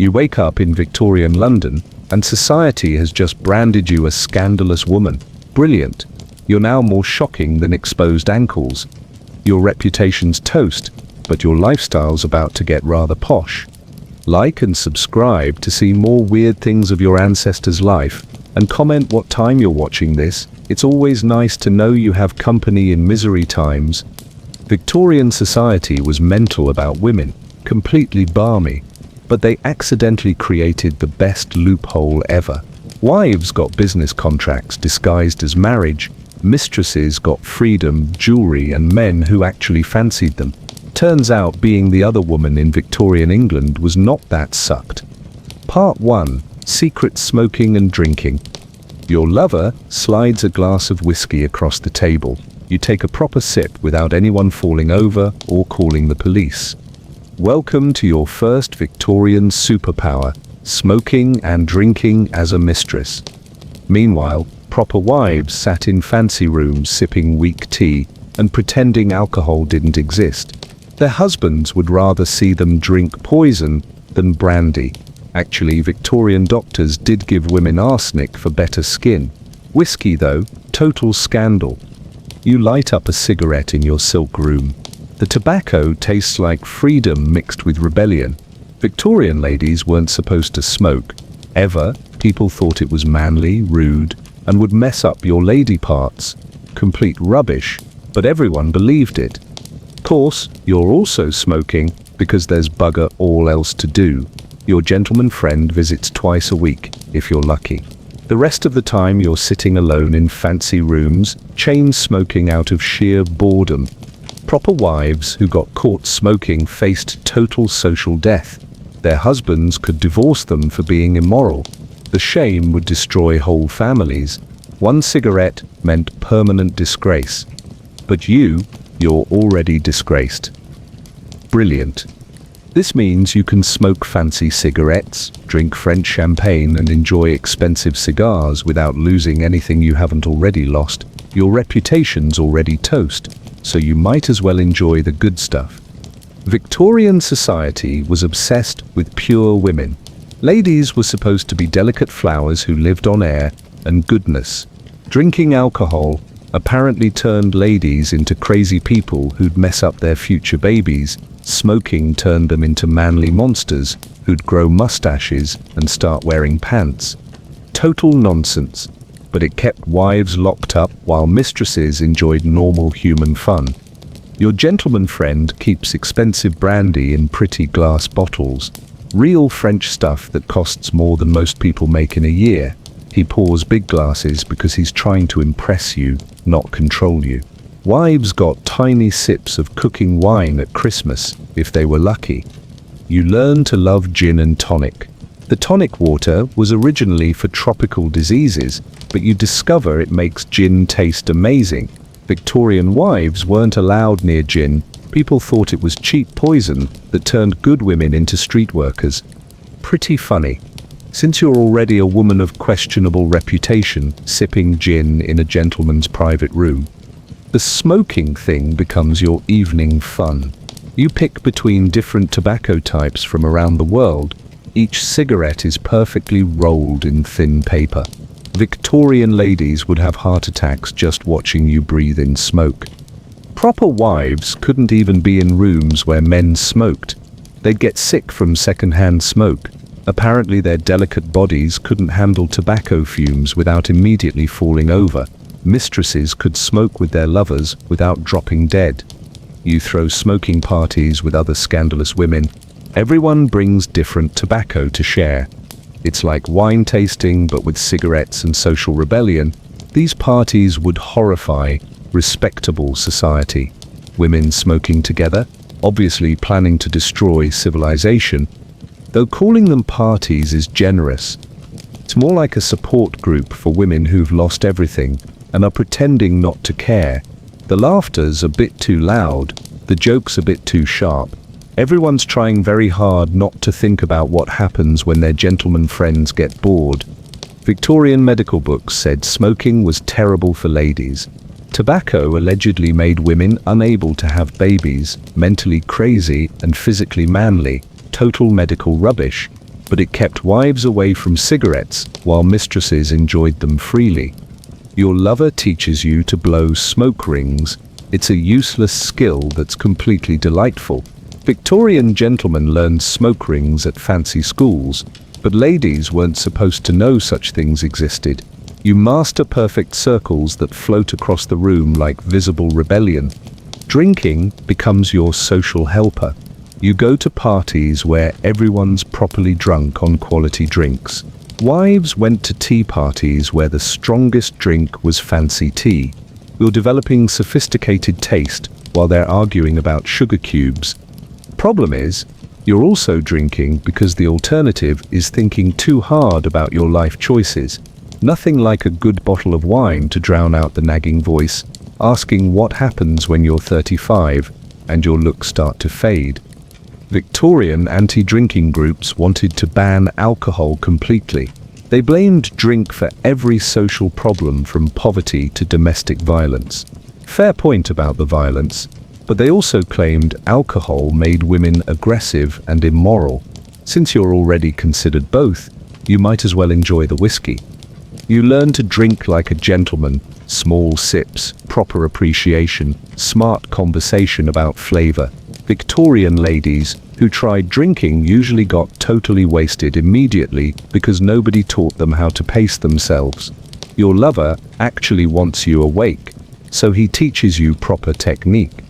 You wake up in Victorian London, and society has just branded you a scandalous woman. Brilliant. You're now more shocking than exposed ankles. Your reputation's toast, but your lifestyle's about to get rather posh. Like and subscribe to see more weird things of your ancestors' life, and comment what time you're watching this. It's always nice to know you have company in misery times. Victorian society was mental about women, completely balmy, but they accidentally created the best loophole ever. Wives got business contracts disguised as marriage, mistresses got freedom, jewelry, and men who actually fancied them. Turns out being the other woman in Victorian England was not that sucked. Part 1. Secret smoking and drinking. Your lover slides a glass of whiskey across the table. You take a proper sip without anyone falling over or calling the police. Welcome to your first Victorian superpower, smoking and drinking as a mistress. Meanwhile, proper wives sat in fancy rooms sipping weak tea and pretending alcohol didn't exist. Their husbands would rather see them drink poison than brandy. Actually, Victorian doctors did give women arsenic for better skin. Whiskey, though, total scandal. You light up a cigarette in your silk room. The tobacco tastes like freedom mixed with rebellion. Victorian ladies weren't supposed to smoke. Ever. People thought it was manly, rude, and would mess up your lady parts. Complete rubbish, but everyone believed it. Of course, you're also smoking because there's bugger all else to do. Your gentleman friend visits twice a week, if you're lucky. The rest of the time you're sitting alone in fancy rooms, chain smoking out of sheer boredom. Proper wives who got caught smoking faced total social death. Their husbands could divorce them for being immoral. The shame would destroy whole families. One cigarette meant permanent disgrace. But you're already disgraced. Brilliant. This means you can smoke fancy cigarettes, drink French champagne, and enjoy expensive cigars without losing anything you haven't already lost. Your reputation's already toast, so you might as well enjoy the good stuff. Victorian society was obsessed with pure women. Ladies were supposed to be delicate flowers who lived on air and goodness. Drinking alcohol apparently turned ladies into crazy people who'd mess up their future babies. Smoking turned them into manly monsters who'd grow mustaches and start wearing pants. Total nonsense, but it kept wives locked up while mistresses enjoyed normal human fun. Your gentleman friend keeps expensive brandy in pretty glass bottles, real French stuff that costs more than most people make in a year. He pours big glasses because he's trying to impress you, not control you. Wives got tiny sips of cooking wine at Christmas, if they were lucky. You learn to love gin and tonic. The tonic water was originally for tropical diseases, but you discover it makes gin taste amazing. Victorian wives weren't allowed near gin. People thought it was cheap poison that turned good women into street workers. Pretty funny. Since you're already a woman of questionable reputation, sipping gin in a gentleman's private room, the smoking thing becomes your evening fun. You pick between different tobacco types from around the world. Each cigarette is perfectly rolled in thin paper. Victorian ladies would have heart attacks just watching you breathe in smoke. Proper wives couldn't even be in rooms where men smoked. They'd get sick from secondhand smoke. Apparently their delicate bodies couldn't handle tobacco fumes without immediately falling over. Mistresses could smoke with their lovers without dropping dead. You throw smoking parties with other scandalous women. Everyone brings different tobacco to share. It's like wine tasting, but with cigarettes and social rebellion. These parties would horrify respectable society. Women smoking together, obviously planning to destroy civilization. Though calling them parties is generous. It's more like a support group for women who've lost everything and are pretending not to care. The laughter's a bit too loud, the joke's a bit too sharp. Everyone's trying very hard not to think about what happens when their gentleman friends get bored. Victorian medical books said smoking was terrible for ladies. Tobacco allegedly made women unable to have babies, mentally crazy and physically manly. Total medical rubbish. but it kept wives away from cigarettes while mistresses enjoyed them freely. Your lover teaches you to blow smoke rings. It's a useless skill that's completely delightful. Victorian gentlemen learned smoke rings at fancy schools, but ladies weren't supposed to know such things existed. You master perfect circles that float across the room like visible rebellion. Drinking becomes your social helper. You go to parties where everyone's properly drunk on quality drinks. Wives went to tea parties where the strongest drink was fancy tea. You're developing sophisticated taste while they're arguing about sugar cubes. Problem is, you're also drinking because the alternative is thinking too hard about your life choices. Nothing like a good bottle of wine to drown out the nagging voice, asking what happens when you're 35 and your looks start to fade. Victorian anti-drinking groups wanted to ban alcohol completely. They blamed drink for every social problem from poverty to domestic violence. Fair point about the violence, but they also claimed alcohol made women aggressive and immoral. Since you're already considered both, you might as well enjoy the whiskey. You learn to drink like a gentleman, small sips, proper appreciation, smart conversation about flavor. Victorian ladies who tried drinking usually got totally wasted immediately because nobody taught them how to pace themselves. Your lover actually wants you awake, so he teaches you proper technique.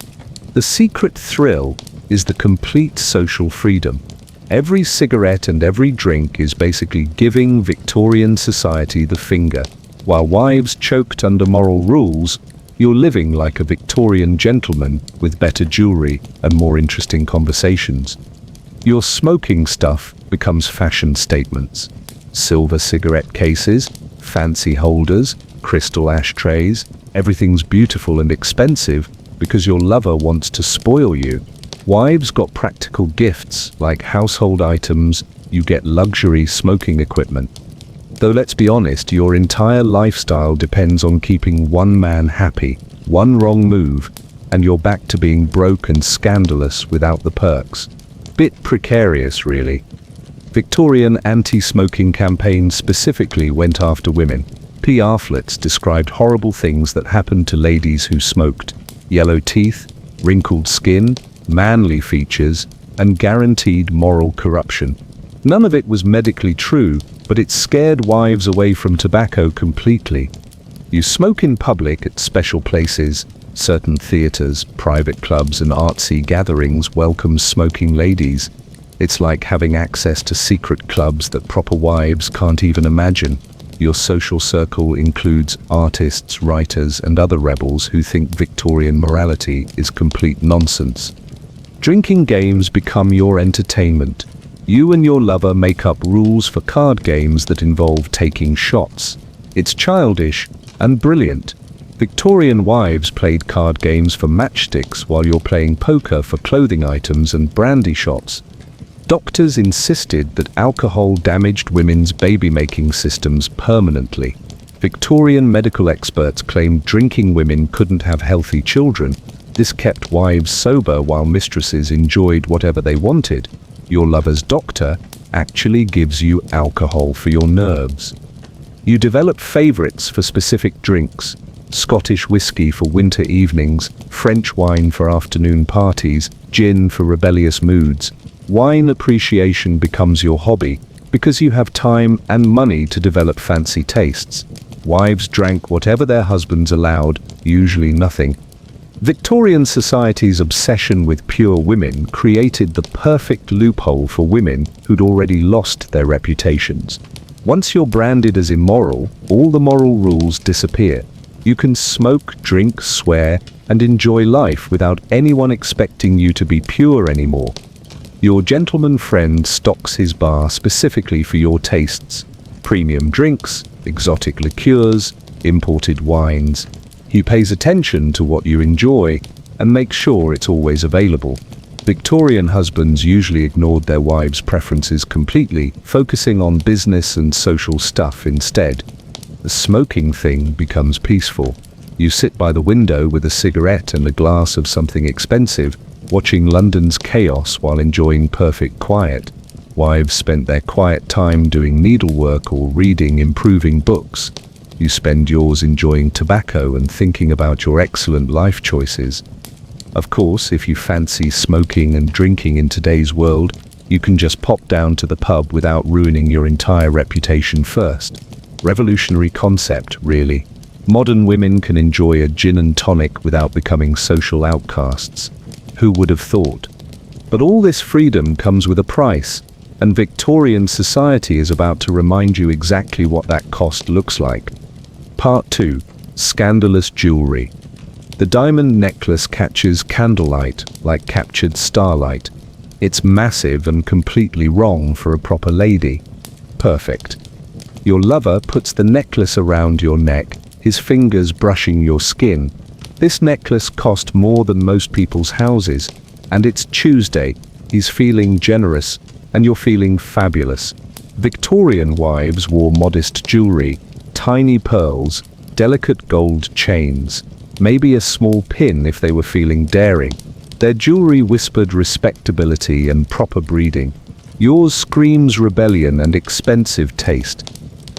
The secret thrill is the complete social freedom. Every cigarette and every drink is basically giving Victorian society the finger. While wives choked under moral rules, you're living like a Victorian gentleman with better jewelry and more interesting conversations. Your smoking stuff becomes fashion statements. Silver cigarette cases, fancy holders, crystal ashtrays, everything's beautiful and expensive because your lover wants to spoil you. Wives got practical gifts like household items, you get luxury smoking equipment. Though let's be honest, your entire lifestyle depends on keeping one man happy. One wrong move, and you're back to being broke and scandalous without the perks. Bit precarious, really. Victorian anti-smoking campaigns specifically went after women. Pamphlets described horrible things that happened to ladies who smoked. Yellow teeth, wrinkled skin, manly features, and guaranteed moral corruption. None of it was medically true, but it scared wives away from tobacco completely. You smoke in public at special places. Certain theaters, private clubs, and artsy gatherings welcome smoking ladies. It's like having access to secret clubs that proper wives can't even imagine. Your social circle includes artists, writers, and other rebels who think Victorian morality is complete nonsense. Drinking games become your entertainment. You and your lover make up rules for card games that involve taking shots. It's childish and brilliant. Victorian wives played card games for matchsticks while you're playing poker for clothing items and brandy shots. Doctors insisted that alcohol damaged women's baby-making systems permanently. Victorian medical experts claimed drinking women couldn't have healthy children. This kept wives sober while mistresses enjoyed whatever they wanted. Your lover's doctor actually gives you alcohol for your nerves. You develop favorites for specific drinks. Scottish whiskey for winter evenings, French wine for afternoon parties, gin for rebellious moods. Wine appreciation becomes your hobby because you have time and money to develop fancy tastes. Wives drank whatever their husbands allowed, usually nothing. Victorian society's obsession with pure women created the perfect loophole for women who'd already lost their reputations. Once you're branded as immoral, all the moral rules disappear. You can smoke, drink, swear, and enjoy life without anyone expecting you to be pure anymore. Your gentleman friend stocks his bar specifically for your tastes. Premium drinks, exotic liqueurs, imported wines. He pays attention to what you enjoy and makes sure it's always available. Victorian husbands usually ignored their wives' preferences completely, focusing on business and social stuff instead. The smoking thing becomes peaceful. You sit by the window with a cigarette and a glass of something expensive, watching London's chaos while enjoying perfect quiet. Wives spent their quiet time doing needlework or reading improving books. You spend yours enjoying tobacco and thinking about your excellent life choices. Of course, if you fancy smoking and drinking in today's world, you can just pop down to the pub without ruining your entire reputation first. Revolutionary concept, really. Modern women can enjoy a gin and tonic without becoming social outcasts. Who would have thought? But all this freedom comes with a price, and Victorian society is about to remind you exactly what that cost looks like. Part 2. Scandalous jewelry. The diamond necklace catches candlelight like captured starlight. It's massive and completely wrong for a proper lady. Perfect. Your lover puts the necklace around your neck, his fingers brushing your skin. This necklace cost more than most people's houses, and it's Tuesday. He's feeling generous, and you're feeling fabulous. Victorian wives wore modest jewelry, tiny pearls, delicate gold chains, maybe a small pin if they were feeling daring. Their jewelry whispered respectability and proper breeding. Yours screams rebellion and expensive taste.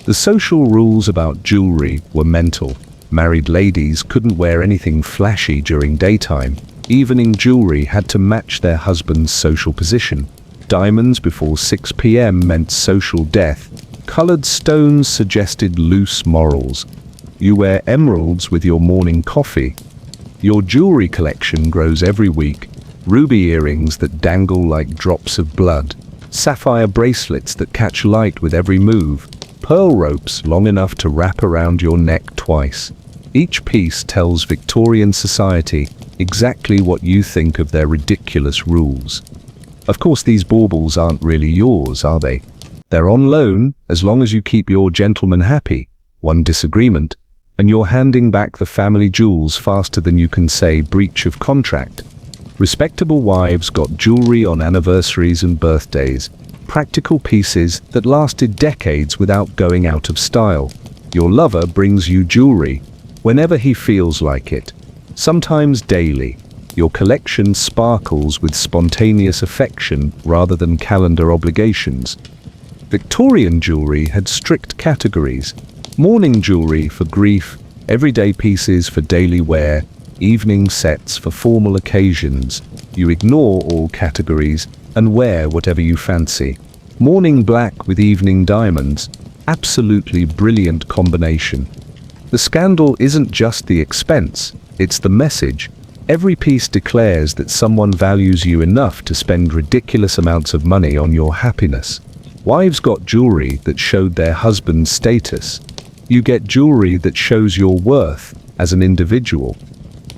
The social rules about jewelry were mental. Married ladies couldn't wear anything flashy during daytime. Evening jewelry had to match their husband's social position. Diamonds before 6 p.m. meant social death. Colored stones suggested loose morals. You wear emeralds with your morning coffee. Your jewelry collection grows every week. Ruby earrings that dangle like drops of blood. Sapphire bracelets that catch light with every move. Pearl ropes long enough to wrap around your neck twice. Each piece tells Victorian society exactly what you think of their ridiculous rules. Of course, these baubles aren't really yours, are they? They're on loan as long as you keep your gentleman happy. One disagreement, and you're handing back the family jewels faster than you can say breach of contract. Respectable wives got jewelry on anniversaries and birthdays. Practical pieces that lasted decades without going out of style. Your lover brings you jewelry whenever he feels like it, sometimes daily. Your collection sparkles with spontaneous affection rather than calendar obligations. Victorian jewelry had strict categories. Morning jewelry for grief, everyday pieces for daily wear, evening sets for formal occasions. You ignore all categories and wear whatever you fancy. Morning black with evening diamonds, absolutely brilliant combination. The scandal isn't just the expense, it's the message. Every piece declares that someone values you enough to spend ridiculous amounts of money on your happiness. Wives got jewelry that showed their husband's status. You get jewelry that shows your worth as an individual.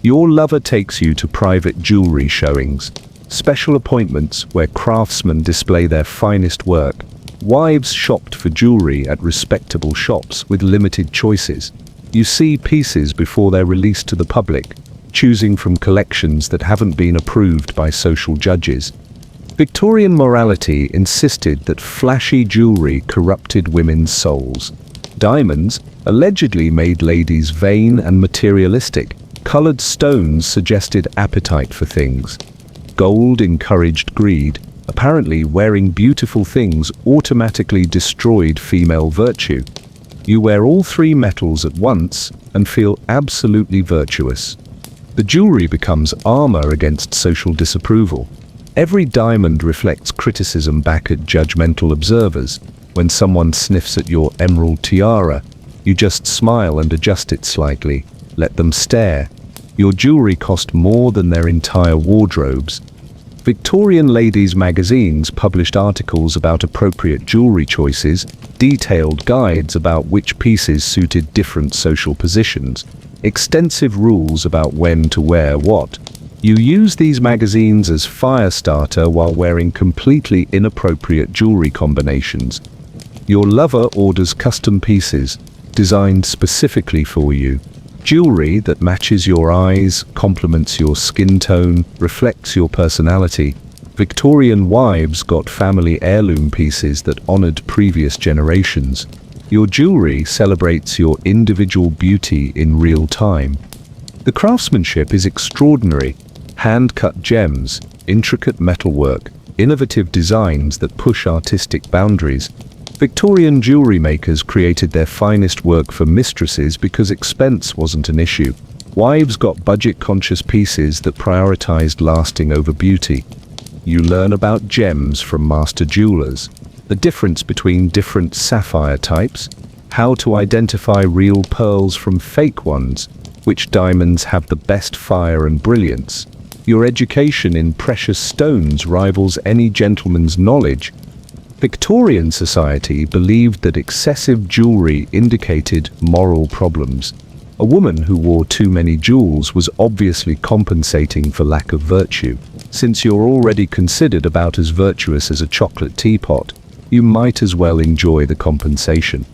Your lover takes you to private jewelry showings, special appointments where craftsmen display their finest work. Wives shopped for jewelry at respectable shops with limited choices. You see pieces before they're released to the public, choosing from collections that haven't been approved by social judges. Victorian morality insisted that flashy jewelry corrupted women's souls. Diamonds allegedly made ladies vain and materialistic. Colored stones suggested appetite for things. Gold encouraged greed. Apparently, wearing beautiful things automatically destroyed female virtue. You wear all three metals at once and feel absolutely virtuous. The jewelry becomes armor against social disapproval. Every diamond reflects criticism back at judgmental observers. When someone sniffs at your emerald tiara, you just smile and adjust it slightly. Let them stare. Your jewelry cost more than their entire wardrobes. Victorian ladies' magazines published articles about appropriate jewelry choices, detailed guides about which pieces suited different social positions, extensive rules about when to wear what. You use these magazines as fire starter while wearing completely inappropriate jewelry combinations. Your lover orders custom pieces, designed specifically for you. Jewelry that matches your eyes, complements your skin tone, reflects your personality. Victorian wives got family heirloom pieces that honored previous generations. Your jewelry celebrates your individual beauty in real time. The craftsmanship is extraordinary. Hand-cut gems, intricate metalwork, innovative designs that push artistic boundaries. Victorian jewelry makers created their finest work for mistresses because expense wasn't an issue. Wives got budget-conscious pieces that prioritized lasting over beauty. You learn about gems from master jewelers, the difference between different sapphire types, how to identify real pearls from fake ones, which diamonds have the best fire and brilliance. Your education in precious stones rivals any gentleman's knowledge. Victorian society believed that excessive jewelry indicated moral problems. A woman who wore too many jewels was obviously compensating for lack of virtue. Since you're already considered about as virtuous as a chocolate teapot, you might as well enjoy the compensation.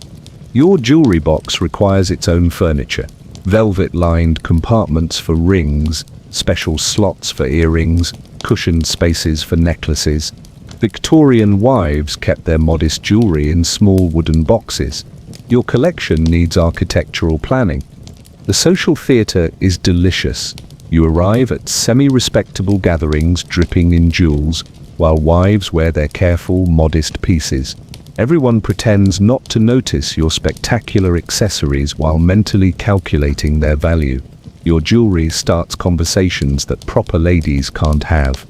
Your jewelry box requires its own furniture. Velvet-lined compartments for rings, special slots for earrings, cushioned spaces for necklaces. Victorian wives kept their modest jewelry in small wooden boxes. Your collection needs architectural planning. The social theatre is delicious. You arrive at semi-respectable gatherings dripping in jewels, while wives wear their careful, modest pieces. Everyone pretends not to notice your spectacular accessories while mentally calculating their value. Your jewelry starts conversations that proper ladies can't have.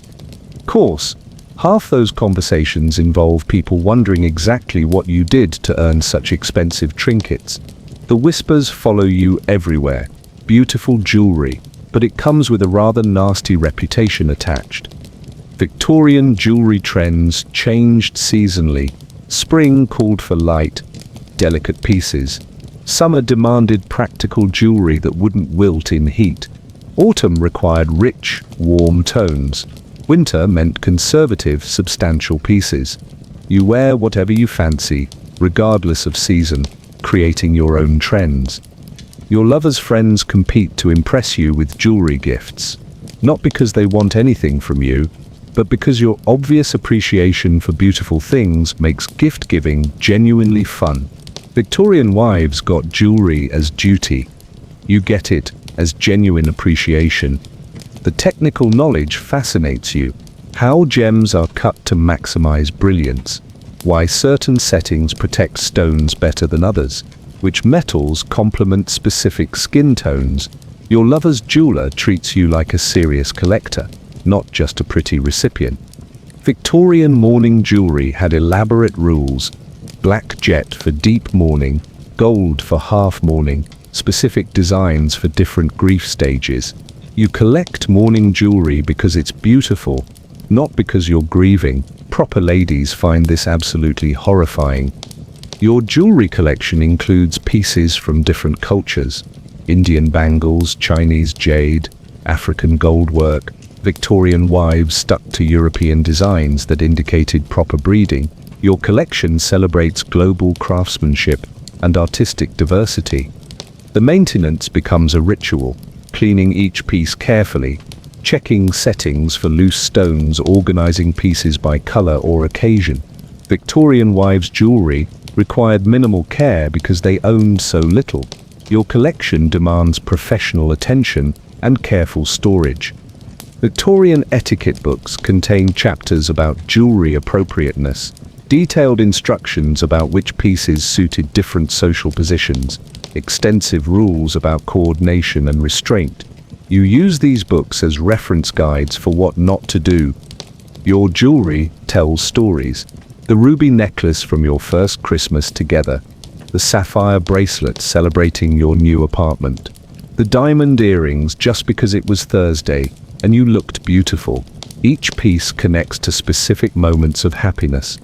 Of course, half those conversations involve people wondering exactly what you did to earn such expensive trinkets. The whispers follow you everywhere. Beautiful jewelry, but it comes with a rather nasty reputation attached. Victorian jewelry trends changed seasonally. Spring called for light, delicate pieces. Summer demanded practical jewelry that wouldn't wilt in heat. Autumn required rich, warm tones. Winter meant conservative, substantial pieces. You wear whatever you fancy, regardless of season, creating your own trends. Your lover's friends compete to impress you with jewelry gifts, not because they want anything from you, but because your obvious appreciation for beautiful things makes gift-giving genuinely fun. Victorian wives got jewelry as duty. You get it as genuine appreciation. The technical knowledge fascinates you. How gems are cut to maximize brilliance. Why certain settings protect stones better than others. Which metals complement specific skin tones. Your lover's jeweler treats you like a serious collector, not just a pretty recipient. Victorian mourning jewelry had elaborate rules. Black jet for deep mourning, gold for half mourning, specific designs for different grief stages. You collect mourning jewelry because it's beautiful, not because you're grieving. Proper ladies find this absolutely horrifying. Your jewelry collection includes pieces from different cultures. Indian bangles, Chinese jade, African goldwork. Victorian wives stuck to European designs that indicated proper breeding. Your collection celebrates global craftsmanship and artistic diversity. The maintenance becomes a ritual. Cleaning each piece carefully, checking settings for loose stones, organizing pieces by color or occasion. Victorian wives' jewelry required minimal care because they owned so little. Your collection demands professional attention and careful storage. Victorian etiquette books contain chapters about jewelry appropriateness, detailed instructions about which pieces suited different social positions, extensive rules about coordination and restraint. You use these books as reference guides for what not to do. Your jewelry tells stories. The ruby necklace from your first Christmas together, the sapphire bracelet celebrating your new apartment, the diamond earrings just because it was Thursday and you looked beautiful. Each piece connects to specific moments of happiness.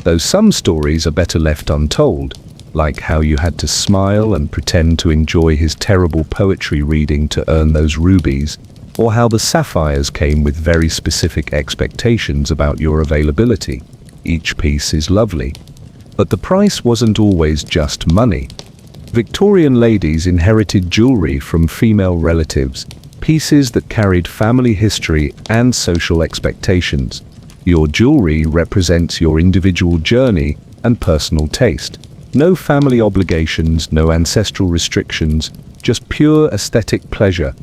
Though some stories are better left untold, like how you had to smile and pretend to enjoy his terrible poetry reading to earn those rubies, or how the sapphires came with very specific expectations about your availability. Each piece is lovely. But the price wasn't always just money. Victorian ladies inherited jewelry from female relatives, pieces that carried family history and social expectations. Your jewelry represents your individual journey and personal taste. No family obligations, no ancestral restrictions, just pure aesthetic pleasure.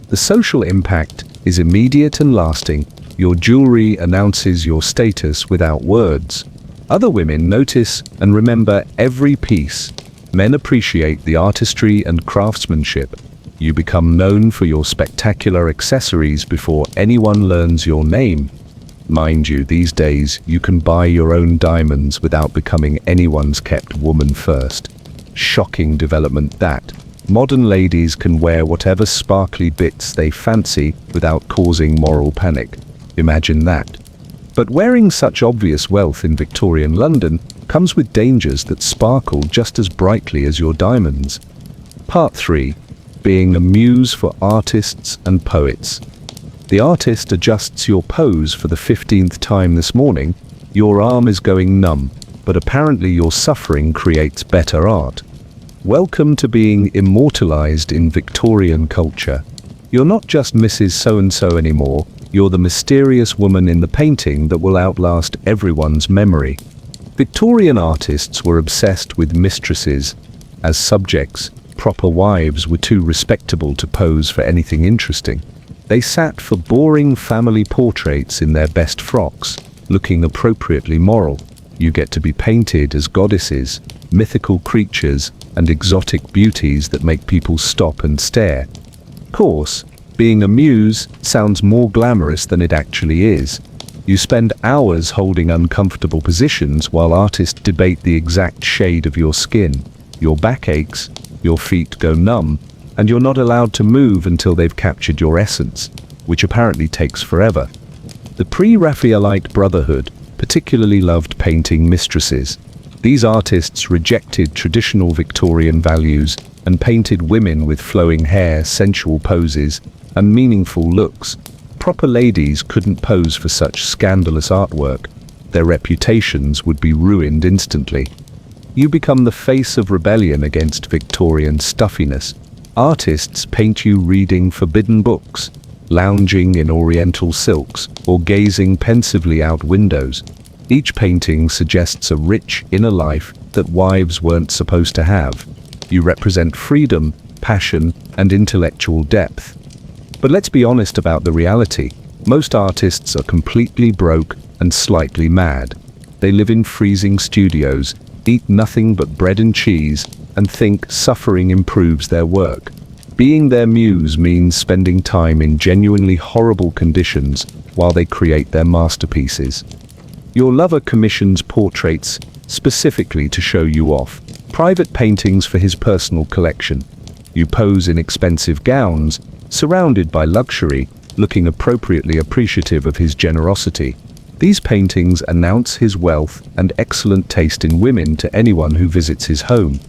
The social impact is immediate and lasting. Your jewelry announces your status without words. Other women notice and remember every piece. Men appreciate the artistry and craftsmanship. You become known for your spectacular accessories before anyone learns your name. Mind you, these days you can buy your own diamonds without becoming anyone's kept woman first. Shocking development that. Modern ladies can wear whatever sparkly bits they fancy without causing moral panic. Imagine that. But wearing such obvious wealth in Victorian London comes with dangers that sparkle just as brightly as your diamonds. Part 3. Being a muse for artists and poets. The artist adjusts your pose for the 15th time this morning. Your arm is going numb, but apparently your suffering creates better art. Welcome to being immortalized in Victorian culture. You're not just Mrs. So-and-so anymore. You're the mysterious woman in the painting that will outlast everyone's memory. Victorian artists were obsessed with mistresses. As subjects, proper wives were too respectable to pose for anything interesting. They sat for boring family portraits in their best frocks, looking appropriately moral. You get to be painted as goddesses, mythical creatures, and exotic beauties that make people stop and stare. Of course, being a muse sounds more glamorous than it actually is. You spend hours holding uncomfortable positions while artists debate the exact shade of your skin. Your back aches, your feet go numb, and you're not allowed to move until they've captured your essence, which apparently takes forever. The pre-Raphaelite Brotherhood particularly loved painting mistresses. These artists rejected traditional Victorian values and painted women with flowing hair, sensual poses, and meaningful looks. Proper ladies couldn't pose for such scandalous artwork. Their reputations would be ruined instantly. You become the face of rebellion against Victorian stuffiness. Artists paint you reading forbidden books, lounging in oriental silks, or gazing pensively out windows. Each painting suggests a rich inner life that wives weren't supposed to have. You represent freedom, passion, and intellectual depth. But let's be honest about the reality. Most artists are completely broke and slightly mad. They live in freezing studios, eat nothing but bread and cheese, and think suffering improves their work. Being their muse means spending time in genuinely horrible conditions while they create their masterpieces. Your lover commissions portraits specifically to show you off, private paintings for his personal collection. You pose in expensive gowns, surrounded by luxury, looking appropriately appreciative of his generosity. These paintings announce his wealth and excellent taste in women to anyone who visits his home.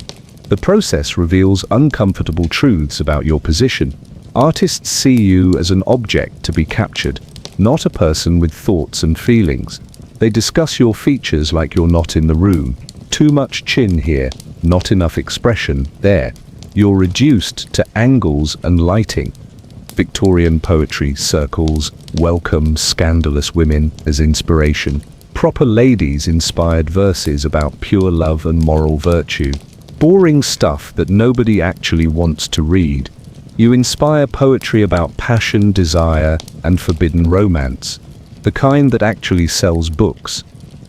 The process reveals uncomfortable truths about your position. Artists see you as an object to be captured, not a person with thoughts and feelings. They discuss your features like you're not in the room. Too much chin here, not enough expression there. You're reduced to angles and lighting. Victorian poetry circles welcome scandalous women as inspiration. Proper ladies inspired verses about pure love and moral virtue. Boring stuff that nobody actually wants to read. You inspire poetry about passion, desire, and forbidden romance. The kind that actually sells books.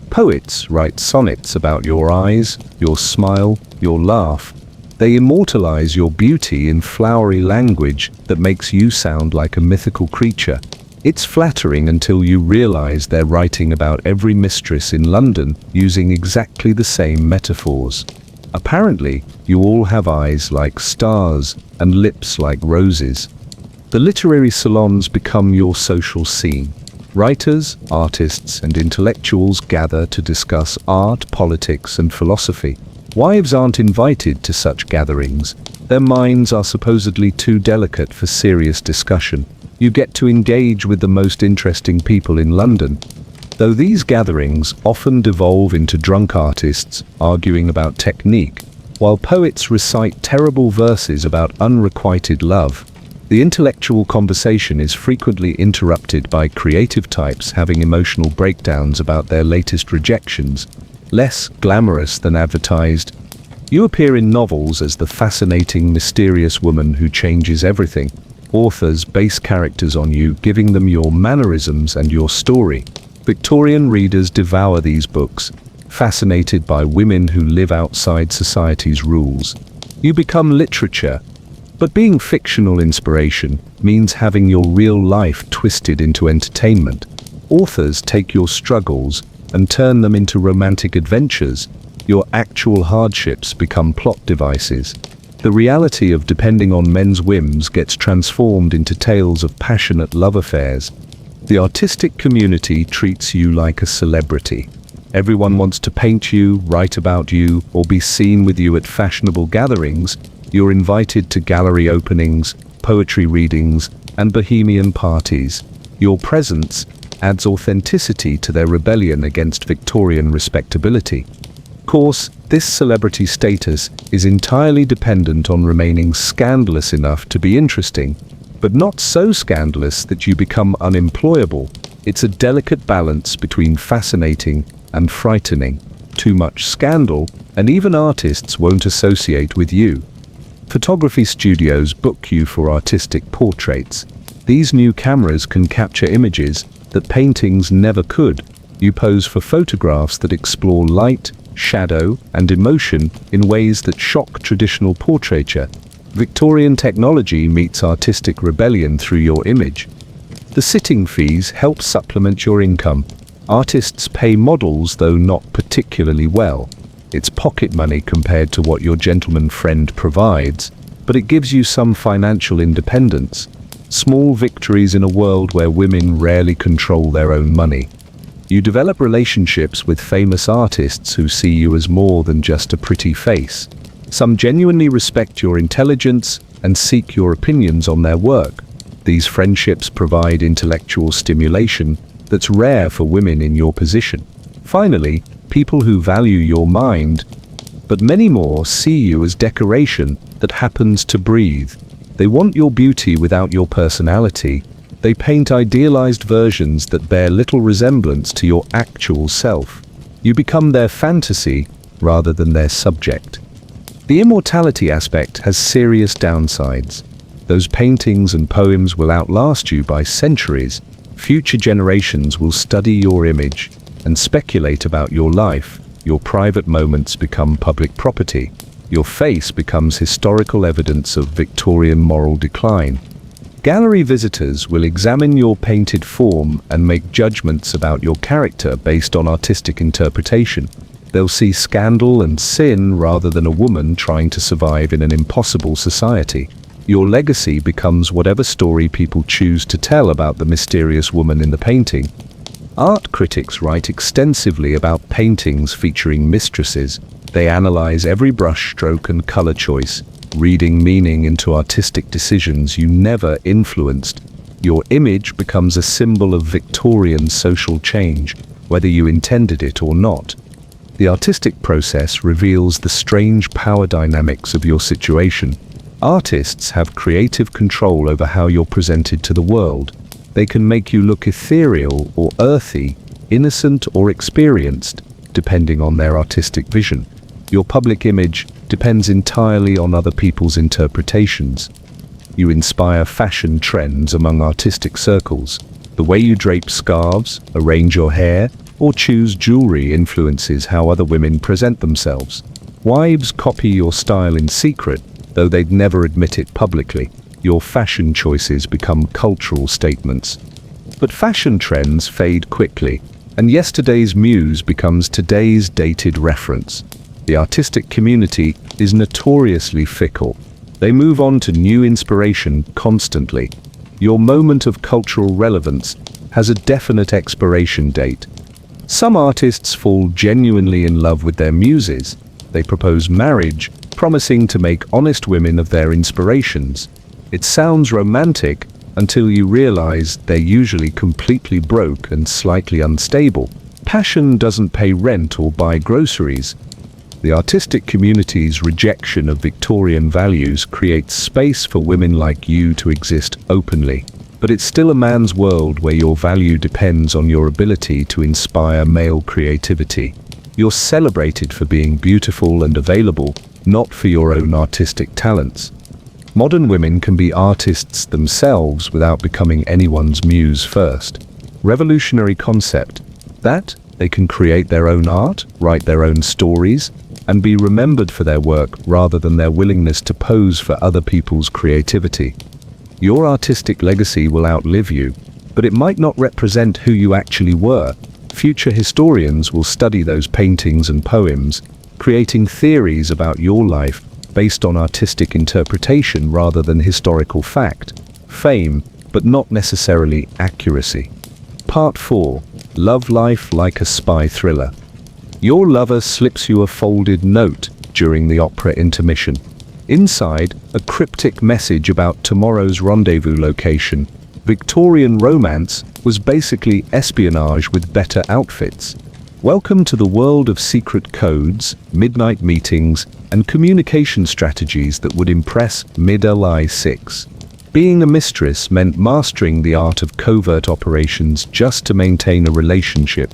Poets write sonnets about your eyes, your smile, your laugh. They immortalize your beauty in flowery language that makes you sound like a mythical creature. It's flattering until you realize they're writing about every mistress in London using exactly the same metaphors. Apparently, you all have eyes like stars and lips like roses. The literary salons become your social scene. Writers, artists, and intellectuals gather to discuss art, politics, and philosophy. Wives aren't invited to such gatherings. Their minds are supposedly too delicate for serious discussion. You get to engage with the most interesting people in London. Though these gatherings often devolve into drunk artists arguing about technique, while poets recite terrible verses about unrequited love, the intellectual conversation is frequently interrupted by creative types having emotional breakdowns about their latest rejections. Less glamorous than advertised, you appear in novels as the fascinating, mysterious woman who changes everything. Authors base characters on you, giving them your mannerisms and your story. Victorian readers devour these books, fascinated by women who live outside society's rules. You become literature, but being fictional inspiration means having your real life twisted into entertainment. Authors take your struggles and turn them into romantic adventures. Your actual hardships become plot devices. The reality of depending on men's whims gets transformed into tales of passionate love affairs. The artistic community treats you like a celebrity. Everyone wants to paint you, write about you, or be seen with you at fashionable gatherings. You're invited to gallery openings, poetry readings, and bohemian parties. Your presence adds authenticity to their rebellion against Victorian respectability. Of course, this celebrity status is entirely dependent on remaining scandalous enough to be interesting, but not so scandalous that you become unemployable. It's a delicate balance between fascinating and frightening. Too much scandal, and even artists won't associate with you. Photography studios book you for artistic portraits. These new cameras can capture images that paintings never could. You pose for photographs that explore light, shadow, and emotion in ways that shock traditional portraiture. Victorian technology meets artistic rebellion through your image. The sitting fees help supplement your income. Artists pay models, though not particularly well. It's pocket money compared to what your gentleman friend provides, but it gives you some financial independence. Small victories in a world where women rarely control their own money. You develop relationships with famous artists who see you as more than just a pretty face. Some genuinely respect your intelligence and seek your opinions on their work. These friendships provide intellectual stimulation that's rare for women in your position. Finally, people who value your mind, but many more, see you as decoration that happens to breathe. They want your beauty without your personality. They paint idealized versions that bear little resemblance to your actual self. You become their fantasy rather than their subject. The immortality aspect has serious downsides. Those paintings and poems will outlast you by centuries. Future generations will study your image and speculate about your life. Your private moments become public property. Your face becomes historical evidence of Victorian moral decline. Gallery visitors will examine your painted form and make judgments about your character based on artistic interpretation. They'll see scandal and sin rather than a woman trying to survive in an impossible society. Your legacy becomes whatever story people choose to tell about the mysterious woman in the painting. Art critics write extensively about paintings featuring mistresses. They analyze every brushstroke and color choice, reading meaning into artistic decisions you never influenced. Your image becomes a symbol of Victorian social change, whether you intended it or not. The artistic process reveals the strange power dynamics of your situation. Artists have creative control over how you're presented to the world. They can make you look ethereal or earthy, innocent or experienced, depending on their artistic vision. Your public image depends entirely on other people's interpretations. You inspire fashion trends among artistic circles. The way you drape scarves, arrange your hair, or choose jewelry influences how other women present themselves. Wives copy your style in secret, though they'd never admit it publicly. Your fashion choices become cultural statements. But fashion trends fade quickly, and yesterday's muse becomes today's dated reference. The artistic community is notoriously fickle. They move on to new inspiration constantly. Your moment of cultural relevance has a definite expiration date. Some artists fall genuinely in love with their muses. They propose marriage, promising to make honest women of their inspirations. It sounds romantic until you realize they're usually completely broke and slightly unstable. Passion doesn't pay rent or buy groceries. The artistic community's rejection of Victorian values creates space for women like you to exist openly. But it's still a man's world where your value depends on your ability to inspire male creativity. You're celebrated for being beautiful and available, not for your own artistic talents. Modern women can be artists themselves without becoming anyone's muse first. Revolutionary concept. That they can create their own art, write their own stories, and be remembered for their work rather than their willingness to pose for other people's creativity. Your artistic legacy will outlive you, but it might not represent who you actually were. Future historians will study those paintings and poems, creating theories about your life based on artistic interpretation rather than historical fact, fame, but not necessarily accuracy. Part 4. Love life like a spy thriller. Your lover slips you a folded note during the opera intermission. Inside, a cryptic message about tomorrow's rendezvous location. Victorian romance was basically espionage with better outfits. Welcome to the world of secret codes, midnight meetings, and communication strategies that would impress mid-LI6. Being a mistress meant mastering the art of covert operations just to maintain a relationship.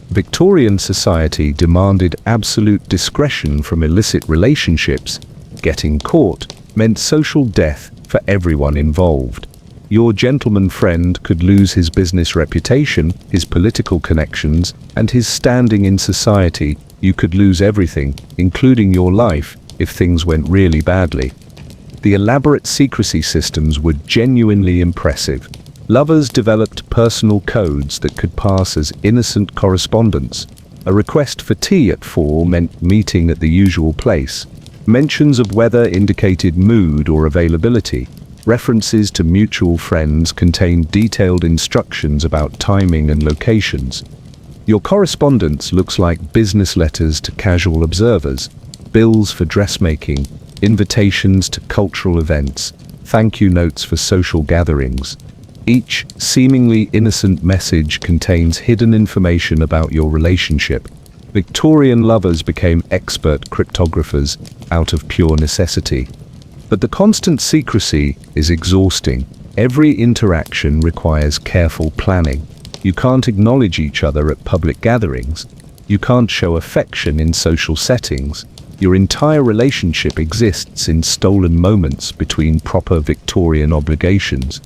Victorian society demanded absolute discretion from illicit relationships. Getting caught meant social death for everyone involved. Your gentleman friend could lose his business reputation, his political connections, and his standing in society. You could lose everything, including your life, if things went really badly. The elaborate secrecy systems were genuinely impressive. Lovers developed personal codes that could pass as innocent correspondence. A request for tea at 4 meant meeting at the usual place. Mentions of weather indicated mood or availability. References to mutual friends contained detailed instructions about timing and locations. Your correspondence looks like business letters to casual observers, bills for dressmaking, invitations to cultural events, thank you notes for social gatherings. Each seemingly innocent message contains hidden information about your relationship. Victorian lovers became expert cryptographers out of pure necessity. But the constant secrecy is exhausting. Every interaction requires careful planning. You can't acknowledge each other at public gatherings. You can't show affection in social settings. Your entire relationship exists in stolen moments between proper Victorian obligations.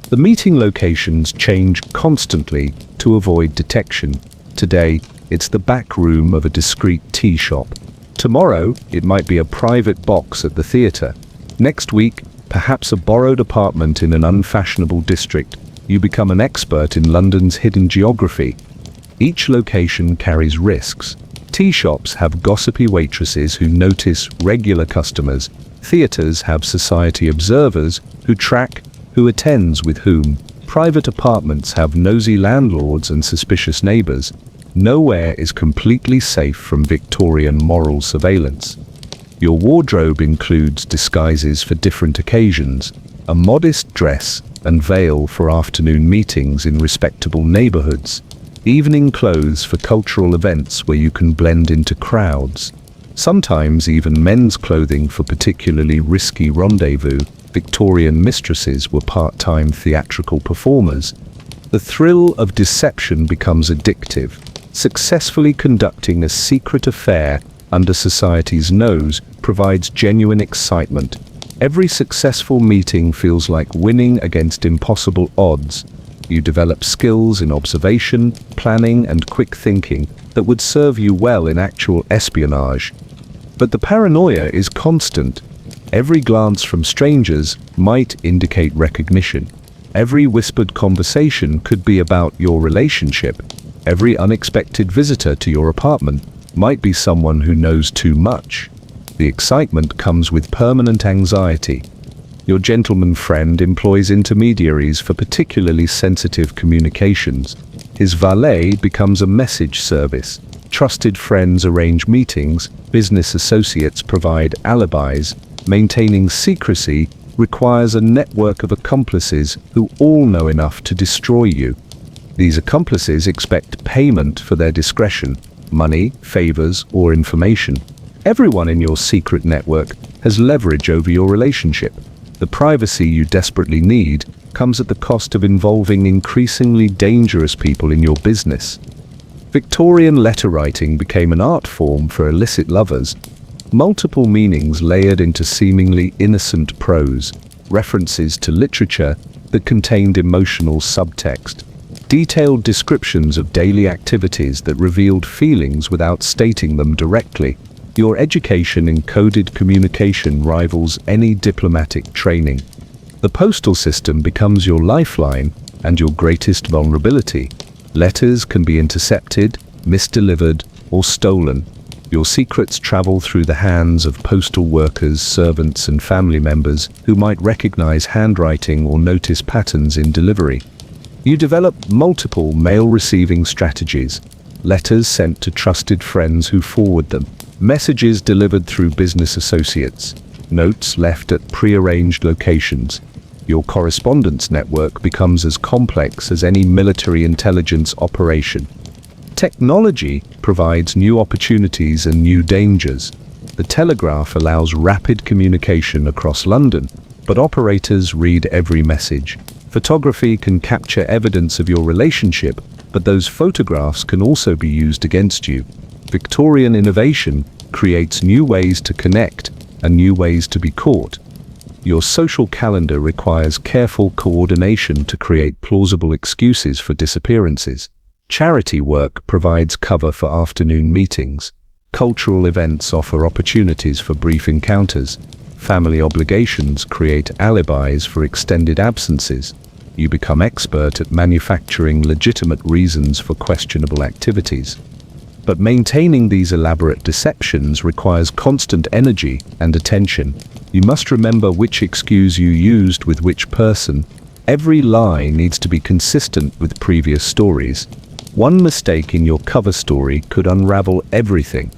The meeting locations change constantly to avoid detection. Today, it's the back room of a discreet tea shop. Tomorrow, it might be a private box at the theatre. Next week, perhaps a borrowed apartment in an unfashionable district. You become an expert in London's hidden geography. Each location carries risks. Tea shops have gossipy waitresses who notice regular customers. Theatres have society observers who track who attends with whom. Private apartments have nosy landlords and suspicious neighbours. Nowhere is completely safe from Victorian moral surveillance. Your wardrobe includes disguises for different occasions, a modest dress and veil for afternoon meetings in respectable neighbourhoods, evening clothes for cultural events where you can blend into crowds, sometimes even men's clothing for particularly risky rendezvous. Victorian mistresses were part-time theatrical performers. The thrill of deception becomes addictive. Successfully conducting a secret affair under society's nose provides genuine excitement. Every successful meeting feels like winning against impossible odds. You develop skills in observation, planning, and quick thinking that would serve you well in actual espionage. But the paranoia is constant. Every glance from strangers might indicate recognition. Every whispered conversation could be about your relationship. Every unexpected visitor to your apartment might be someone who knows too much. The excitement comes with permanent anxiety. Your gentleman friend employs intermediaries for particularly sensitive communications. His valet becomes a message service. Trusted friends arrange meetings. Business associates provide alibis. Maintaining secrecy requires a network of accomplices who all know enough to destroy you. These accomplices expect payment for their discretion, money, favors, or information. Everyone in your secret network has leverage over your relationship. The privacy you desperately need comes at the cost of involving increasingly dangerous people in your business. Victorian letter writing became an art form for illicit lovers. Multiple meanings layered into seemingly innocent prose, references to literature that contained emotional subtext, detailed descriptions of daily activities that revealed feelings without stating them directly. Your education in coded communication rivals any diplomatic training. The postal system becomes your lifeline and your greatest vulnerability. Letters can be intercepted, misdelivered, or stolen. Your secrets travel through the hands of postal workers, servants, and family members who might recognize handwriting or notice patterns in delivery. You develop multiple mail-receiving strategies. Letters sent to trusted friends who forward them. Messages delivered through business associates. Notes left at prearranged locations. Your correspondence network becomes as complex as any military intelligence operation. Technology provides new opportunities and new dangers. The telegraph allows rapid communication across London, but operators read every message. Photography can capture evidence of your relationship, but those photographs can also be used against you. Victorian innovation creates new ways to connect and new ways to be caught. Your social calendar requires careful coordination to create plausible excuses for disappearances. Charity work provides cover for afternoon meetings. Cultural events offer opportunities for brief encounters. Family obligations create alibis for extended absences. You become expert at manufacturing legitimate reasons for questionable activities. But maintaining these elaborate deceptions requires constant energy and attention. You must remember which excuse you used with which person. Every lie needs to be consistent with previous stories. One mistake in your cover story could unravel everything.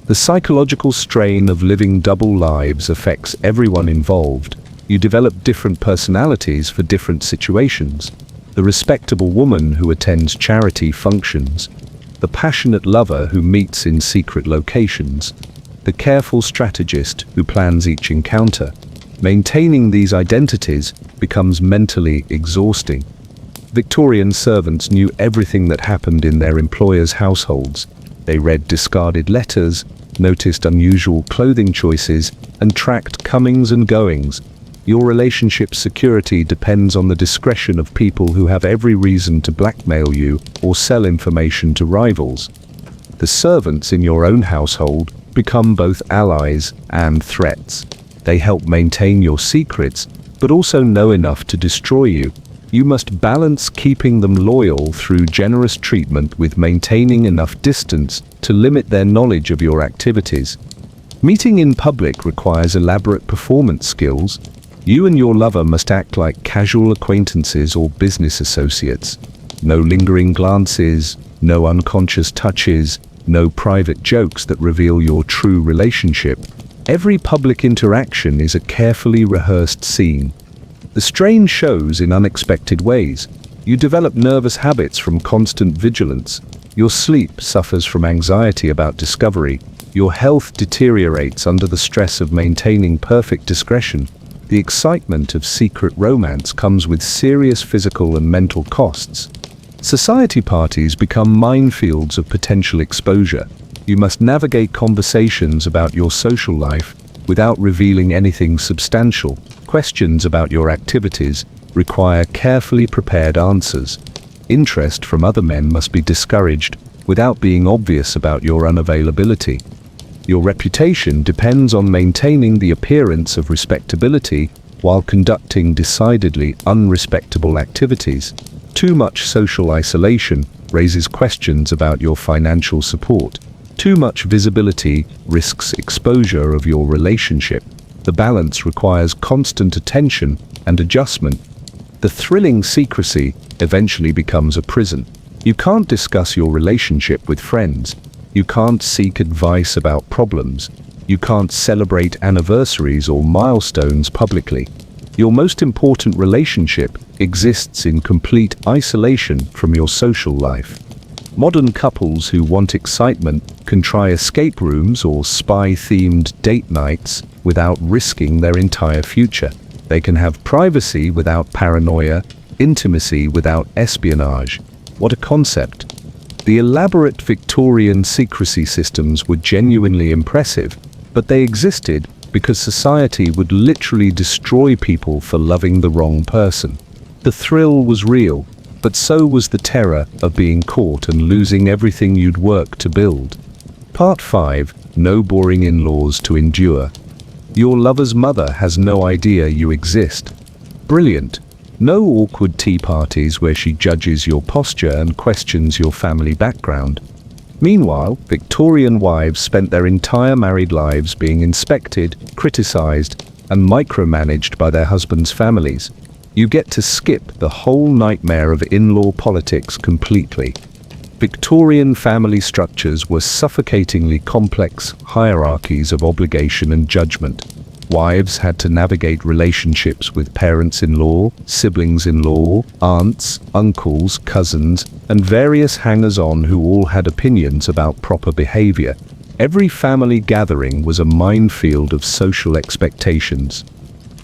The psychological strain of living double lives affects everyone involved. You develop different personalities for different situations. The respectable woman who attends charity functions. The passionate lover who meets in secret locations. The careful strategist who plans each encounter. Maintaining these identities becomes mentally exhausting. Victorian servants knew everything that happened in their employers' households. They read discarded letters, noticed unusual clothing choices, and tracked comings and goings. Your relationship security depends on the discretion of people who have every reason to blackmail you or sell information to rivals. The servants in your own household become both allies and threats. They help maintain your secrets, but also know enough to destroy you. You must balance keeping them loyal through generous treatment with maintaining enough distance to limit their knowledge of your activities. Meeting in public requires elaborate performance skills. You and your lover must act like casual acquaintances or business associates. No lingering glances, no unconscious touches, no private jokes that reveal your true relationship. Every public interaction is a carefully rehearsed scene. The strain shows in unexpected ways. You develop nervous habits from constant vigilance. Your sleep suffers from anxiety about discovery. Your health deteriorates under the stress of maintaining perfect discretion. The excitement of secret romance comes with serious physical and mental costs. Society parties become minefields of potential exposure. You must navigate conversations about your social life without revealing anything substantial. Questions about your activities require carefully prepared answers. Interest from other men must be discouraged without being obvious about your unavailability. Your reputation depends on maintaining the appearance of respectability while conducting decidedly unrespectable activities. Too much social isolation raises questions about your financial support. Too much visibility risks exposure of your relationship. The balance requires constant attention and adjustment. The thrilling secrecy eventually becomes a prison. You can't discuss your relationship with friends. You can't seek advice about problems. You can't celebrate anniversaries or milestones publicly. Your most important relationship exists in complete isolation from your social life. Modern couples who want excitement can try escape rooms or spy-themed date nights without risking their entire future. They can have privacy without paranoia, intimacy without espionage. What a concept! The elaborate Victorian secrecy systems were genuinely impressive, But they existed because society would literally destroy people for loving the wrong person. The thrill was real, but so was the terror of being caught and losing everything you'd worked to build. Part 5. No boring in-laws to endure. Your lover's mother has no idea you exist. Brilliant. No awkward tea parties where she judges your posture and questions your family background. Meanwhile, Victorian wives spent their entire married lives being inspected, criticized, and micromanaged by their husbands' families. You get to skip the whole nightmare of in-law politics completely. Victorian family structures were suffocatingly complex hierarchies of obligation and judgment. Wives had to navigate relationships with parents-in-law, siblings-in-law, aunts, uncles, cousins, and various hangers-on who all had opinions about proper behavior. Every family gathering was a minefield of social expectations.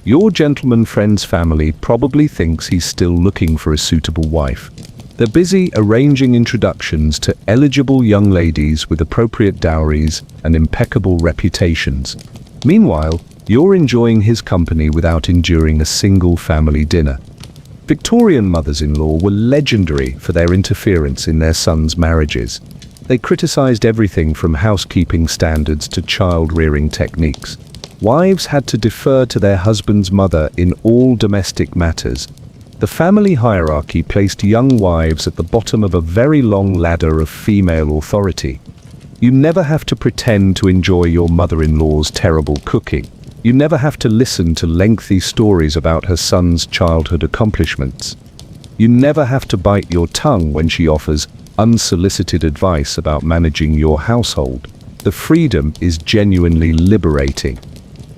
Your gentleman friend's family probably thinks he's still looking for a suitable wife. They're busy arranging introductions to eligible young ladies with appropriate dowries and impeccable reputations. Meanwhile, you're enjoying his company without enduring a single family dinner. Victorian mothers-in-law were legendary for their interference in their sons' marriages. They criticized everything from housekeeping standards to child-rearing techniques. Wives had to defer to their husband's mother in all domestic matters. The family hierarchy placed young wives at the bottom of a very long ladder of female authority. You never have to pretend to enjoy your mother-in-law's terrible cooking. You never have to listen to lengthy stories about her son's childhood accomplishments. You never have to bite your tongue when she offers unsolicited advice about managing your household. The freedom is genuinely liberating.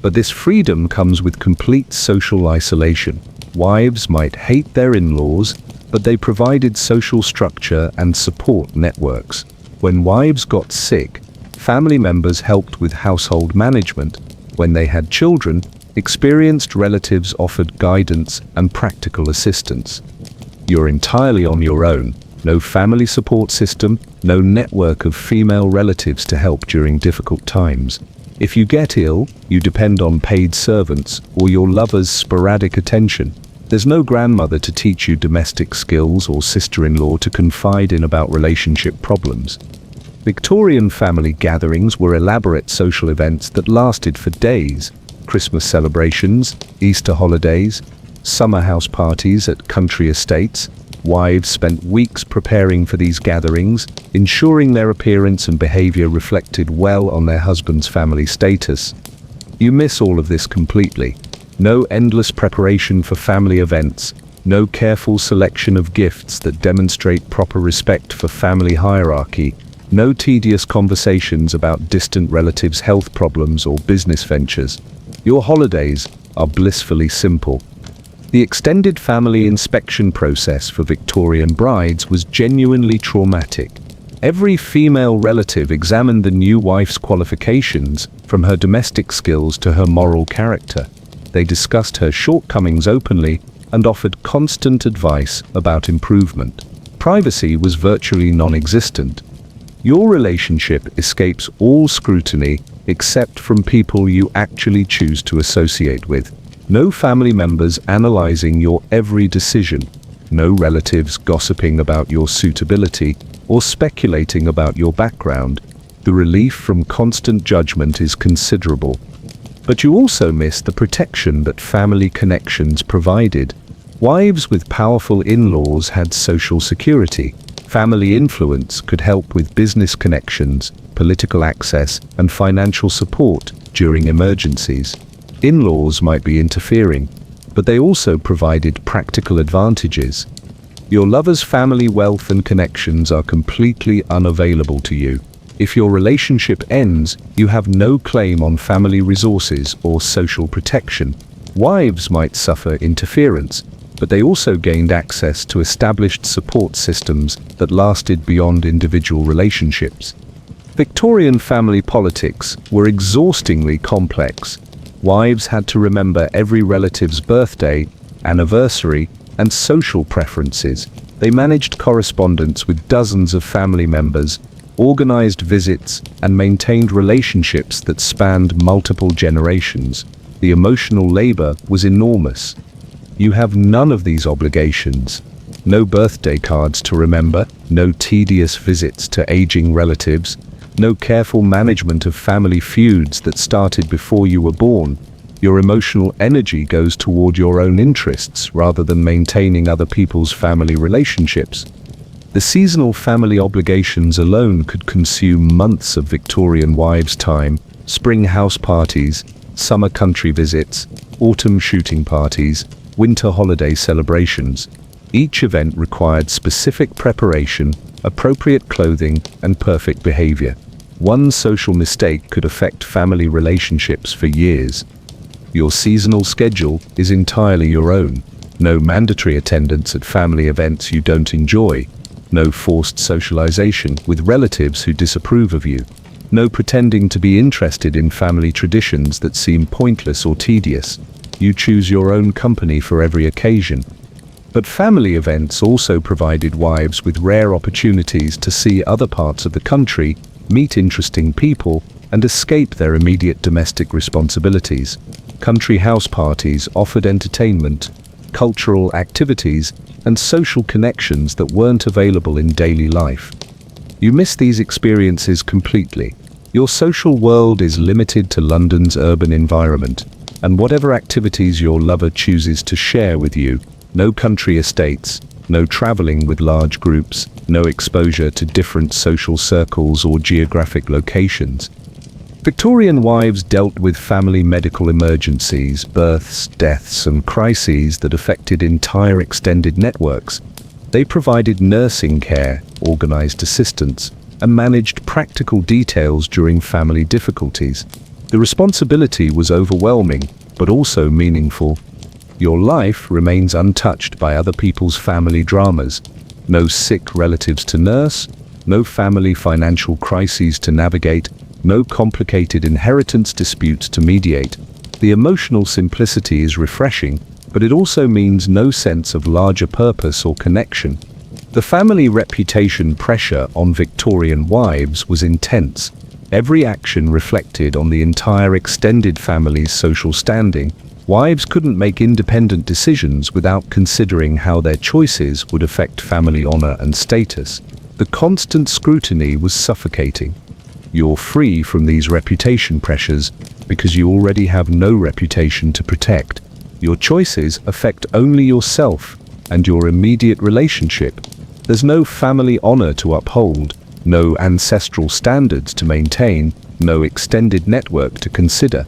But this freedom comes with complete social isolation. Wives might hate their in-laws, but they provided social structure and support networks. When wives got sick, family members helped with household management. When they had children, experienced relatives offered guidance and practical assistance. You're entirely on your own. No family support system, no network of female relatives to help during difficult times. If you get ill, you depend on paid servants or your lover's sporadic attention. There's no grandmother to teach you domestic skills or sister-in-law to confide in about relationship problems. Victorian family gatherings were elaborate social events that lasted for days. Christmas celebrations, Easter holidays, summer house parties at country estates. Wives spent weeks preparing for these gatherings, ensuring their appearance and behavior reflected well on their husband's family status. You miss all of this completely. No endless preparation for family events, no careful selection of gifts that demonstrate proper respect for family hierarchy, no tedious conversations about distant relatives' health problems or business ventures. Your holidays are blissfully simple. The extended family inspection process for Victorian brides was genuinely traumatic. Every female relative examined the new wife's qualifications, from her domestic skills to her moral character. They discussed her shortcomings openly and offered constant advice about improvement. Privacy was virtually non-existent. Your relationship escapes all scrutiny except from people you actually choose to associate with. No family members analyzing your every decision. No relatives gossiping about your suitability or speculating about your background. The relief from constant judgment is considerable. But you also miss the protection that family connections provided. Wives with powerful in-laws had social security. Family influence could help with business connections, political access, and financial support during emergencies. In-laws might be interfering, but they also provided practical advantages. Your lover's family wealth and connections are completely unavailable to you. If your relationship ends, you have no claim on family resources or social protection. Wives might suffer interference, but they also gained access to established support systems that lasted beyond individual relationships. Victorian family politics were exhaustingly complex. Wives had to remember every relative's birthday, anniversary, and social preferences. They managed correspondence with dozens of family members, organized visits, and maintained relationships that spanned multiple generations. The emotional labor was enormous. You have none of these obligations. No birthday cards to remember, no tedious visits to aging relatives, no careful management of family feuds that started before you were born. Your emotional energy goes toward your own interests rather than maintaining other people's family relationships. The seasonal family obligations alone could consume months of Victorian wives' time: spring house parties, summer country visits, autumn shooting parties, winter holiday celebrations. Each event required specific preparation, appropriate clothing, and perfect behavior. One social mistake could affect family relationships for years. Your seasonal schedule is entirely your own. No mandatory attendance at family events you don't enjoy. No forced socialization with relatives who disapprove of you. No pretending to be interested in family traditions that seem pointless or tedious. You choose your own company for every occasion. But family events also provided wives with rare opportunities to see other parts of the country, meet interesting people, and escape their immediate domestic responsibilities. Country house parties offered entertainment, cultural activities, and social connections that weren't available in daily life. You miss these experiences completely. Your social world is limited to London's urban environment, and whatever activities your lover chooses to share with you. No country estates, no traveling with large groups, no exposure to different social circles or geographic locations. Victorian wives dealt with family medical emergencies, births, deaths, and crises that affected entire extended networks. They provided nursing care, organized assistance, and managed practical details during family difficulties. The responsibility was overwhelming, but also meaningful. Your life remains untouched by other people's family dramas. No sick relatives to nurse, no family financial crises to navigate, no complicated inheritance disputes to mediate. The emotional simplicity is refreshing, but it also means no sense of larger purpose or connection. The family reputation pressure on Victorian wives was intense. Every action reflected on the entire extended family's social standing. Wives couldn't make independent decisions without considering how their choices would affect family honor and status. The constant scrutiny was suffocating. You're free from these reputation pressures because you already have no reputation to protect. Your choices affect only yourself and your immediate relationship. There's no family honor to uphold, no ancestral standards to maintain, no extended network to consider.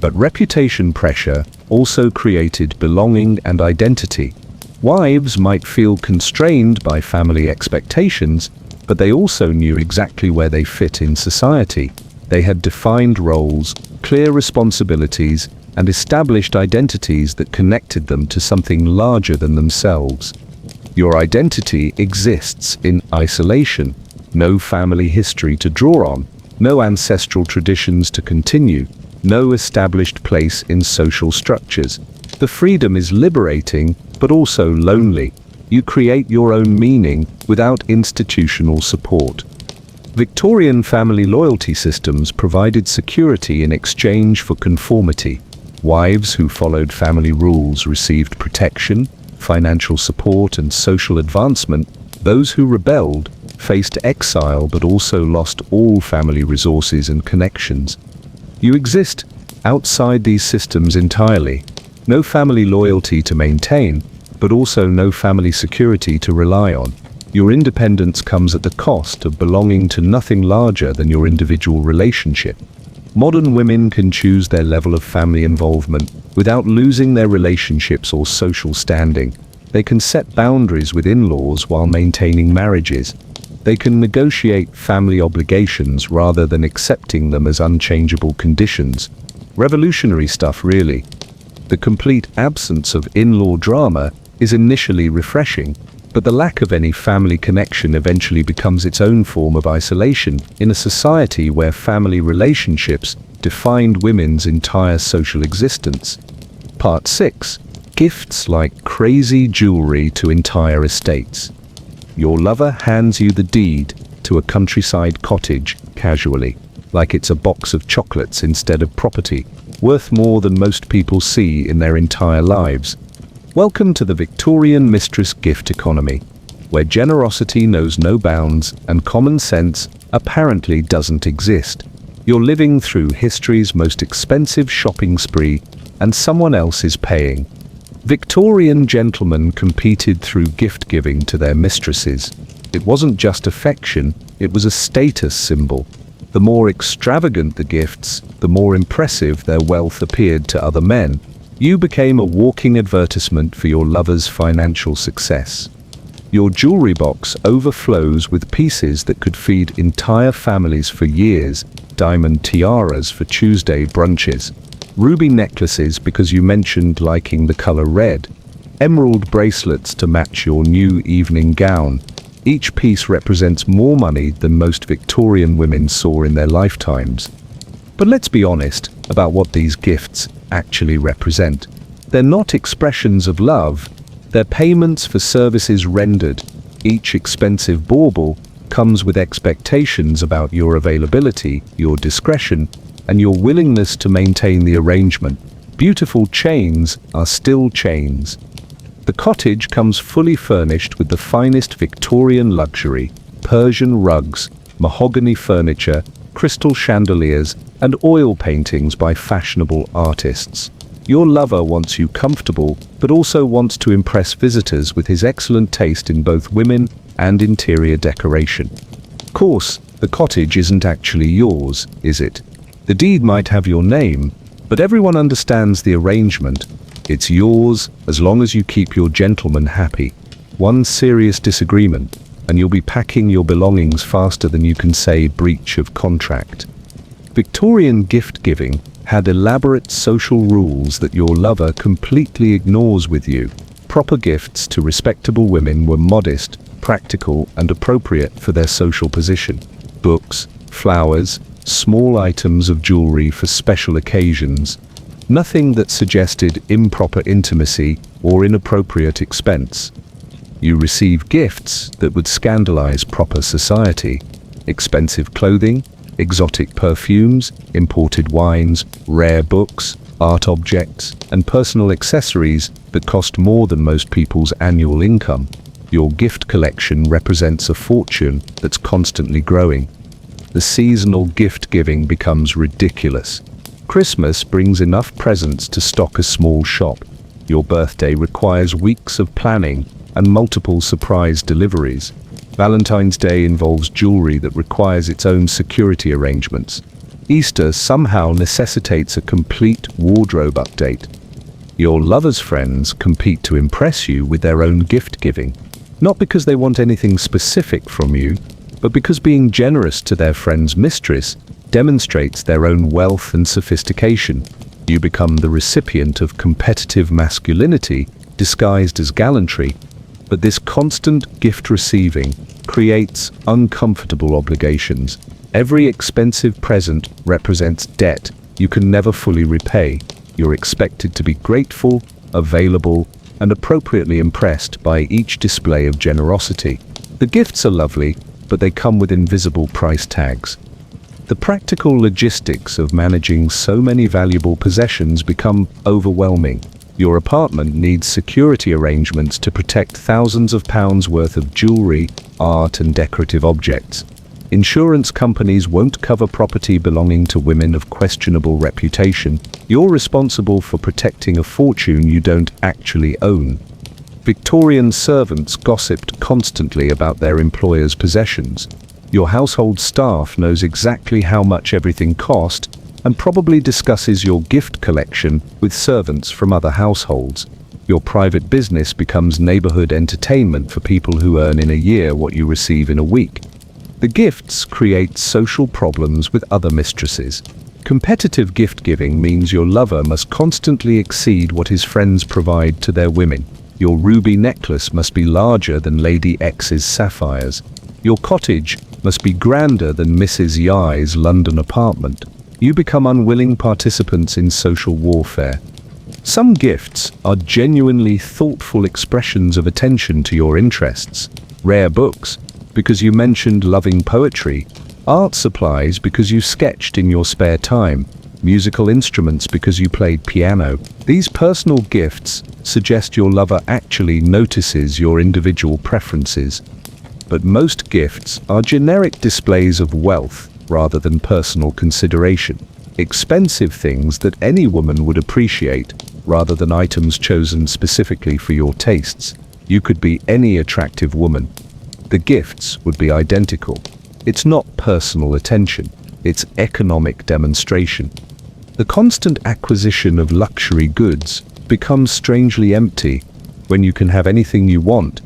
But reputation pressure also created belonging and identity. Wives might feel constrained by family expectations, but they also knew exactly where they fit in society. They had defined roles, clear responsibilities, and established identities that connected them to something larger than themselves. Your identity exists in isolation. No family history to draw on, no ancestral traditions to continue, no established place in social structures. The freedom is liberating, but also lonely. You create your own meaning without institutional support. Victorian family loyalty systems provided security in exchange for conformity. Wives who followed family rules received protection, financial support, and social advancement. Those who rebelled faced exile but also lost all family resources and connections. You exist outside these systems entirely. No family loyalty to maintain, but also no family security to rely on. Your independence comes at the cost of belonging to nothing larger than your individual relationship. Modern women can choose their level of family involvement without losing their relationships or social standing. They can set boundaries with in-laws while maintaining marriages. They can negotiate family obligations rather than accepting them as unchangeable conditions. Revolutionary stuff, really. The complete absence of in-law drama is initially refreshing, but the lack of any family connection eventually becomes its own form of isolation in a society where family relationships defined women's entire social existence. Part 6. Gifts like crazy jewelry to entire estates. Your lover hands you the deed, to a countryside cottage casually, like it's a box of chocolates instead of property, worth more than most people see in their entire lives. Welcome to the Victorian mistress gift economy, where generosity knows no bounds and common sense apparently doesn't exist. You're living through history's most expensive shopping spree, and someone else is paying. Victorian gentlemen competed through gift-giving to their mistresses. It wasn't just affection, it was a status symbol. The more extravagant the gifts, the more impressive their wealth appeared to other men. You became a walking advertisement for your lover's financial success. Your jewelry box overflows with pieces that could feed entire families for years: diamond tiaras for Tuesday brunches, ruby necklaces because you mentioned liking the color red, emerald bracelets to match your new evening gown. Each piece represents more money than most Victorian women saw in their lifetimes. But let's be honest about what these gifts actually represent. They're not expressions of love, they're payments for services rendered. Each expensive bauble comes with expectations about your availability, your discretion, and your willingness to maintain the arrangement. Beautiful chains are still chains. The cottage comes fully furnished with the finest Victorian luxury: Persian rugs, mahogany furniture, crystal chandeliers, and oil paintings by fashionable artists. Your lover wants you comfortable, but also wants to impress visitors with his excellent taste in both women and interior decoration. Of course, the cottage isn't actually yours, is it? The deed might have your name, but everyone understands the arrangement. It's yours as long as you keep your gentleman happy. One serious disagreement, and you'll be packing your belongings faster than you can say breach of contract. Victorian gift-giving had elaborate social rules that your lover completely ignores with you. Proper gifts to respectable women were modest, practical, and appropriate for their social position. Books, flowers, small items of jewelry for special occasions. Nothing that suggested improper intimacy or inappropriate expense. You receive gifts that would scandalize proper society: expensive clothing, exotic perfumes, imported wines, rare books, art objects, and personal accessories that cost more than most people's annual income. Your gift collection represents a fortune that's constantly growing. The seasonal gift-giving becomes ridiculous. Christmas brings enough presents to stock a small shop. Your birthday requires weeks of planning and multiple surprise deliveries. Valentine's Day involves jewelry that requires its own security arrangements. Easter somehow necessitates a complete wardrobe update. Your lover's friends compete to impress you with their own gift-giving, not because they want anything specific from you, but because being generous to their friend's mistress demonstrates their own wealth and sophistication. You become the recipient of competitive masculinity disguised as gallantry, but this constant gift receiving creates uncomfortable obligations. Every expensive present represents debt you can never fully repay. You're expected to be grateful, available, and appropriately impressed by each display of generosity. The gifts are lovely, but they come with invisible price tags. The practical logistics of managing so many valuable possessions become overwhelming. Your apartment needs security arrangements to protect thousands of pounds worth of jewelry, art, and decorative objects. Insurance companies won't cover property belonging to women of questionable reputation. You're responsible for protecting a fortune you don't actually own. Victorian servants gossiped constantly about their employers' possessions. Your household staff knows exactly how much everything cost and probably discusses your gift collection with servants from other households. Your private business becomes neighborhood entertainment for people who earn in a year what you receive in a week. The gifts create social problems with other mistresses. Competitive gift-giving means your lover must constantly exceed what his friends provide to their women. Your ruby necklace must be larger than Lady X's sapphires. Your cottage must be grander than Mrs. Y's London apartment. You become unwilling participants in social warfare. Some gifts are genuinely thoughtful expressions of attention to your interests. Rare books, because you mentioned loving poetry, art supplies because you sketched in your spare time, musical instruments because you played piano. These personal gifts suggest your lover actually notices your individual preferences. But most gifts are generic displays of wealth rather than personal consideration. Expensive things that any woman would appreciate, rather than items chosen specifically for your tastes. You could be any attractive woman. The gifts would be identical. It's not personal attention, it's economic demonstration. The constant acquisition of luxury goods becomes strangely empty when you can have anything you want.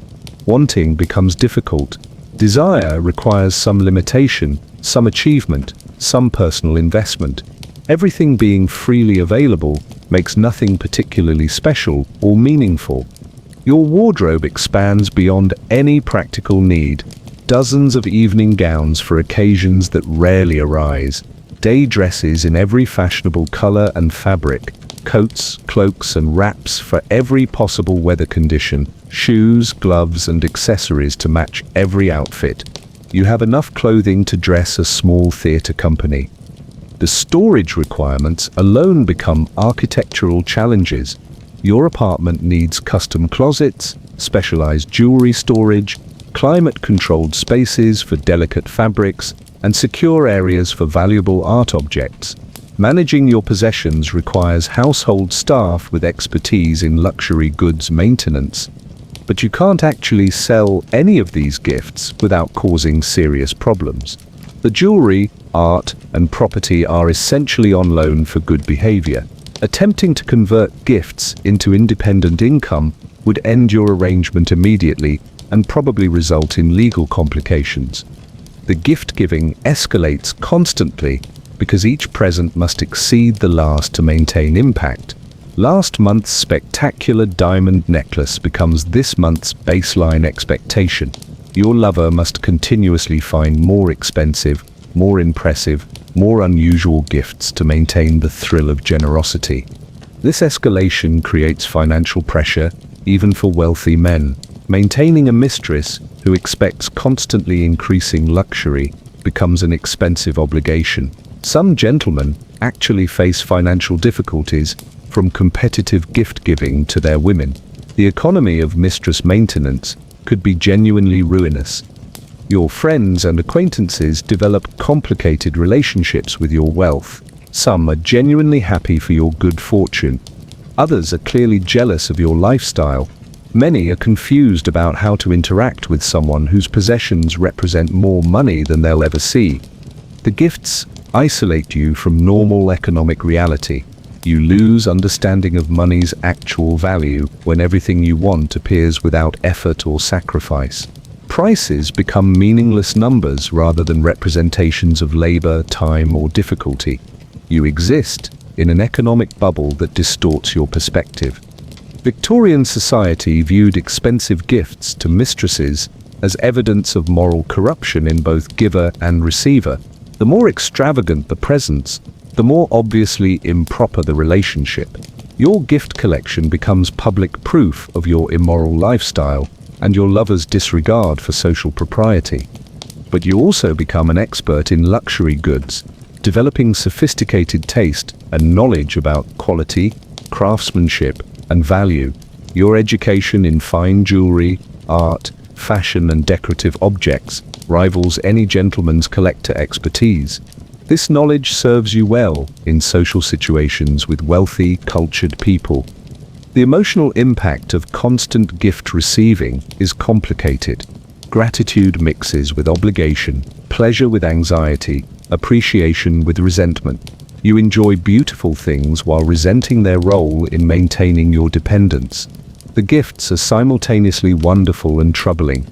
Wanting becomes difficult. Desire requires some limitation, some achievement, some personal investment. Everything being freely available makes nothing particularly special or meaningful. Your wardrobe expands beyond any practical need. Dozens of evening gowns for occasions that rarely arise. Day dresses in every fashionable color and fabric. Coats, cloaks, and wraps for every possible weather condition. Shoes, gloves, and accessories to match every outfit. You have enough clothing to dress a small theater company. The storage requirements alone become architectural challenges. Your apartment needs custom closets, specialized jewelry storage, climate-controlled spaces for delicate fabrics, and secure areas for valuable art objects. Managing your possessions requires household staff with expertise in luxury goods maintenance. But you can't actually sell any of these gifts without causing serious problems. The jewelry, art, and property are essentially on loan for good behavior. Attempting to convert gifts into independent income would end your arrangement immediately and probably result in legal complications. The gift-giving escalates constantly because each present must exceed the last to maintain impact. Last month's spectacular diamond necklace becomes this month's baseline expectation. Your lover must continuously find more expensive, more impressive, more unusual gifts to maintain the thrill of generosity. This escalation creates financial pressure, even for wealthy men. Maintaining a mistress who expects constantly increasing luxury becomes an expensive obligation. Some gentlemen actually face financial difficulties from competitive gift-giving to their women. The economy of mistress maintenance could be genuinely ruinous. Your friends and acquaintances develop complicated relationships with your wealth. Some are genuinely happy for your good fortune. Others are clearly jealous of your lifestyle. Many are confused about how to interact with someone whose possessions represent more money than they'll ever see. The gifts isolate you from normal economic reality. You lose understanding of money's actual value when everything you want appears without effort or sacrifice. Prices become meaningless numbers rather than representations of labor, time, or difficulty. You exist in an economic bubble that distorts your perspective. Victorian society viewed expensive gifts to mistresses as evidence of moral corruption in both giver and receiver. The more extravagant the presents, the more obviously improper the relationship. Your gift collection becomes public proof of your immoral lifestyle and your lover's disregard for social propriety. But you also become an expert in luxury goods, developing sophisticated taste and knowledge about quality, craftsmanship, and value. Your education in fine jewelry, art, fashion, and decorative objects rivals any gentleman's collector expertise. This knowledge serves you well in social situations with wealthy, cultured people. The emotional impact of constant gift receiving is complicated. Gratitude mixes with obligation, pleasure with anxiety, appreciation with resentment. You enjoy beautiful things while resenting their role in maintaining your dependence. The gifts are simultaneously wonderful and troubling.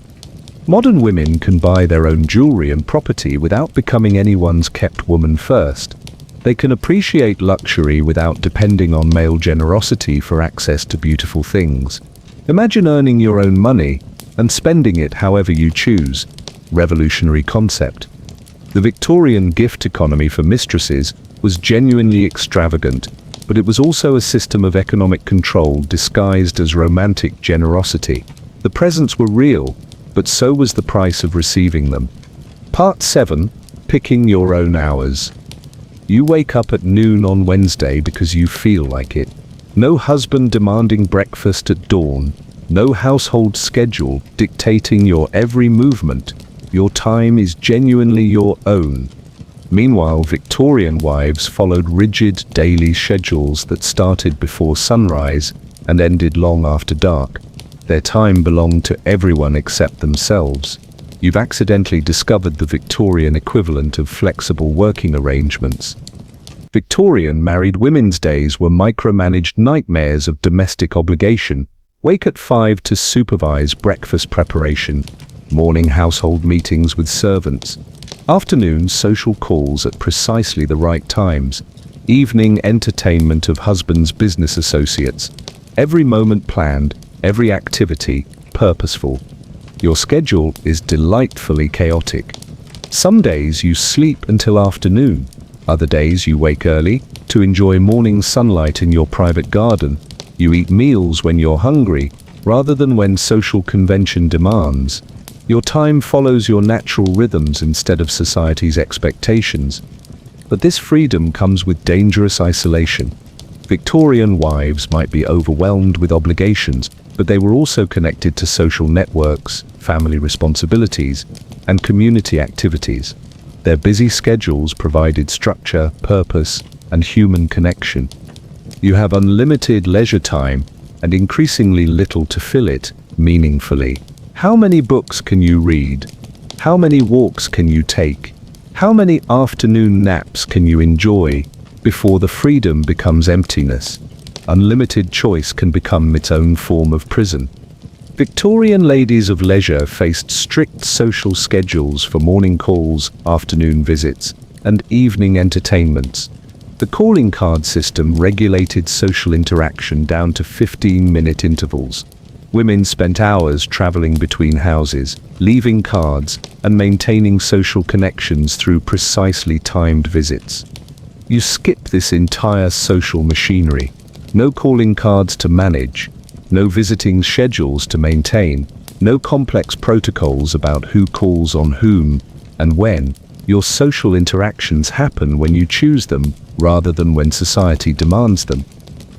Modern women can buy their own jewelry and property without becoming anyone's kept woman first. They can appreciate luxury without depending on male generosity for access to beautiful things. Imagine earning your own money and spending it however you choose. Revolutionary concept. The Victorian gift economy for mistresses was genuinely extravagant, but it was also a system of economic control disguised as romantic generosity. The presents were real, but so was the price of receiving them. Part 7. Picking your own hours. You wake up at noon on Wednesday because you feel like it. No husband demanding breakfast at dawn. No household schedule dictating your every movement. Your time is genuinely your own. Meanwhile, Victorian wives followed rigid daily schedules that started before sunrise and ended long after dark. Their time belonged to everyone except themselves. You've accidentally discovered the Victorian equivalent of flexible working arrangements. Victorian married women's days were micromanaged nightmares of domestic obligation. Wake at 5 to supervise breakfast preparation. Morning household meetings with servants. Afternoon social calls at precisely the right times. Evening entertainment of husband's business associates. Every moment planned, every activity purposeful. Your schedule is delightfully chaotic. Some days you sleep until afternoon. Other days you wake early to enjoy morning sunlight in your private garden. You eat meals when you're hungry, rather than when social convention demands. Your time follows your natural rhythms instead of society's expectations. But this freedom comes with dangerous isolation. Victorian wives might be overwhelmed with obligations, but they were also connected to social networks, family responsibilities, and community activities. Their busy schedules provided structure, purpose, and human connection. You have unlimited leisure time and increasingly little to fill it meaningfully. How many books can you read? How many walks can you take? How many afternoon naps can you enjoy before the freedom becomes emptiness? Unlimited choice can become its own form of prison. Victorian ladies of leisure faced strict social schedules for morning calls, afternoon visits, and evening entertainments. The calling card system regulated social interaction down to 15-minute intervals. Women spent hours traveling between houses, leaving cards, and maintaining social connections through precisely timed visits. You skip this entire social machinery. No calling cards to manage, no visiting schedules to maintain, no complex protocols about who calls on whom and when. Your social interactions happen when you choose them, rather than when society demands them.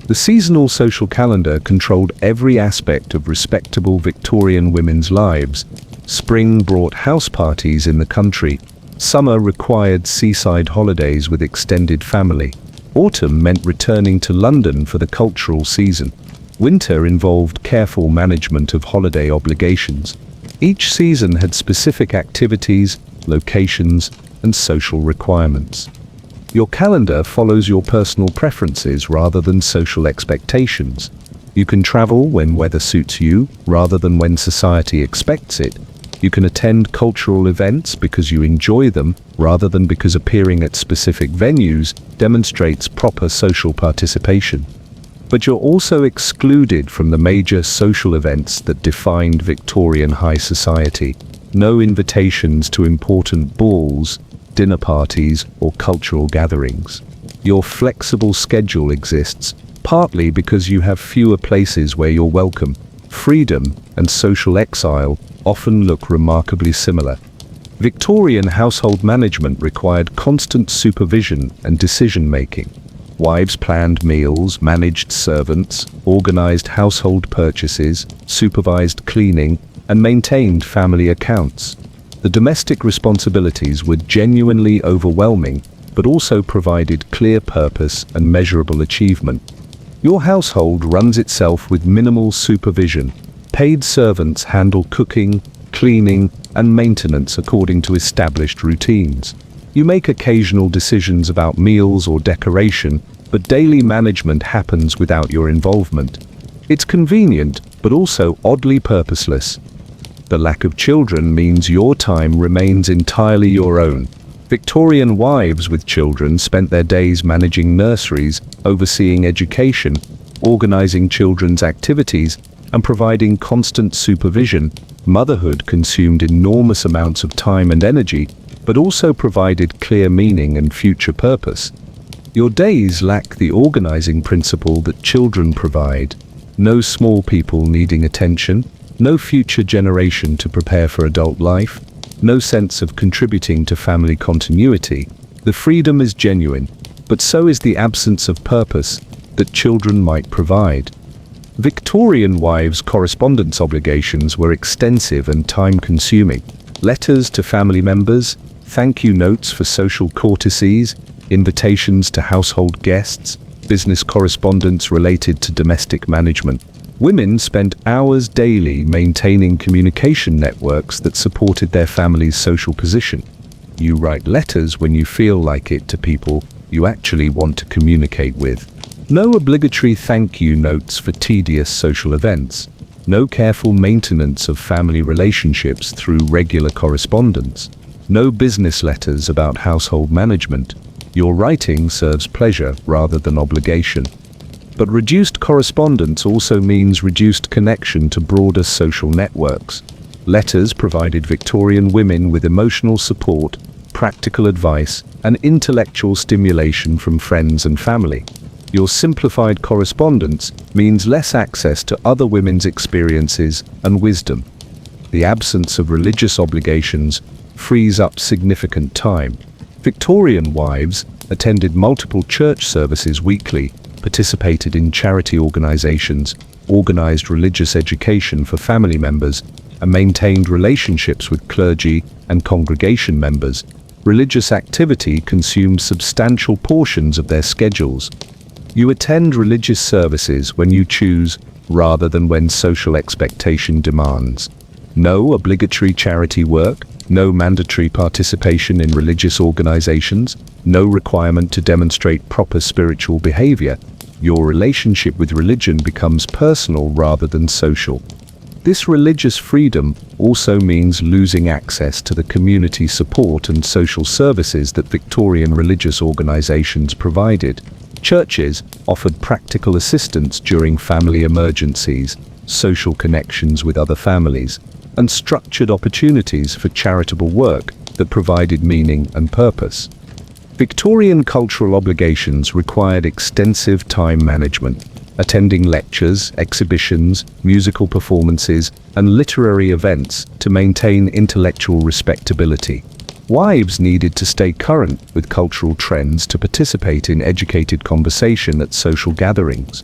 The seasonal social calendar controlled every aspect of respectable Victorian women's lives. Spring brought house parties in the country. Summer required seaside holidays with extended family. Autumn meant returning to London for the cultural season. Winter involved careful management of holiday obligations. Each season had specific activities, locations, and social requirements. Your calendar follows your personal preferences rather than social expectations. You can travel when weather suits you, rather than when society expects it. You can attend cultural events because you enjoy them, rather than because appearing at specific venues demonstrates proper social participation. But you're also excluded from the major social events that defined Victorian high society. No invitations to important balls, dinner parties, or cultural gatherings. Your flexible schedule exists, partly because you have fewer places where you're welcome. Freedom and social exile often look remarkably similar. Victorian household management required constant supervision and decision-making. Wives planned meals, managed servants, organized household purchases, supervised cleaning, and maintained family accounts. The domestic responsibilities were genuinely overwhelming, but also provided clear purpose and measurable achievement. Your household runs itself with minimal supervision. Paid servants handle cooking, cleaning, and maintenance according to established routines. You make occasional decisions about meals or decoration, but daily management happens without your involvement. It's convenient, but also oddly purposeless. The lack of children means your time remains entirely your own. Victorian wives with children spent their days managing nurseries, overseeing education, organizing children's activities, and providing constant supervision. Motherhood consumed enormous amounts of time and energy, but also provided clear meaning and future purpose. Your days lack the organizing principle that children provide. No small people needing attention, no future generation to prepare for adult life, no sense of contributing to family continuity. The freedom is genuine, but so is the absence of purpose that children might provide. Victorian wives' correspondence obligations were extensive and time-consuming. Letters to family members, thank you notes for social courtesies, invitations to household guests, business correspondence related to domestic management. Women spent hours daily maintaining communication networks that supported their family's social position. You write letters when you feel like it to people you actually want to communicate with. No obligatory thank you notes for tedious social events. No careful maintenance of family relationships through regular correspondence. No business letters about household management. Your writing serves pleasure rather than obligation. But reduced correspondence also means reduced connection to broader social networks. Letters provided Victorian women with emotional support, practical advice, and intellectual stimulation from friends and family. Your simplified correspondence means less access to other women's experiences and wisdom. The absence of religious obligations frees up significant time. Victorian wives attended multiple church services weekly, participated in charity organizations, organized religious education for family members, and maintained relationships with clergy and congregation members. Religious activity consumed substantial portions of their schedules. You attend religious services when you choose, rather than when social expectation demands. No obligatory charity work, no mandatory participation in religious organizations, no requirement to demonstrate proper spiritual behavior. Your relationship with religion becomes personal rather than social. This religious freedom also means losing access to the community support and social services that Victorian religious organizations provided. Churches offered practical assistance during family emergencies, social connections with other families, and structured opportunities for charitable work that provided meaning and purpose. Victorian cultural obligations required extensive time management, attending lectures, exhibitions, musical performances, and literary events to maintain intellectual respectability. Wives needed to stay current with cultural trends to participate in educated conversation at social gatherings.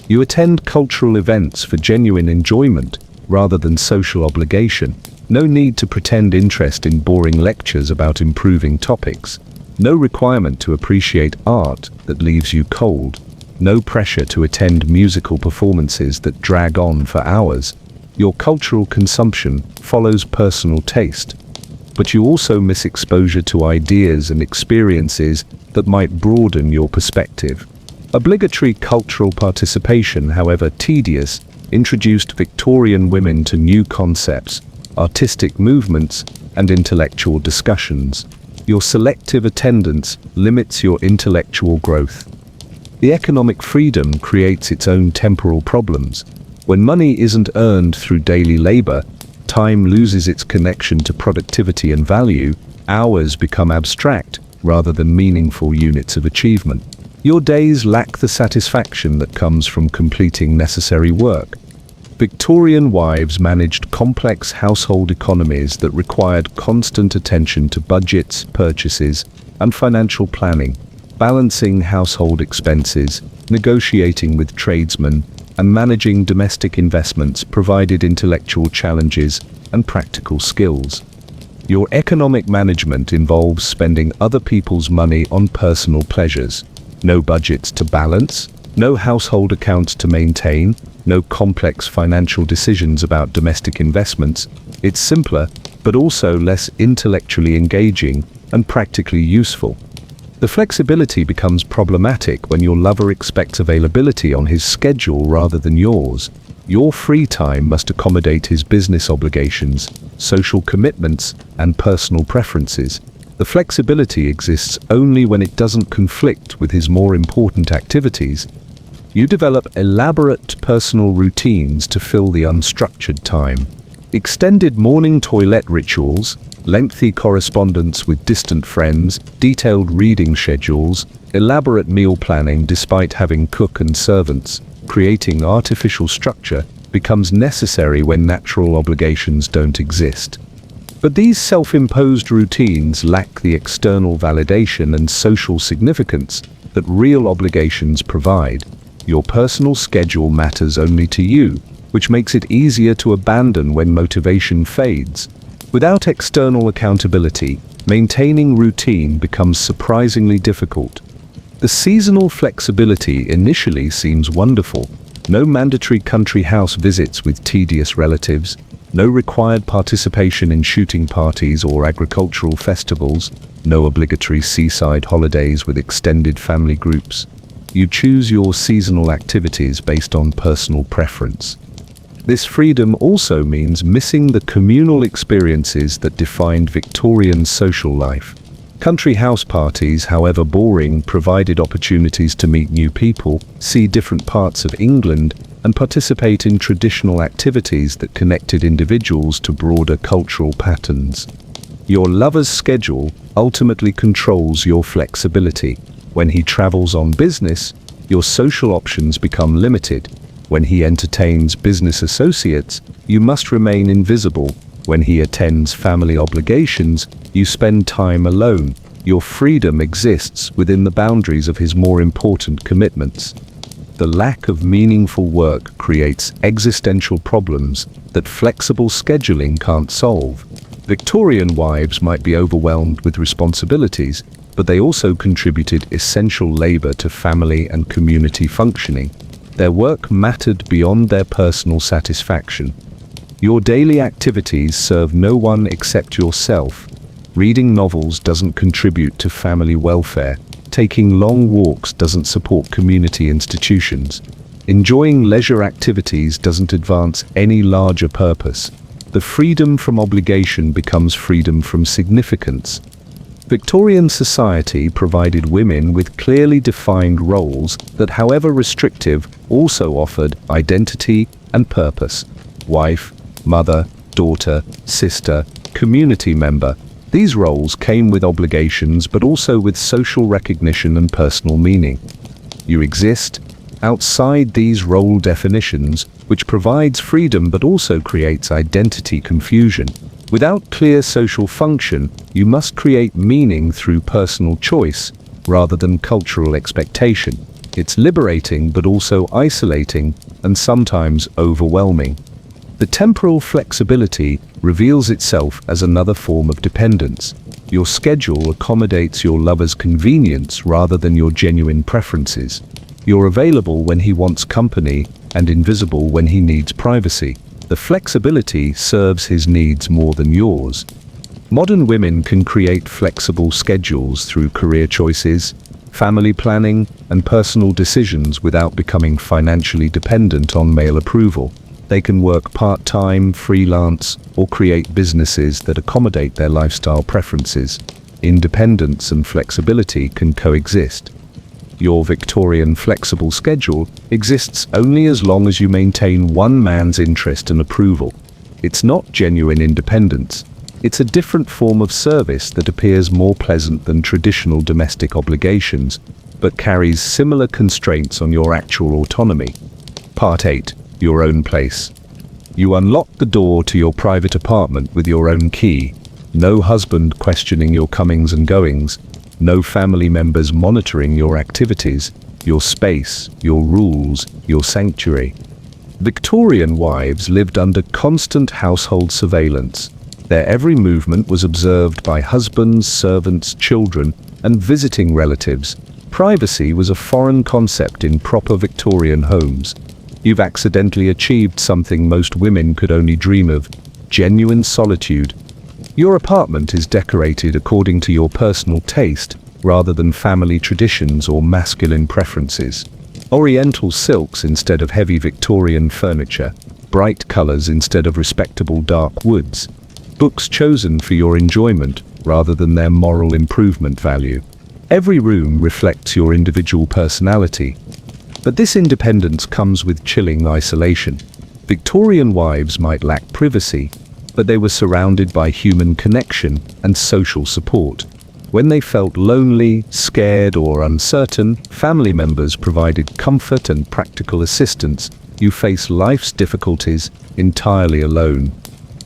You attend cultural events for genuine enjoyment rather than social obligation. No need to pretend interest in boring lectures about improving topics. No requirement to appreciate art that leaves you cold. No pressure to attend musical performances that drag on for hours. Your cultural consumption follows personal taste, but you also miss exposure to ideas and experiences that might broaden your perspective. Obligatory cultural participation, however tedious, introduced Victorian women to new concepts, artistic movements, and intellectual discussions. Your selective attendance limits your intellectual growth. The economic freedom creates its own temporal problems. When money isn't earned through daily labor, time loses its connection to productivity and value. Hours become abstract rather than meaningful units of achievement. Your days lack the satisfaction that comes from completing necessary work. Victorian wives managed complex household economies that required constant attention to budgets, purchases, and financial planning, balancing household expenses, negotiating with tradesmen, and managing domestic investments provided intellectual challenges and practical skills. Your economic management involves spending other people's money on personal pleasures. No budgets to balance, no household accounts to maintain, no complex financial decisions about domestic investments. It's simpler, but also less intellectually engaging and practically useful. The flexibility becomes problematic when your lover expects availability on his schedule rather than yours. Your free time must accommodate his business obligations, social commitments, and personal preferences. The flexibility exists only when it doesn't conflict with his more important activities. You develop elaborate personal routines to fill the unstructured time. Extended morning toilet rituals, lengthy correspondence with distant friends, detailed reading schedules, elaborate meal planning despite having cook and servants, creating artificial structure becomes necessary when natural obligations don't exist. But these self-imposed routines lack the external validation and social significance that real obligations provide. Your personal schedule matters only to you, which makes it easier to abandon when motivation fades. Without external accountability, maintaining routine becomes surprisingly difficult. The seasonal flexibility initially seems wonderful. No mandatory country house visits with tedious relatives, no required participation in shooting parties or agricultural festivals, no obligatory seaside holidays with extended family groups. You choose your seasonal activities based on personal preference. This freedom also means missing the communal experiences that defined Victorian social life. Country house parties, however boring, provided opportunities to meet new people, see different parts of England, and participate in traditional activities that connected individuals to broader cultural patterns. Your lover's schedule ultimately controls your flexibility. When he travels on business, your social options become limited. When he entertains business associates, you must remain invisible. When he attends family obligations, you spend time alone. Your freedom exists within the boundaries of his more important commitments. The lack of meaningful work creates existential problems that flexible scheduling can't solve. Victorian wives might be overwhelmed with responsibilities, but they also contributed essential labor to family and community functioning. Their work mattered beyond their personal satisfaction. Your daily activities serve no one except yourself. Reading novels doesn't contribute to family welfare. Taking long walks doesn't support community institutions. Enjoying leisure activities doesn't advance any larger purpose. The freedom from obligation becomes freedom from significance. Victorian society provided women with clearly defined roles that, however restrictive, also offered identity and purpose. Wife, mother, daughter, sister, community member. These roles came with obligations but also with social recognition and personal meaning. You exist outside these role definitions, which provides freedom but also creates identity confusion. Without clear social function, you must create meaning through personal choice rather than cultural expectation. It's liberating but also isolating and sometimes overwhelming. The temporal flexibility reveals itself as another form of dependence. Your schedule accommodates your lover's convenience rather than your genuine preferences. You're available when he wants company and invisible when he needs privacy. The flexibility serves his needs more than yours. Modern women can create flexible schedules through career choices, family planning, and personal decisions without becoming financially dependent on male approval. They can work part-time, freelance, or create businesses that accommodate their lifestyle preferences. Independence and flexibility can coexist. Your Victorian flexible schedule exists only as long as you maintain one man's interest and approval. It's not genuine independence. It's a different form of service that appears more pleasant than traditional domestic obligations, but carries similar constraints on your actual autonomy. Part 8. Your own place. You unlock the door to your private apartment with your own key. No husband questioning your comings and goings. No family members monitoring your activities, your space, your rules, your sanctuary. Victorian wives lived under constant household surveillance. Their every movement was observed by husbands, servants, children, and visiting relatives. Privacy was a foreign concept in proper Victorian homes. You've accidentally achieved something most women could only dream of: genuine solitude. Your apartment is decorated according to your personal taste, rather than family traditions or masculine preferences. Oriental silks instead of heavy Victorian furniture, bright colors instead of respectable dark woods. Books chosen for your enjoyment rather than their moral improvement value. Every room reflects your individual personality. But this independence comes with chilling isolation. Victorian wives might lack privacy, but they were surrounded by human connection and social support. When they felt lonely, scared, or uncertain, family members provided comfort and practical assistance. You face life's difficulties entirely alone.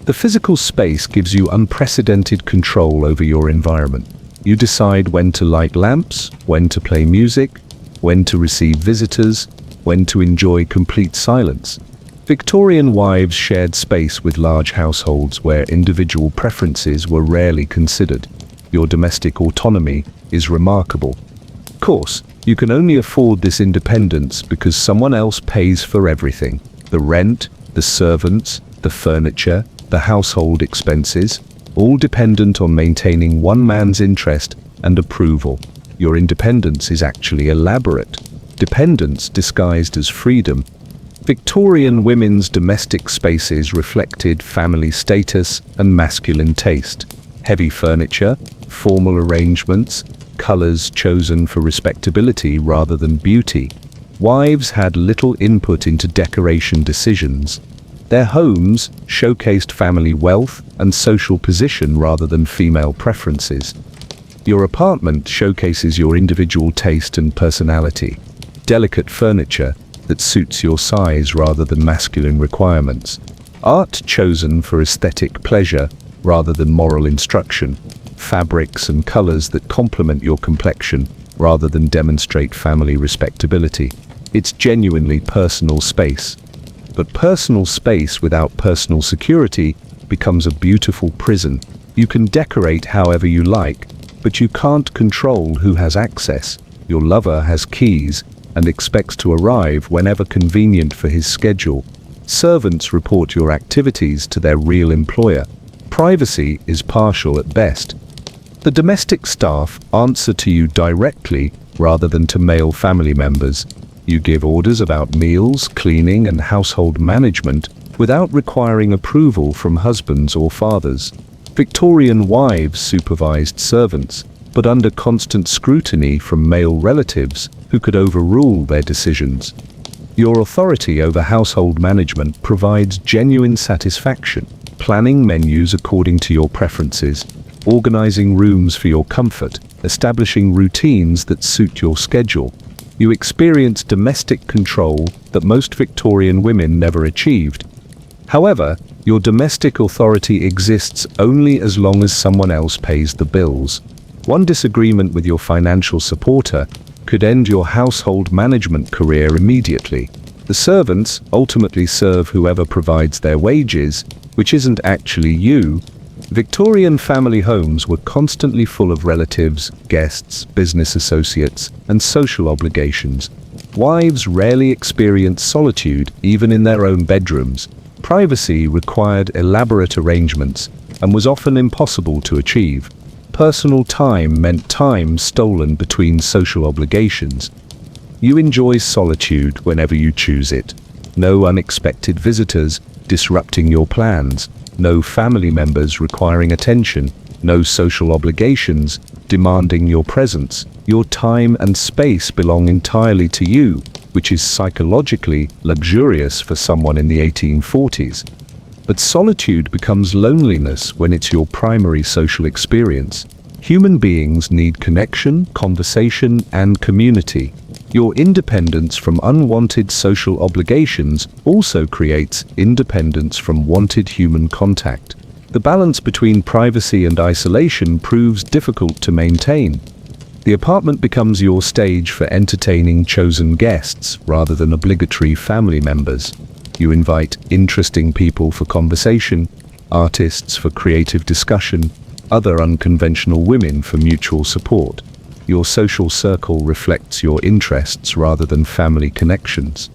The physical space gives you unprecedented control over your environment. You decide when to light lamps, when to play music, when to receive visitors, when to enjoy complete silence. Victorian wives shared space with large households where individual preferences were rarely considered. Your domestic autonomy is remarkable. Of course, you can only afford this independence because someone else pays for everything. The rent, the servants, the furniture, the household expenses, all dependent on maintaining one man's interest and approval. Your independence is actually elaborate. Dependence disguised as freedom. Victorian women's domestic spaces reflected family status and masculine taste. Heavy furniture, formal arrangements, colors chosen for respectability rather than beauty. Wives had little input into decoration decisions. Their homes showcased family wealth and social position rather than female preferences. Your apartment showcases your individual taste and personality. Delicate furniture that suits your size rather than masculine requirements. Art chosen for aesthetic pleasure rather than moral instruction. Fabrics and colors that complement your complexion rather than demonstrate family respectability. It's genuinely personal space. But personal space without personal security becomes a beautiful prison. You can decorate however you like, but you can't control who has access. Your lover has keys and expects to arrive whenever convenient for his schedule. Servants report your activities to their real employer. Privacy is partial at best. The domestic staff answer to you directly rather than to male family members. You give orders about meals, cleaning, and household management without requiring approval from husbands or fathers. Victorian wives supervised servants, but under constant scrutiny from male relatives who could overrule their decisions. Your authority over household management provides genuine satisfaction, planning menus according to your preferences, organizing rooms for your comfort, establishing routines that suit your schedule. You experience domestic control that most Victorian women never achieved. However, your domestic authority exists only as long as someone else pays the bills. One disagreement with your financial supporter could end your household management career immediately. The servants ultimately serve whoever provides their wages, which isn't actually you. Victorian family homes were constantly full of relatives, guests, business associates, and social obligations. Wives rarely experienced solitude even in their own bedrooms. Privacy required elaborate arrangements and was often impossible to achieve. Personal time meant time stolen between social obligations. You enjoy solitude whenever you choose it. No unexpected visitors disrupting your plans. No family members requiring attention. No social obligations demanding your presence. Your time and space belong entirely to you, which is psychologically luxurious for someone in the 1840s. But solitude becomes loneliness when it's your primary social experience. Human beings need connection, conversation, and community. Your independence from unwanted social obligations also creates independence from wanted human contact. The balance between privacy and isolation proves difficult to maintain. The apartment becomes your stage for entertaining chosen guests rather than obligatory family members. You invite interesting people for conversation, artists for creative discussion, other unconventional women for mutual support. Your social circle reflects your interests rather than family connections.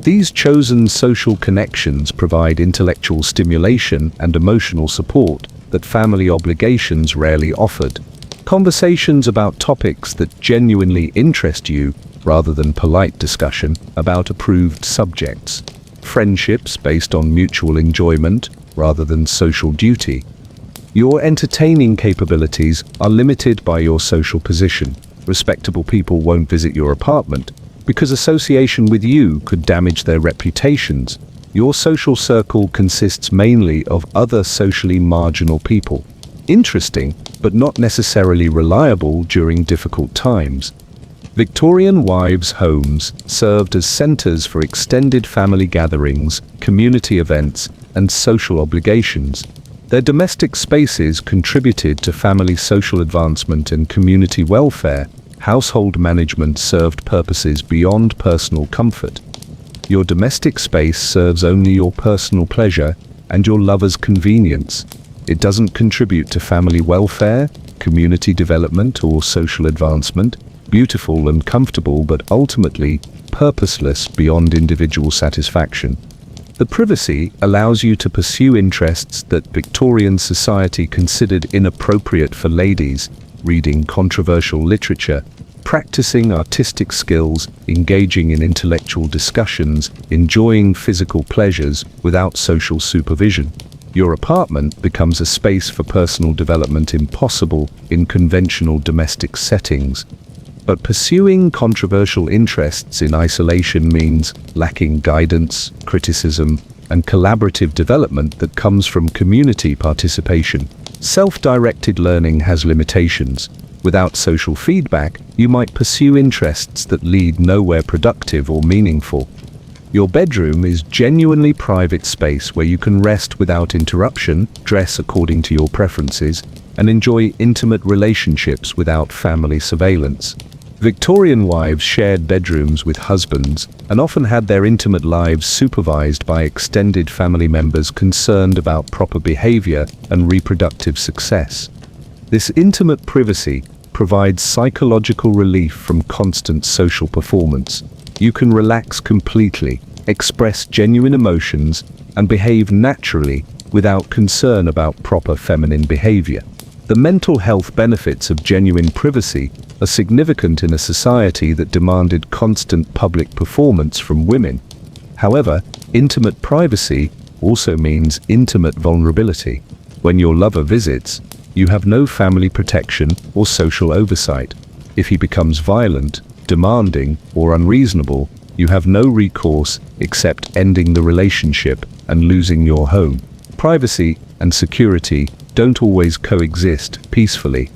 These chosen social connections provide intellectual stimulation and emotional support that family obligations rarely offered. Conversations about topics that genuinely interest you rather than polite discussion about approved subjects. Friendships based on mutual enjoyment rather than social duty. Your entertaining capabilities are limited by your social position. Respectable people won't visit your apartment because association with you could damage their reputations. Your social circle consists mainly of other socially marginal people. interesting, but not necessarily reliable during difficult times. Victorian wives' homes served as centers for extended family gatherings, community events, and social obligations. Their domestic spaces contributed to family social advancement and community welfare. Household management served purposes beyond personal comfort. Your domestic space serves only your personal pleasure and your lover's convenience. It doesn't contribute to family welfare, community development, or social advancement. Beautiful and comfortable, but ultimately purposeless beyond individual satisfaction. The privacy allows you to pursue interests that Victorian society considered inappropriate for ladies, reading controversial literature, practicing artistic skills, engaging in intellectual discussions, enjoying physical pleasures without social supervision. Your apartment becomes a space for personal development impossible in conventional domestic settings. But pursuing controversial interests in isolation means lacking guidance, criticism, and collaborative development that comes from community participation. Self-directed learning has limitations. Without social feedback, you might pursue interests that lead nowhere productive or meaningful. Your bedroom is genuinely private space where you can rest without interruption, dress according to your preferences, and enjoy intimate relationships without family surveillance. Victorian wives shared bedrooms with husbands and often had their intimate lives supervised by extended family members concerned about proper behavior and reproductive success. This intimate privacy provides psychological relief from constant social performance. You can relax completely, express genuine emotions, and behave naturally without concern about proper feminine behavior. The mental health benefits of genuine privacy are significant in a society that demanded constant public performance from women. However, intimate privacy also means intimate vulnerability. When your lover visits, you have no family protection or social oversight. If he becomes violent, demanding, or unreasonable, you have no recourse except ending the relationship and losing your home. Privacy and security don't always coexist peacefully.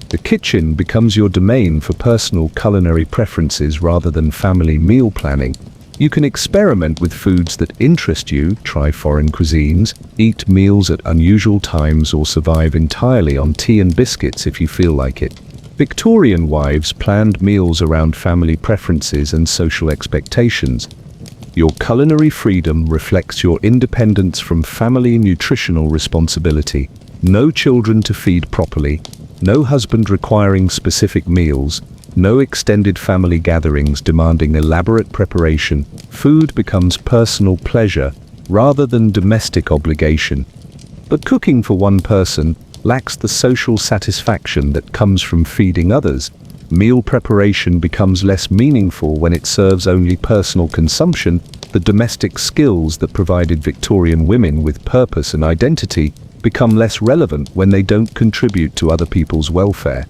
The kitchen becomes your domain for personal culinary preferences rather than family meal planning. You can experiment with foods that interest you, try foreign cuisines, eat meals at unusual times, or survive entirely on tea and biscuits if you feel like it. Victorian wives planned meals around family preferences and social expectations. Your culinary freedom reflects your independence from family nutritional responsibility. No children to feed properly, no husband requiring specific meals, no extended family gatherings demanding elaborate preparation. Food becomes personal pleasure rather than domestic obligation. But cooking for one person lacks the social satisfaction that comes from feeding others. Meal preparation becomes less meaningful when it serves only personal consumption. The domestic skills that provided Victorian women with purpose and identity become less relevant when they don't contribute to other people's welfare.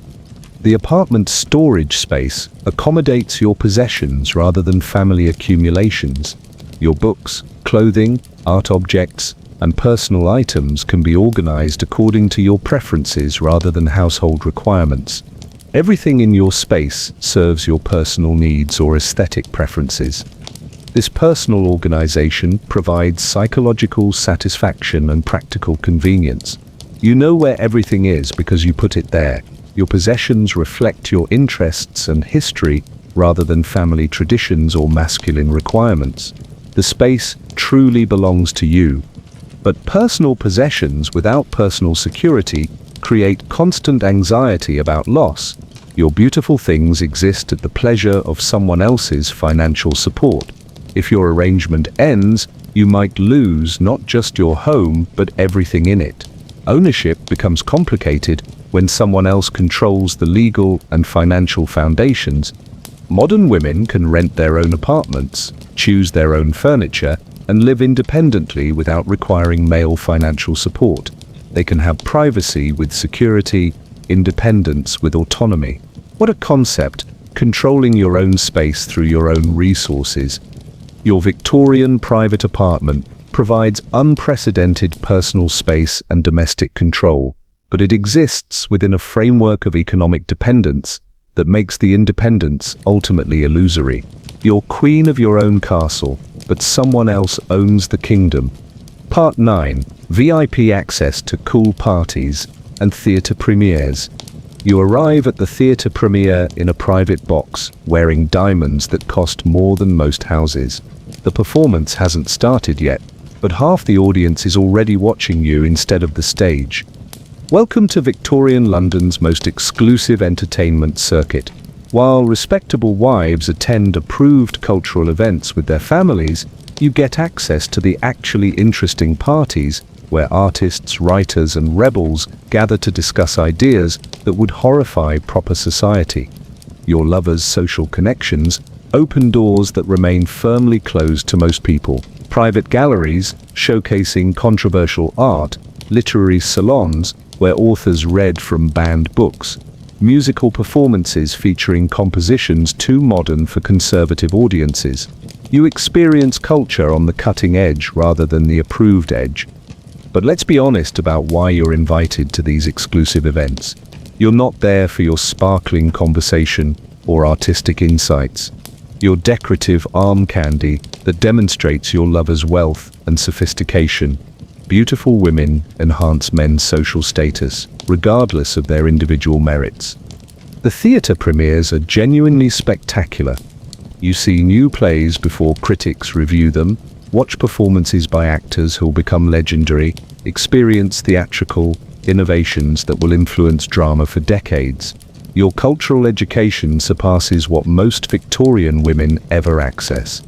The apartment's storage space accommodates your possessions rather than family accumulations. Your books, clothing, art objects, and personal items can be organized according to your preferences rather than household requirements. Everything in your space serves your personal needs or aesthetic preferences. This personal organization provides psychological satisfaction and practical convenience. You know where everything is because you put it there. Your possessions reflect your interests and history rather than family traditions or masculine requirements. The space truly belongs to you. But personal possessions without personal security create constant anxiety about loss. Your beautiful things exist at the pleasure of someone else's financial support. If your arrangement ends, you might lose not just your home, but everything in it. Ownership becomes complicated when someone else controls the legal and financial foundations. Modern women can rent their own apartments, choose their own furniture, and live independently without requiring male financial support. They can have privacy with security, independence with autonomy. What a concept, controlling your own space through your own resources. Your Victorian private apartment provides unprecedented personal space and domestic control. but it exists within a framework of economic dependence that makes the independence ultimately illusory. You're queen of your own castle, but someone else owns the kingdom. Part 9. VIP access to cool parties and theatre premieres. You arrive at the theatre premiere in a private box, wearing diamonds that cost more than most houses. The performance hasn't started yet, but half the audience is already watching you instead of the stage. Welcome to Victorian London's most exclusive entertainment circuit. While respectable wives attend approved cultural events with their families, you get access to the actually interesting parties where artists, writers, and rebels gather to discuss ideas that would horrify proper society. Your lover's social connections open doors that remain firmly closed to most people. Private galleries showcasing controversial art, literary salons where authors read from banned books, musical performances featuring compositions too modern for conservative audiences. You experience culture on the cutting edge rather than the approved edge. But let's be honest about why you're invited to these exclusive events. You're not there for your sparkling conversation or artistic insights. You're decorative arm candy that demonstrates your lover's wealth and sophistication. Beautiful women enhance men's social status, regardless of their individual merits. The theatre premieres are genuinely spectacular. You see new plays before critics review them, watch performances by actors who'll become legendary, experience theatrical innovations that will influence drama for decades. Your cultural education surpasses what most Victorian women ever access.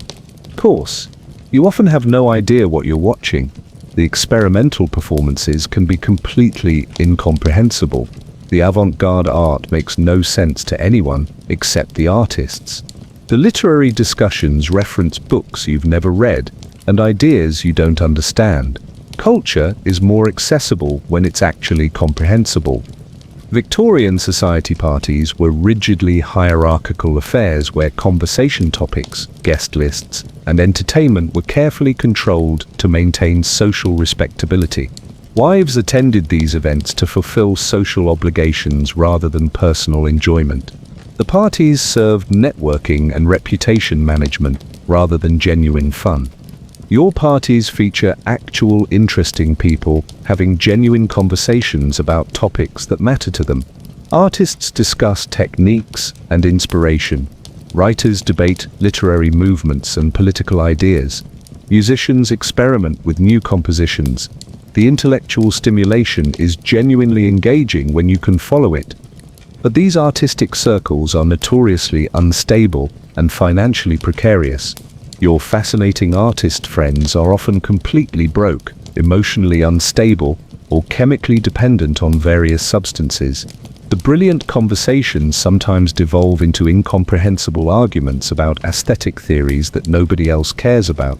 Of course, you often have no idea what you're watching. The experimental performances can be completely incomprehensible. The avant-garde art makes no sense to anyone except the artists. The literary discussions reference books you've never read and ideas you don't understand. Culture is more accessible when it's actually comprehensible. Victorian society parties were rigidly hierarchical affairs where conversation topics, guest lists, and entertainment were carefully controlled to maintain social respectability. Wives attended these events to fulfill social obligations rather than personal enjoyment. The parties served networking and reputation management rather than genuine fun. Your parties feature actual interesting people having genuine conversations about topics that matter to them. Artists discuss techniques and inspiration. Writers debate literary movements and political ideas. Musicians experiment with new compositions. The intellectual stimulation is genuinely engaging when you can follow it. But these artistic circles are notoriously unstable and financially precarious. Your fascinating artist friends are often completely broke, emotionally unstable, or chemically dependent on various substances. The brilliant conversations sometimes devolve into incomprehensible arguments about aesthetic theories that nobody else cares about.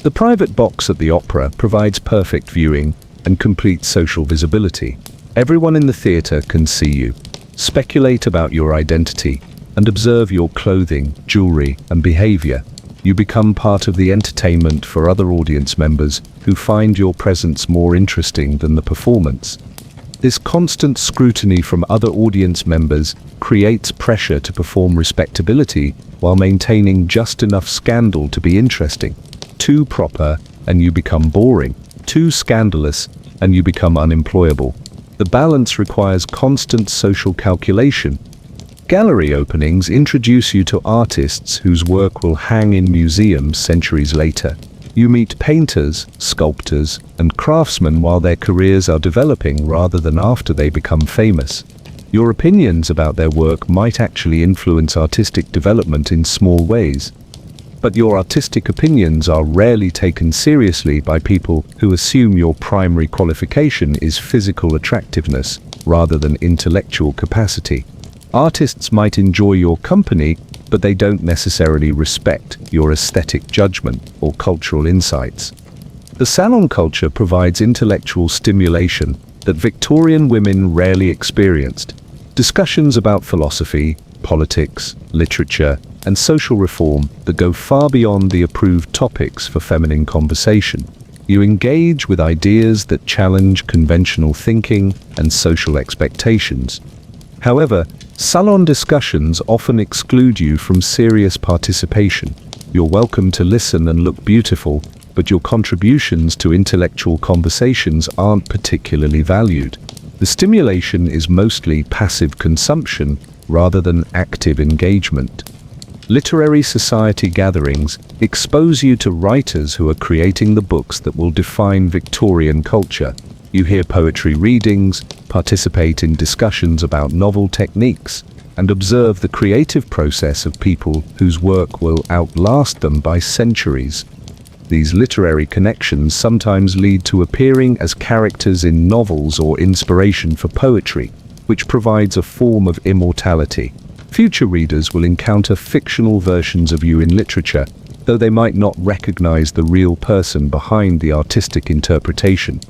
The private box at the opera provides perfect viewing and complete social visibility. Everyone in the theatre can see you, speculate about your identity, and observe your clothing, jewelry, and behavior. You become part of the entertainment for other audience members who find your presence more interesting than the performance. This constant scrutiny from other audience members creates pressure to perform respectability while maintaining just enough scandal to be interesting. Too proper, and you become boring. Too scandalous, and you become unemployable. The balance requires constant social calculation. Gallery openings introduce you to artists whose work will hang in museums centuries later. You meet painters, sculptors, and craftsmen while their careers are developing rather than after they become famous. Your opinions about their work might actually influence artistic development in small ways. But your artistic opinions are rarely taken seriously by people who assume your primary qualification is physical attractiveness rather than intellectual capacity. Artists might enjoy your company, but they don't necessarily respect your aesthetic judgment or cultural insights. The salon culture provides intellectual stimulation that Victorian women rarely experienced. Discussions about philosophy, politics, literature, and social reform that go far beyond the approved topics for feminine conversation. You engage with ideas that challenge conventional thinking and social expectations. However, salon discussions often exclude you from serious participation. You're welcome to listen and look beautiful, but your contributions to intellectual conversations aren't particularly valued. The stimulation is mostly passive consumption rather than active engagement. Literary society gatherings expose you to writers who are creating the books that will define Victorian culture. You hear poetry readings, participate in discussions about novel techniques, and observe the creative process of people whose work will outlast them by centuries. These literary connections sometimes lead to appearing as characters in novels or inspiration for poetry, which provides a form of immortality. Future readers will encounter fictional versions of you in literature, though they might not recognize the real person behind the artistic interpretation.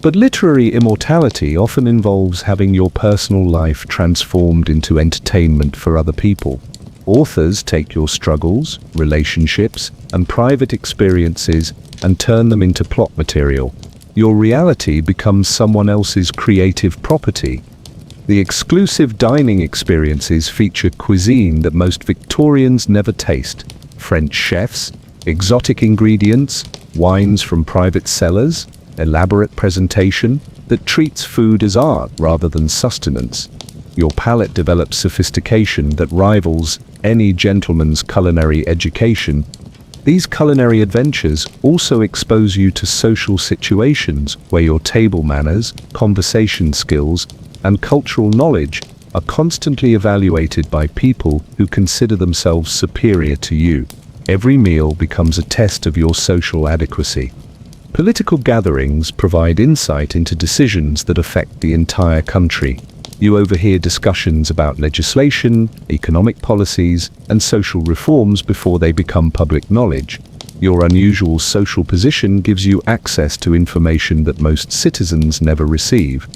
But literary immortality often involves having your personal life transformed into entertainment for other people. Authors take your struggles, relationships, and private experiences and turn them into plot material. Your reality becomes someone else's creative property. The exclusive dining experiences feature cuisine that most Victorians never taste. French chefs, exotic ingredients, wines from private cellars, elaborate presentation that treats food as art rather than sustenance. Your palate develops sophistication that rivals any gentleman's culinary education. These culinary adventures also expose you to social situations where your table manners, conversation skills, and cultural knowledge are constantly evaluated by people who consider themselves superior to you. Every meal becomes a test of your social adequacy. Political gatherings provide insight into decisions that affect the entire country. You overhear discussions about legislation, economic policies, and social reforms before they become public knowledge. Your unusual social position gives you access to information that most citizens never receive.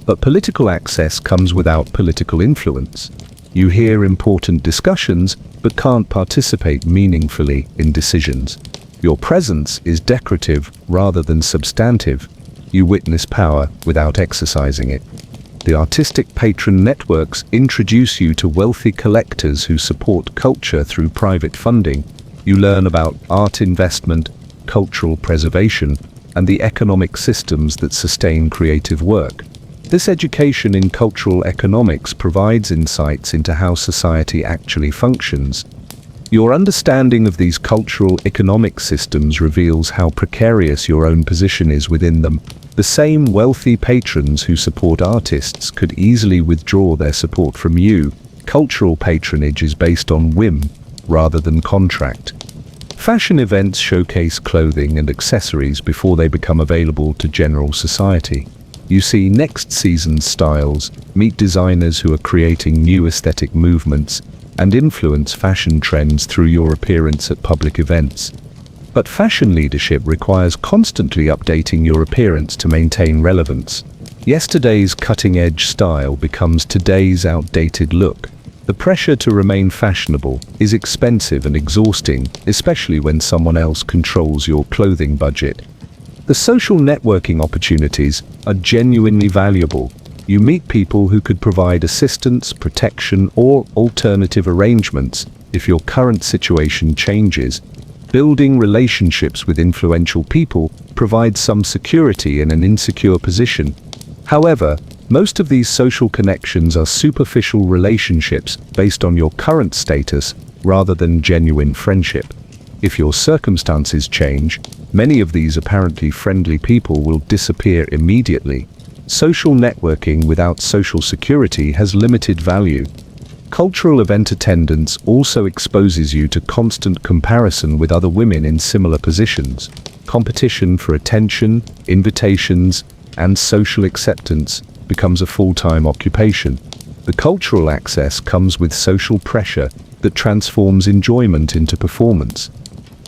But political access comes without political influence. You hear important discussions, but can't participate meaningfully in decisions. Your presence is decorative rather than substantive. You witness power without exercising it. The artistic patron networks introduce you to wealthy collectors who support culture through private funding. You learn about art investment, cultural preservation, and the economic systems that sustain creative work. This education in cultural economics provides insights into how society actually functions. Your understanding of these cultural economic systems reveals how precarious your own position is within them. The same wealthy patrons who support artists could easily withdraw their support from you. Cultural patronage is based on whim rather than contract. Fashion events showcase clothing and accessories before they become available to general society. You see next season's styles, meet designers who are creating new aesthetic movements, and influence fashion trends through your appearance at public events. But fashion leadership requires constantly updating your appearance to maintain relevance. Yesterday's cutting-edge style becomes today's outdated look. The pressure to remain fashionable is expensive and exhausting, especially when someone else controls your clothing budget. The social networking opportunities are genuinely valuable. You meet people who could provide assistance, protection, or alternative arrangements if your current situation changes. Building relationships with influential people provides some security in an insecure position. However, most of these social connections are superficial relationships based on your current status rather than genuine friendship. If your circumstances change, many of these apparently friendly people will disappear immediately. Social networking without social security has limited value. Cultural event attendance also exposes you to constant comparison with other women in similar positions. Competition for attention, invitations, and social acceptance becomes a full-time occupation. The cultural access comes with social pressure that transforms enjoyment into performance.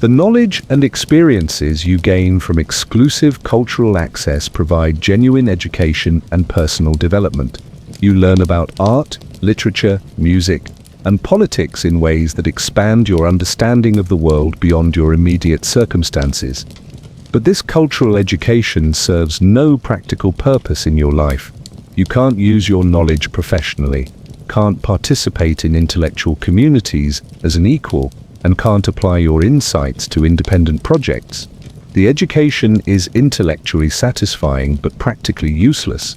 The knowledge and experiences you gain from exclusive cultural access provide genuine education and personal development. You learn about art, literature, music, and politics in ways that expand your understanding of the world beyond your immediate circumstances. But this cultural education serves no practical purpose in your life. You can't use your knowledge professionally, can't participate in intellectual communities as an equal, and can't apply your insights to independent projects. The education is intellectually satisfying but practically useless.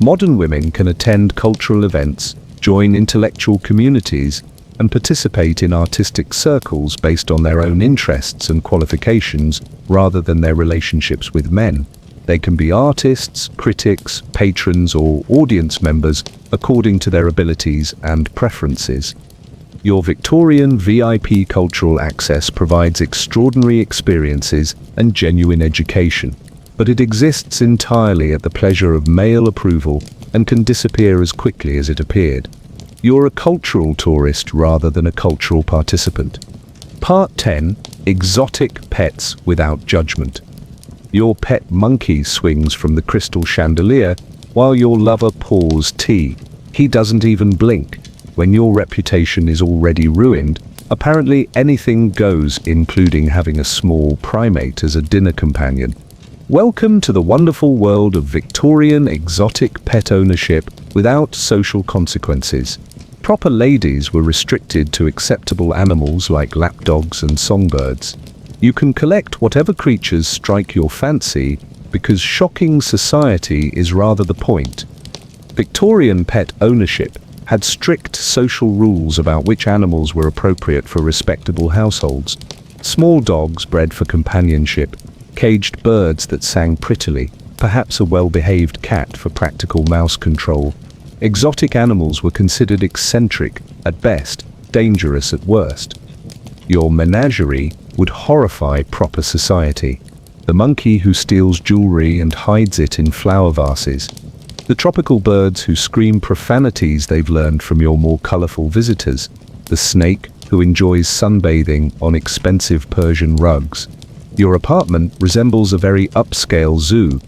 Modern women can attend cultural events, join intellectual communities, and participate in artistic circles based on their own interests and qualifications rather than their relationships with men. They can be artists, critics, patrons, or audience members according to their abilities and preferences. Your Victorian VIP cultural access provides extraordinary experiences and genuine education, but it exists entirely at the pleasure of male approval and can disappear as quickly as it appeared. You're a cultural tourist rather than a cultural participant. Part 10. Exotic pets without judgment. Your pet monkey swings from the crystal chandelier while your lover pours tea. He doesn't even blink. When your reputation is already ruined, apparently anything goes, including having a small primate as a dinner companion. Welcome to the wonderful world of Victorian exotic pet ownership without social consequences. Proper ladies were restricted to acceptable animals like lapdogs and songbirds. You can collect whatever creatures strike your fancy because shocking society is rather the point. Victorian pet ownership had strict social rules about which animals were appropriate for respectable households. Small dogs bred for companionship, caged birds that sang prettily, perhaps a well-behaved cat for practical mouse control. Exotic animals were considered eccentric at best, dangerous at worst. Your menagerie would horrify proper society. The monkey who steals jewelry and hides it in flower vases. The tropical birds who scream profanities they've learned from your more colorful visitors. The snake who enjoys sunbathing on expensive Persian rugs. Your apartment resembles a very upscale zoo.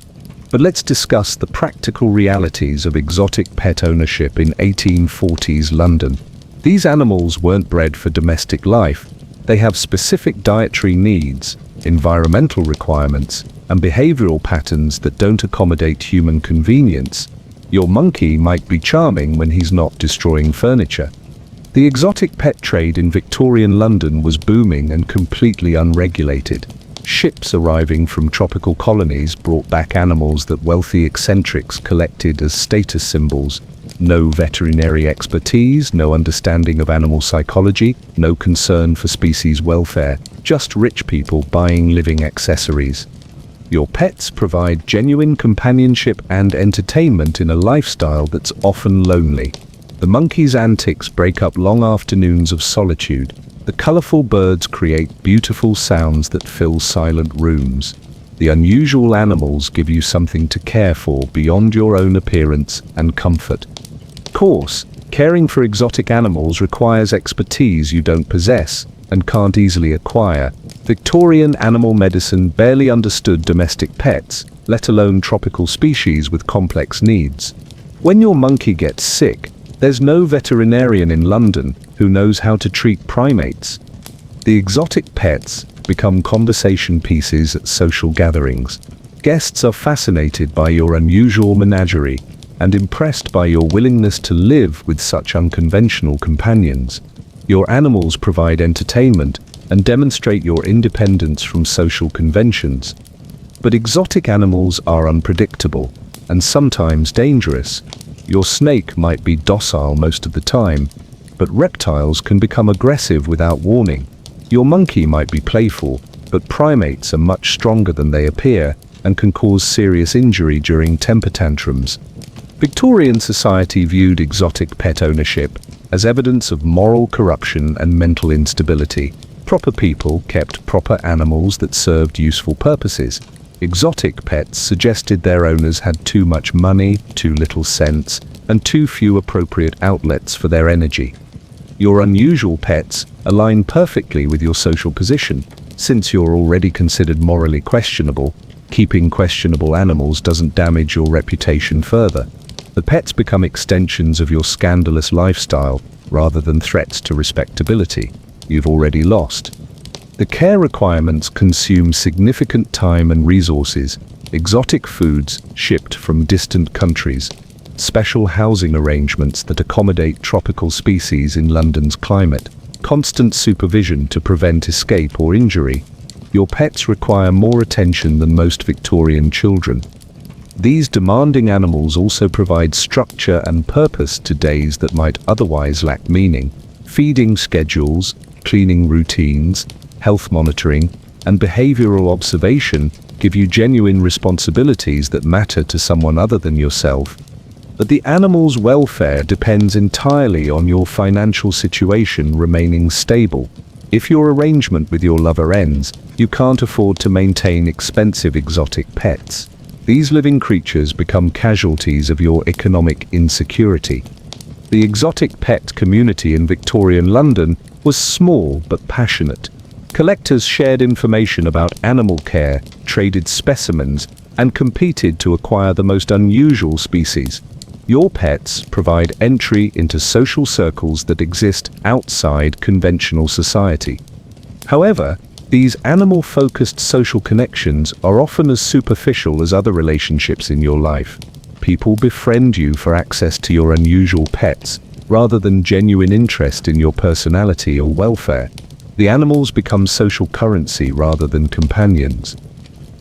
But let's discuss the practical realities of exotic pet ownership in 1840s London. These animals weren't bred for domestic life. They have specific dietary needs, environmental requirements, and behavioral patterns that don't accommodate human convenience. Your monkey might be charming when he's not destroying furniture. The exotic pet trade in Victorian London was booming and completely unregulated. Ships arriving from tropical colonies brought back animals that wealthy eccentrics collected as status symbols. No veterinary expertise, no understanding of animal psychology, no concern for species welfare, just rich people buying living accessories. Your pets provide genuine companionship and entertainment in a lifestyle that's often lonely. The monkey's antics break up long afternoons of solitude. The colorful birds create beautiful sounds that fill silent rooms. The unusual animals give you something to care for beyond your own appearance and comfort. Of course, caring for exotic animals requires expertise you don't possess and can't easily acquire. Victorian animal medicine barely understood domestic pets, let alone tropical species with complex needs. When your monkey gets sick, there's no veterinarian in London who knows how to treat primates. The exotic pets become conversation pieces at social gatherings. Guests are fascinated by your unusual menagerie and impressed by your willingness to live with such unconventional companions. Your animals provide entertainment and demonstrate your independence from social conventions. But exotic animals are unpredictable and sometimes dangerous. Your snake might be docile most of the time, but reptiles can become aggressive without warning. Your monkey might be playful, but primates are much stronger than they appear and can cause serious injury during temper tantrums. Victorian society viewed exotic pet ownership as evidence of moral corruption and mental instability. Proper people kept proper animals that served useful purposes. Exotic pets suggested their owners had too much money, too little sense, and too few appropriate outlets for their energy. Your unusual pets align perfectly with your social position. Since you're already considered morally questionable, keeping questionable animals doesn't damage your reputation further. The pets become extensions of your scandalous lifestyle rather than threats to respectability. You've already lost. The care requirements consume significant time and resources, exotic foods shipped from distant countries, special housing arrangements that accommodate tropical species in London's climate, constant supervision to prevent escape or injury. Your pets require more attention than most Victorian children. These demanding animals also provide structure and purpose to days that might otherwise lack meaning. Feeding schedules, cleaning routines, health monitoring, and behavioral observation give you genuine responsibilities that matter to someone other than yourself. But the animal's welfare depends entirely on your financial situation remaining stable. If your arrangement with your lover ends, you can't afford to maintain expensive exotic pets. These living creatures become casualties of your economic insecurity. The exotic pet community in Victorian London was small but passionate. Collectors shared information about animal care, traded specimens, and competed to acquire the most unusual species. Your pets provide entry into social circles that exist outside conventional society. However, these animal-focused social connections are often as superficial as other relationships in your life. People befriend you for access to your unusual pets, rather than genuine interest in your personality or welfare. The animals become social currency rather than companions.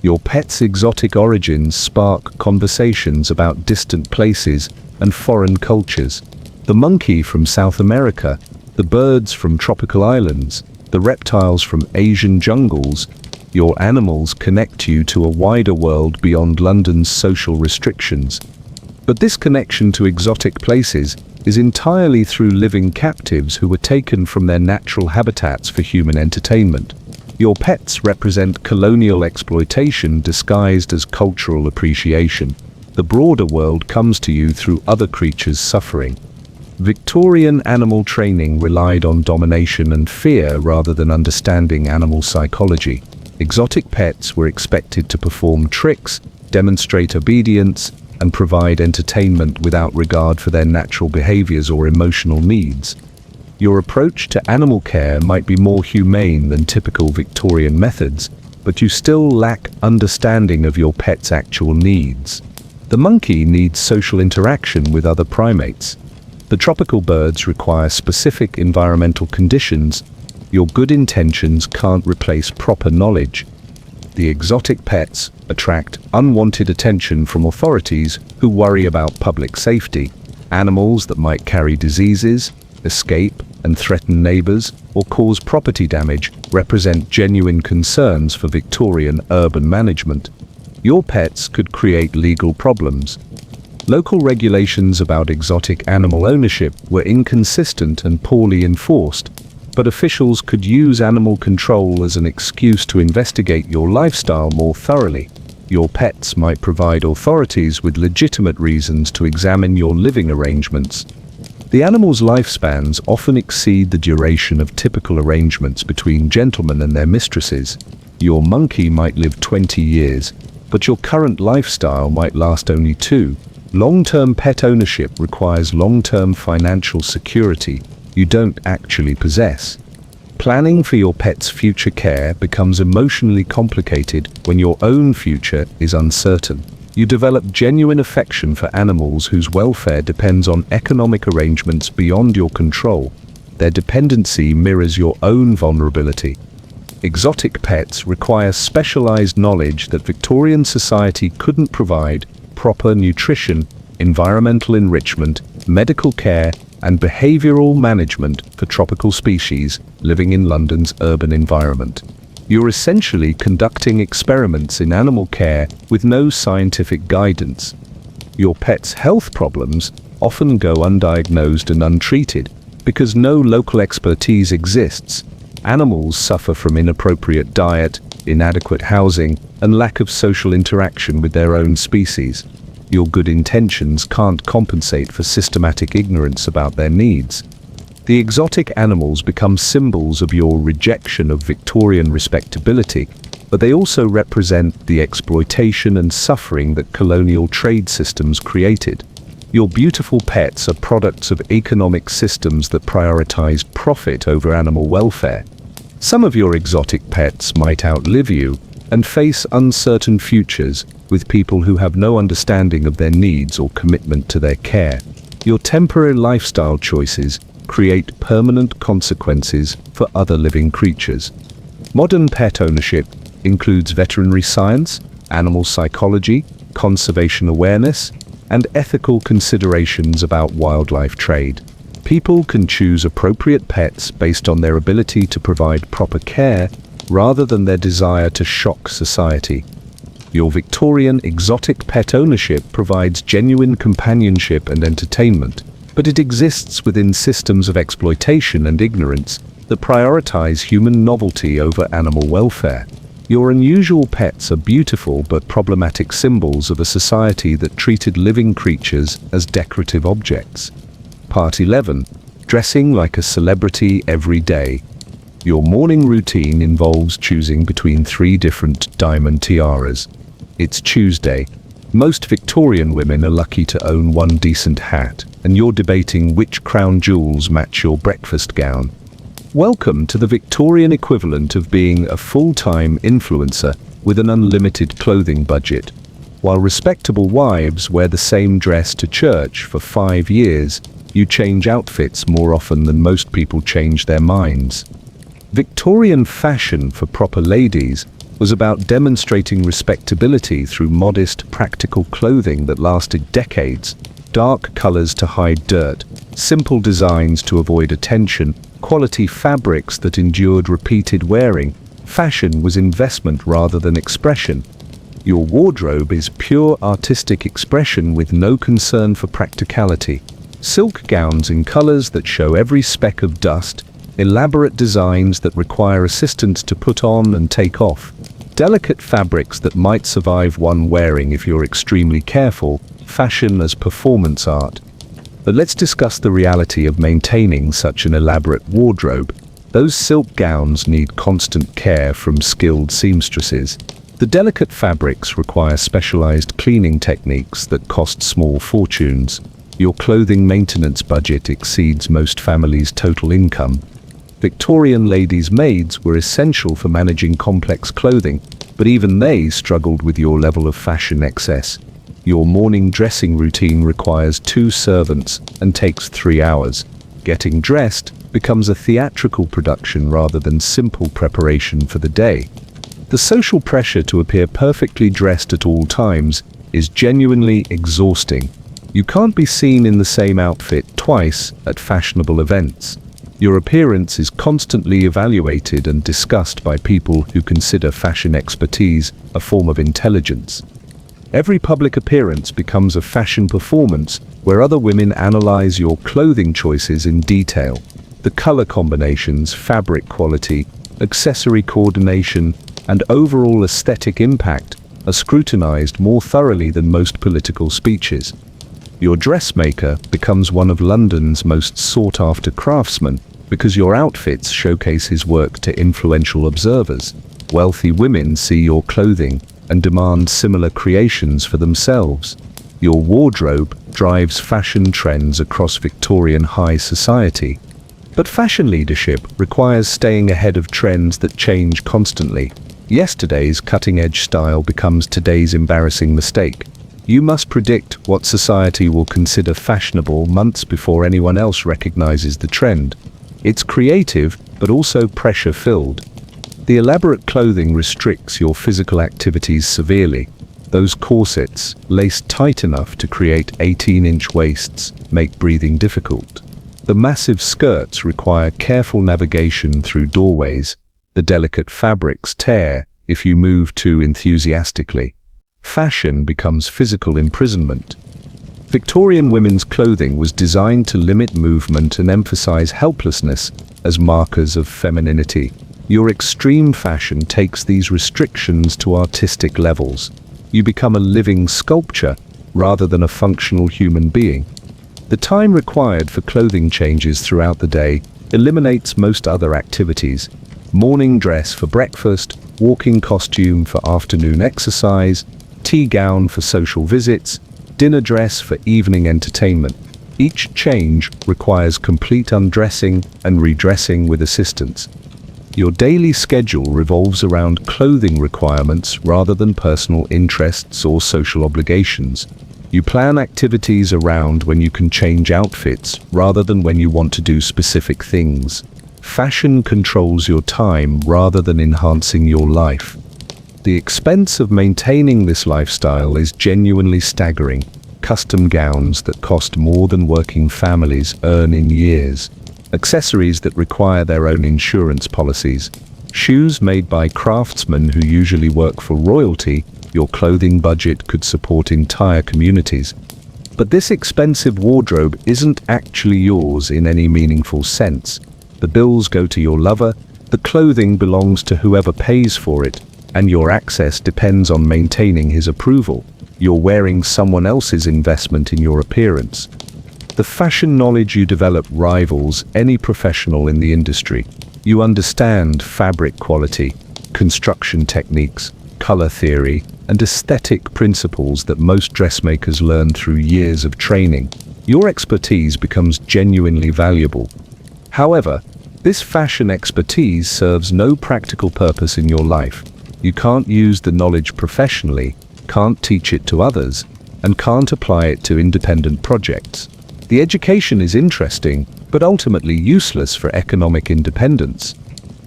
Your pet's exotic origins spark conversations about distant places and foreign cultures. The monkey from South America, the birds from tropical islands, the reptiles from Asian jungles. Your animals connect you to a wider world beyond London's social restrictions. But this connection to exotic places is entirely through living captives who were taken from their natural habitats for human entertainment. Your pets represent colonial exploitation disguised as cultural appreciation. The broader world comes to you through other creatures' suffering. Victorian animal training relied on domination and fear rather than understanding animal psychology. Exotic pets were expected to perform tricks, demonstrate obedience, and provide entertainment without regard for their natural behaviors or emotional needs. Your approach to animal care might be more humane than typical Victorian methods, but you still lack understanding of your pet's actual needs. The monkey needs social interaction with other primates. The tropical birds require specific environmental conditions. Your good intentions can't replace proper knowledge. The exotic pets attract unwanted attention from authorities who worry about public safety. Animals that might carry diseases, escape and threaten neighbors, or cause property damage represent genuine concerns for Victorian urban management. Your pets could create legal problems. Local regulations about exotic animal ownership were inconsistent and poorly enforced, but officials could use animal control as an excuse to investigate your lifestyle more thoroughly. Your pets might provide authorities with legitimate reasons to examine your living arrangements. The animals' lifespans often exceed the duration of typical arrangements between gentlemen and their mistresses. Your monkey might live 20 years, but your current lifestyle might last only 2. Long-term pet ownership requires long-term financial security you don't actually possess. Planning for your pet's future care becomes emotionally complicated when your own future is uncertain. You develop genuine affection for animals whose welfare depends on economic arrangements beyond your control. Their dependency mirrors your own vulnerability. Exotic pets require specialized knowledge that Victorian society couldn't provide: proper nutrition, environmental enrichment, medical care, and behavioral management for tropical species living in London's urban environment. You're essentially conducting experiments in animal care with no scientific guidance. Your pet's health problems often go undiagnosed and untreated because no local expertise exists. Animals suffer from inappropriate diet, inadequate housing, and lack of social interaction with their own species. Your good intentions can't compensate for systematic ignorance about their needs. The exotic animals become symbols of your rejection of Victorian respectability, but they also represent the exploitation and suffering that colonial trade systems created. Your beautiful pets are products of economic systems that prioritize profit over animal welfare. Some of your exotic pets might outlive you and face uncertain futures with people who have no understanding of their needs or commitment to their care. Your temporary lifestyle choices create permanent consequences for other living creatures. Modern pet ownership includes veterinary science, animal psychology, conservation awareness, and ethical considerations about wildlife trade. People can choose appropriate pets based on their ability to provide proper care rather than their desire to shock society. Your Victorian exotic pet ownership provides genuine companionship and entertainment, but it exists within systems of exploitation and ignorance that prioritize human novelty over animal welfare. Your unusual pets are beautiful but problematic symbols of a society that treated living creatures as decorative objects. Part 11. Dressing like a celebrity every day. Your morning routine involves choosing between 3 different diamond tiaras. It's Tuesday. Most Victorian women are lucky to own one decent hat, and you're debating which crown jewels match your breakfast gown. Welcome to the Victorian equivalent of being a full-time influencer with an unlimited clothing budget. While respectable wives wear the same dress to church for 5 years, you change outfits more often than most people change their minds. Victorian fashion for proper ladies was about demonstrating respectability through modest, practical clothing that lasted decades. Dark colors to hide dirt, simple designs to avoid attention, quality fabrics that endured repeated wearing. Fashion was investment rather than expression. Your wardrobe is pure artistic expression with no concern for practicality. Silk gowns in colors that show every speck of dust, elaborate designs that require assistants to put on and take off, delicate fabrics that might survive one wearing if you're extremely careful, fashion as performance art. But let's discuss the reality of maintaining such an elaborate wardrobe. Those silk gowns need constant care from skilled seamstresses. The delicate fabrics require specialized cleaning techniques that cost small fortunes. Your clothing maintenance budget exceeds most families' total income. Victorian ladies' maids were essential for managing complex clothing, but even they struggled with your level of fashion excess. Your morning dressing routine requires 2 servants and takes 3 hours. Getting dressed becomes a theatrical production rather than simple preparation for the day. The social pressure to appear perfectly dressed at all times is genuinely exhausting. You can't be seen in the same outfit twice at fashionable events. Your appearance is constantly evaluated and discussed by people who consider fashion expertise a form of intelligence. Every public appearance becomes a fashion performance where other women analyze your clothing choices in detail. The color combinations, fabric quality, accessory coordination, and overall aesthetic impact are scrutinized more thoroughly than most political speeches. Your dressmaker becomes one of London's most sought-after craftsmen because your outfits showcase his work to influential observers. Wealthy women see your clothing and demand similar creations for themselves. Your wardrobe drives fashion trends across Victorian high society. But fashion leadership requires staying ahead of trends that change constantly. Yesterday's cutting-edge style becomes today's embarrassing mistake. You must predict what society will consider fashionable months before anyone else recognizes the trend. It's creative, but also pressure-filled. The elaborate clothing restricts your physical activities severely. Those corsets, laced tight enough to create 18-inch waists, make breathing difficult. The massive skirts require careful navigation through doorways. The delicate fabrics tear if you move too enthusiastically. Fashion becomes physical imprisonment. Victorian women's clothing was designed to limit movement and emphasize helplessness as markers of femininity. Your extreme fashion takes these restrictions to artistic levels. You become a living sculpture rather than a functional human being. The time required for clothing changes throughout the day eliminates most other activities. Morning dress for breakfast, walking costume for afternoon exercise, tea gown for social visits, dinner dress for evening entertainment. Each change requires complete undressing and redressing with assistance. Your daily schedule revolves around clothing requirements rather than personal interests or social obligations. You plan activities around when you can change outfits rather than when you want to do specific things. Fashion controls your time rather than enhancing your life. The expense of maintaining this lifestyle is genuinely staggering. Custom gowns that cost more than working families earn in years. Accessories that require their own insurance policies. Shoes made by craftsmen who usually work for royalty. Your clothing budget could support entire communities. But this expensive wardrobe isn't actually yours in any meaningful sense. The bills go to your lover, the clothing belongs to whoever pays for it, and your access depends on maintaining his approval. You're wearing someone else's investment in your appearance. The fashion knowledge you develop rivals any professional in the industry. You understand fabric quality, construction techniques, color theory, and aesthetic principles that most dressmakers learn through years of training. Your expertise becomes genuinely valuable. However, this fashion expertise serves no practical purpose in your life. You can't use the knowledge professionally, can't teach it to others, and can't apply it to independent projects. The education is interesting, but ultimately useless for economic independence.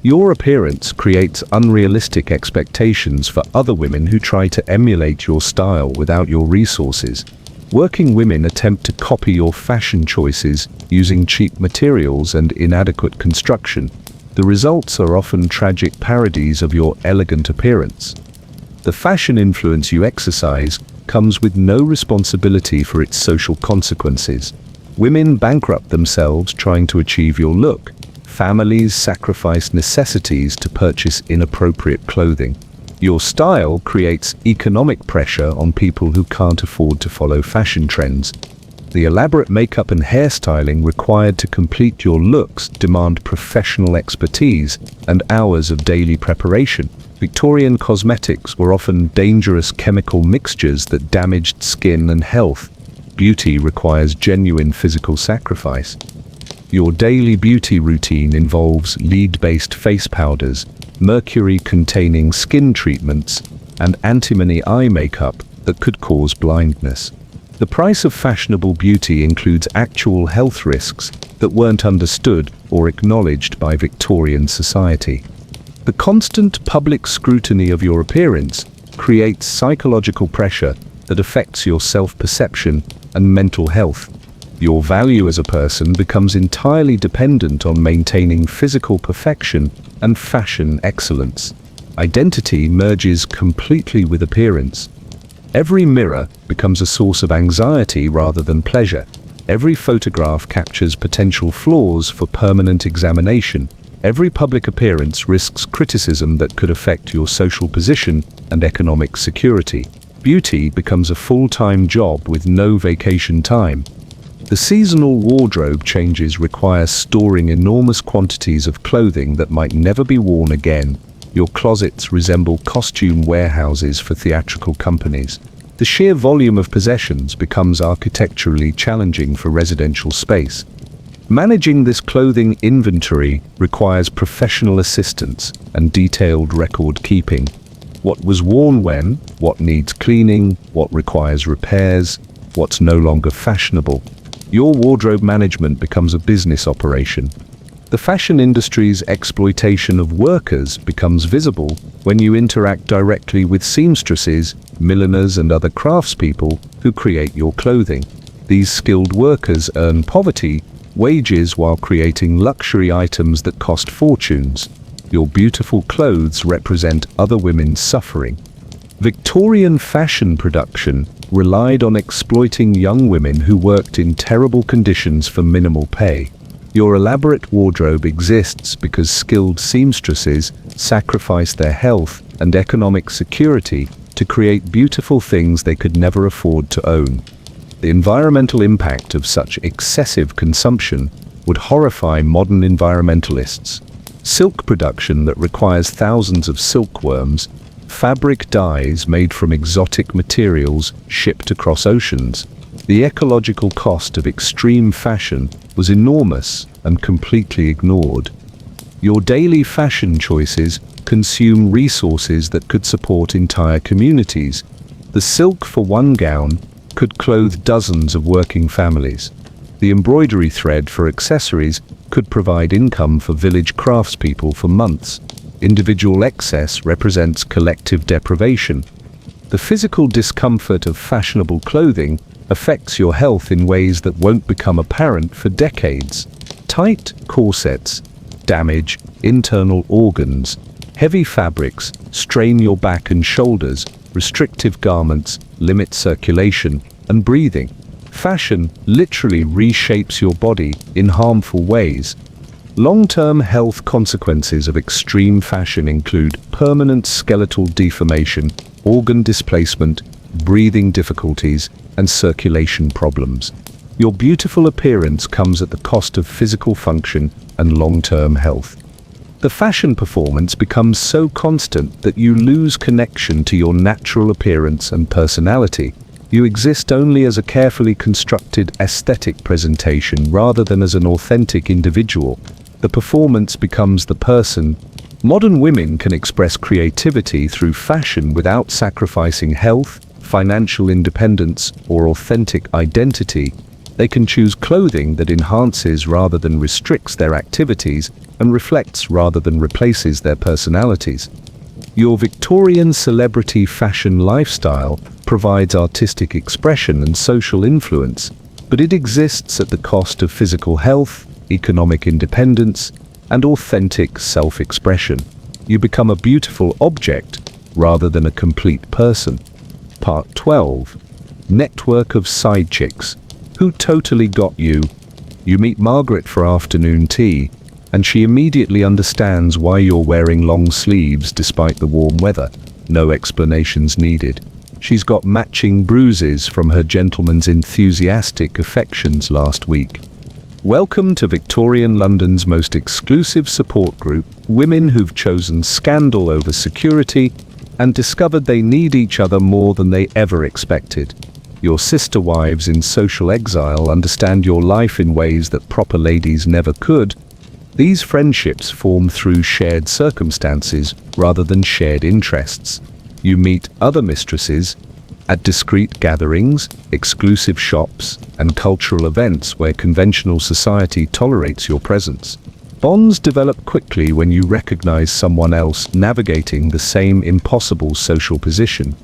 Your appearance creates unrealistic expectations for other women who try to emulate your style without your resources. Working women attempt to copy your fashion choices using cheap materials and inadequate construction. The results are often tragic parodies of your elegant appearance. The fashion influence you exercise comes with no responsibility for its social consequences. Women bankrupt themselves trying to achieve your look. Families sacrifice necessities to purchase inappropriate clothing. Your style creates economic pressure on people who can't afford to follow fashion trends. The elaborate makeup and hairstyling required to complete your looks demand professional expertise and hours of daily preparation. Victorian cosmetics were often dangerous chemical mixtures that damaged skin and health. Beauty requires genuine physical sacrifice. Your daily beauty routine involves lead-based face powders, mercury-containing skin treatments, and antimony eye makeup that could cause blindness. The price of fashionable beauty includes actual health risks that weren't understood or acknowledged by Victorian society. The constant public scrutiny of your appearance creates psychological pressure that affects your self-perception and mental health. Your value as a person becomes entirely dependent on maintaining physical perfection and fashion excellence. Identity merges completely with appearance. Every mirror becomes a source of anxiety rather than pleasure. Every photograph captures potential flaws for permanent examination. Every public appearance risks criticism that could affect your social position and economic security. Beauty becomes a full-time job with no vacation time. The seasonal wardrobe changes require storing enormous quantities of clothing that might never be worn again. Your closets resemble costume warehouses for theatrical companies. The sheer volume of possessions becomes architecturally challenging for residential space. Managing this clothing inventory requires professional assistance and detailed record keeping. What was worn when, what needs cleaning, what requires repairs, what's no longer fashionable. Your wardrobe management becomes a business operation. The fashion industry's exploitation of workers becomes visible when you interact directly with seamstresses, milliners, and other craftspeople who create your clothing. These skilled workers earn poverty wages while creating luxury items that cost fortunes. Your beautiful clothes represent other women's suffering. Victorian fashion production relied on exploiting young women who worked in terrible conditions for minimal pay. Your elaborate wardrobe exists because skilled seamstresses sacrificed their health and economic security to create beautiful things they could never afford to own. The environmental impact of such excessive consumption would horrify modern environmentalists. Silk production that requires thousands of silkworms, fabric dyes made from exotic materials shipped across oceans. The ecological cost of extreme fashion was enormous and completely ignored. Your daily fashion choices consume resources that could support entire communities. The silk for one gown could clothe dozens of working families. The embroidery thread for accessories could provide income for village craftspeople for months. Individual excess represents collective deprivation. The physical discomfort of fashionable clothing affects your health in ways that won't become apparent for decades. Tight corsets damage internal organs. Heavy fabrics strain your back and shoulders. Restrictive garments limit circulation and breathing. Fashion literally reshapes your body in harmful ways. Long-term health consequences of extreme fashion include permanent skeletal deformation, organ displacement, breathing difficulties, and circulation problems. Your beautiful appearance comes at the cost of physical function and long-term health. The fashion performance becomes so constant that you lose connection to your natural appearance and personality. You exist only as a carefully constructed aesthetic presentation rather than as an authentic individual. The performance becomes the person. Modern women can express creativity through fashion without sacrificing health, financial independence, or authentic identity. They can choose clothing that enhances rather than restricts their activities and reflects rather than replaces their personalities. Your Victorian celebrity fashion lifestyle provides artistic expression and social influence, but it exists at the cost of physical health, economic independence, and authentic self-expression. You become a beautiful object rather than a complete person. Part 12. Network of Sidechicks. Who totally got you? You meet Margaret for afternoon tea, and she immediately understands why you're wearing long sleeves despite the warm weather. No explanations needed. She's got matching bruises from her gentleman's enthusiastic affections last week. Welcome to Victorian London's most exclusive support group, women who've chosen scandal over security and discovered they need each other more than they ever expected. Your sister wives in social exile understand your life in ways that proper ladies never could. These friendships form through shared circumstances rather than shared interests. You meet other mistresses at discreet gatherings, exclusive shops, and cultural events where conventional society tolerates your presence. Bonds develop quickly when you recognize someone else navigating the same impossible social position.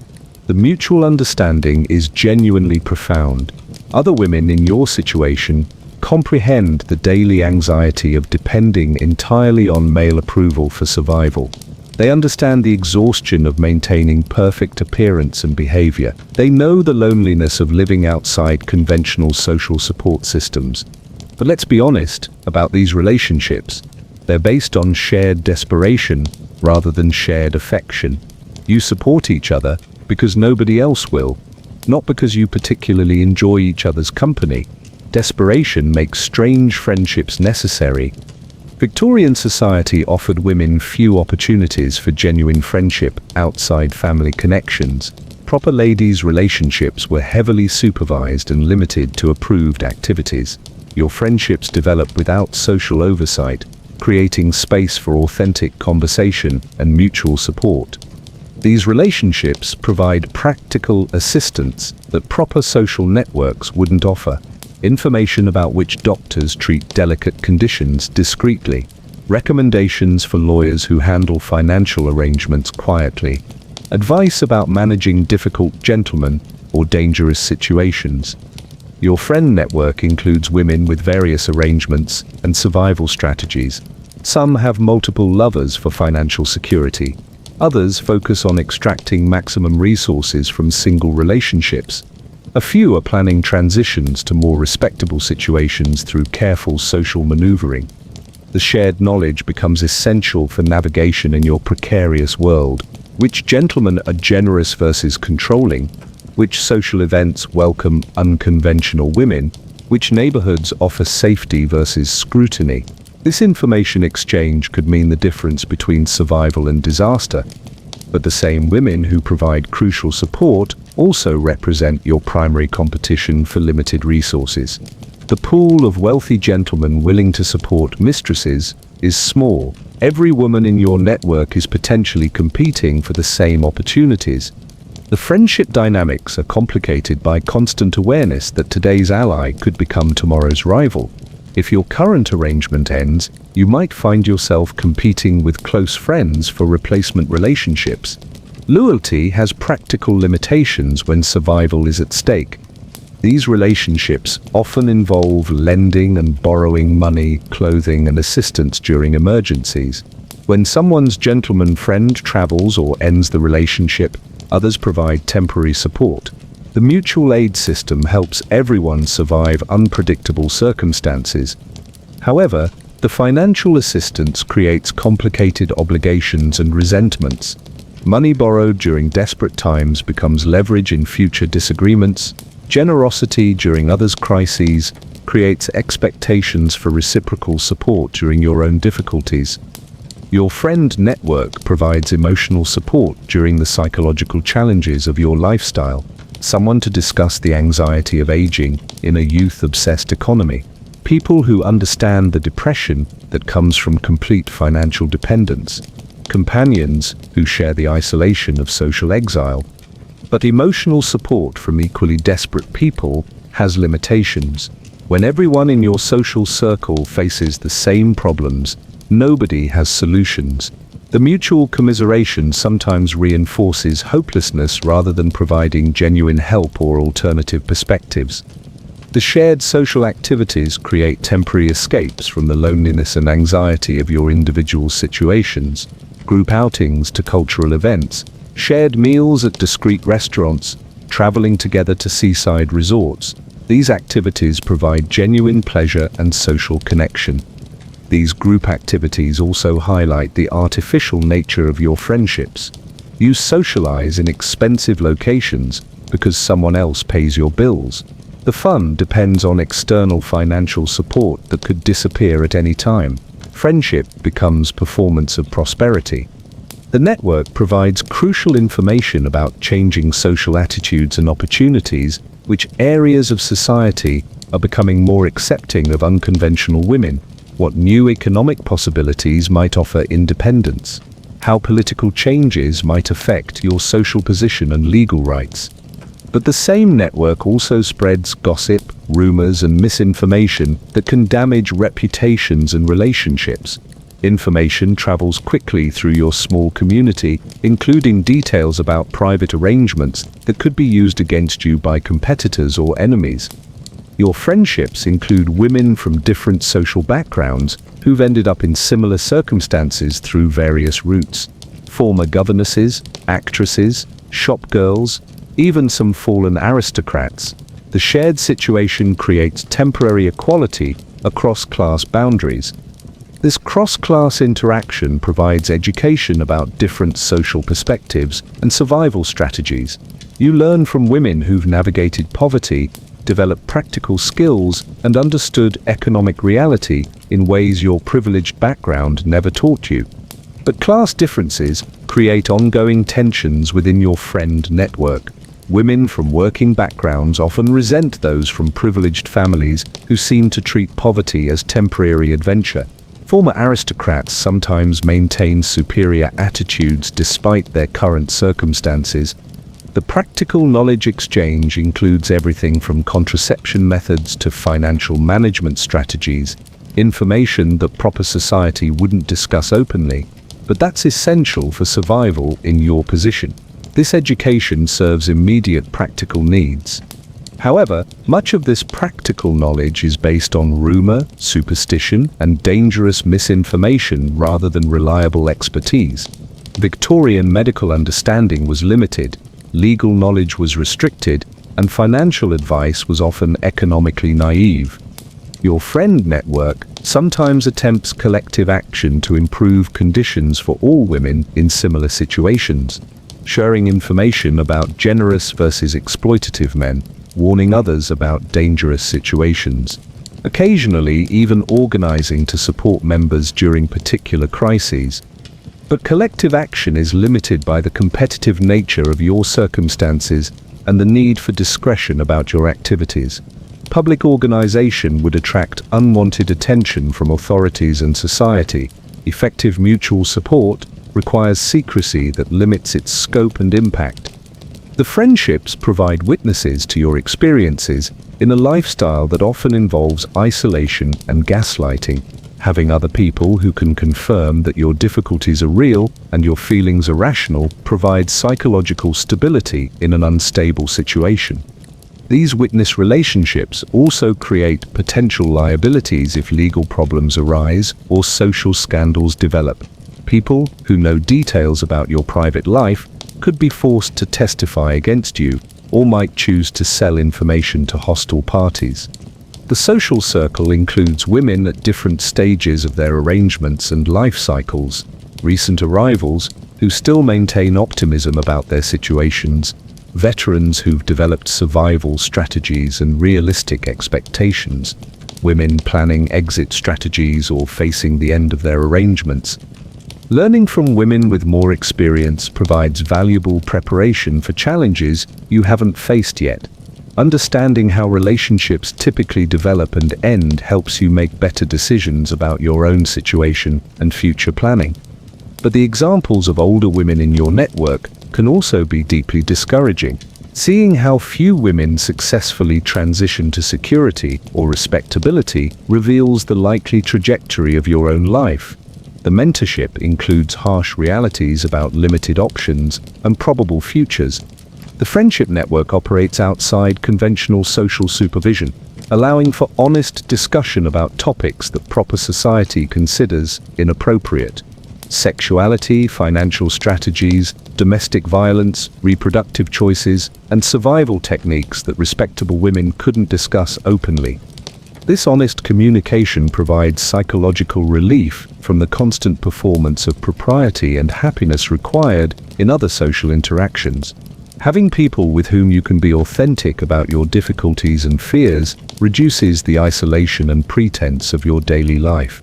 The mutual understanding is genuinely profound. Other women in your situation comprehend the daily anxiety of depending entirely on male approval for survival. They understand the exhaustion of maintaining perfect appearance and behavior. They know the loneliness of living outside conventional social support systems. But let's be honest about these relationships. They're based on shared desperation rather than shared affection. You support each other because nobody else will, not because you particularly enjoy each other's company. Desperation makes strange friendships necessary. Victorian society offered women few opportunities for genuine friendship outside family connections. Proper ladies' relationships were heavily supervised and limited to approved activities. Your friendships develop without social oversight, creating space for authentic conversation and mutual support. These relationships provide practical assistance that proper social networks wouldn't offer. Information about which doctors treat delicate conditions discreetly. Recommendations for lawyers who handle financial arrangements quietly. Advice about managing difficult gentlemen or dangerous situations. Your friend network includes women with various arrangements and survival strategies. Some have multiple lovers for financial security. Others focus on extracting maximum resources from single relationships. A few are planning transitions to more respectable situations through careful social maneuvering. The shared knowledge becomes essential for navigation in your precarious world. Which gentlemen are generous versus controlling? Which social events welcome unconventional women? Which neighborhoods offer safety versus scrutiny? This information exchange could mean the difference between survival and disaster. But the same women who provide crucial support also represent your primary competition for limited resources. The pool of wealthy gentlemen willing to support mistresses is small. Every woman in your network is potentially competing for the same opportunities. The friendship dynamics are complicated by constant awareness that today's ally could become tomorrow's rival. If your current arrangement ends, you might find yourself competing with close friends for replacement relationships. Loyalty has practical limitations when survival is at stake. These relationships often involve lending and borrowing money, clothing, and assistance during emergencies. When someone's gentleman friend travels or ends the relationship, others provide temporary support. The mutual aid system helps everyone survive unpredictable circumstances. However, the financial assistance creates complicated obligations and resentments. Money borrowed during desperate times becomes leverage in future disagreements. Generosity during others' crises creates expectations for reciprocal support during your own difficulties. Your friend network provides emotional support during the psychological challenges of your lifestyle. Someone to discuss the anxiety of aging in a youth-obsessed economy. People who understand the depression that comes from complete financial dependence. Companions who share the isolation of social exile. But emotional support from equally desperate people has limitations. When everyone in your social circle faces the same problems, nobody has solutions. The mutual commiseration sometimes reinforces hopelessness rather than providing genuine help or alternative perspectives. The shared social activities create temporary escapes from the loneliness and anxiety of your individual situations. Group outings to cultural events, shared meals at discreet restaurants, traveling together to seaside resorts. These activities provide genuine pleasure and social connection. These group activities also highlight the artificial nature of your friendships. You socialize in expensive locations because someone else pays your bills. The fun depends on external financial support that could disappear at any time. Friendship becomes performance of prosperity. The network provides crucial information about changing social attitudes and opportunities, which areas of society are becoming more accepting of unconventional women, what new economic possibilities might offer independence, how political changes might affect your social position and legal rights. But the same network also spreads gossip, rumors, and misinformation that can damage reputations and relationships. Information travels quickly through your small community, including details about private arrangements that could be used against you by competitors or enemies. Your friendships include women from different social backgrounds who've ended up in similar circumstances through various routes. Former governesses, actresses, shop girls, even some fallen aristocrats. The shared situation creates temporary equality across class boundaries. This cross-class interaction provides education about different social perspectives and survival strategies. You learn from women who've navigated poverty, developed practical skills, and understood economic reality in ways your privileged background never taught you. But class differences create ongoing tensions within your friend network. Women from working backgrounds often resent those from privileged families who seem to treat poverty as temporary adventure. Former aristocrats sometimes maintain superior attitudes despite their current circumstances. The practical knowledge exchange includes everything from contraception methods to financial management strategies, information that proper society wouldn't discuss openly, but that's essential for survival in your position. This education serves immediate practical needs. However, much of this practical knowledge is based on rumor, superstition, and dangerous misinformation rather than reliable expertise. Victorian medical understanding was limited, legal knowledge was restricted, and financial advice was often economically naive. Your friend network sometimes attempts collective action to improve conditions for all women in similar situations, sharing information about generous versus exploitative men, warning others about dangerous situations, occasionally even organizing to support members during particular crises. But collective action is limited by the competitive nature of your circumstances and the need for discretion about your activities. Public organization would attract unwanted attention from authorities and society. Effective mutual support requires secrecy that limits its scope and impact. The friendships provide witnesses to your experiences in a lifestyle that often involves isolation and gaslighting. Having other people who can confirm that your difficulties are real and your feelings are rational provides psychological stability in an unstable situation. These witness relationships also create potential liabilities if legal problems arise or social scandals develop. People who know details about your private life could be forced to testify against you or might choose to sell information to hostile parties. The social circle includes women at different stages of their arrangements and life cycles, recent arrivals who still maintain optimism about their situations, veterans who've developed survival strategies and realistic expectations, women planning exit strategies or facing the end of their arrangements. Learning from women with more experience provides valuable preparation for challenges you haven't faced yet. Understanding how relationships typically develop and end helps you make better decisions about your own situation and future planning. But the examples of older women in your network can also be deeply discouraging. Seeing how few women successfully transition to security or respectability reveals the likely trajectory of your own life. The mentorship includes harsh realities about limited options and probable futures. The friendship network operates outside conventional social supervision, allowing for honest discussion about topics that proper society considers inappropriate. Sexuality, financial strategies, domestic violence, reproductive choices, and survival techniques that respectable women couldn't discuss openly. This honest communication provides psychological relief from the constant performance of propriety and happiness required in other social interactions. Having people with whom you can be authentic about your difficulties and fears reduces the isolation and pretense of your daily life.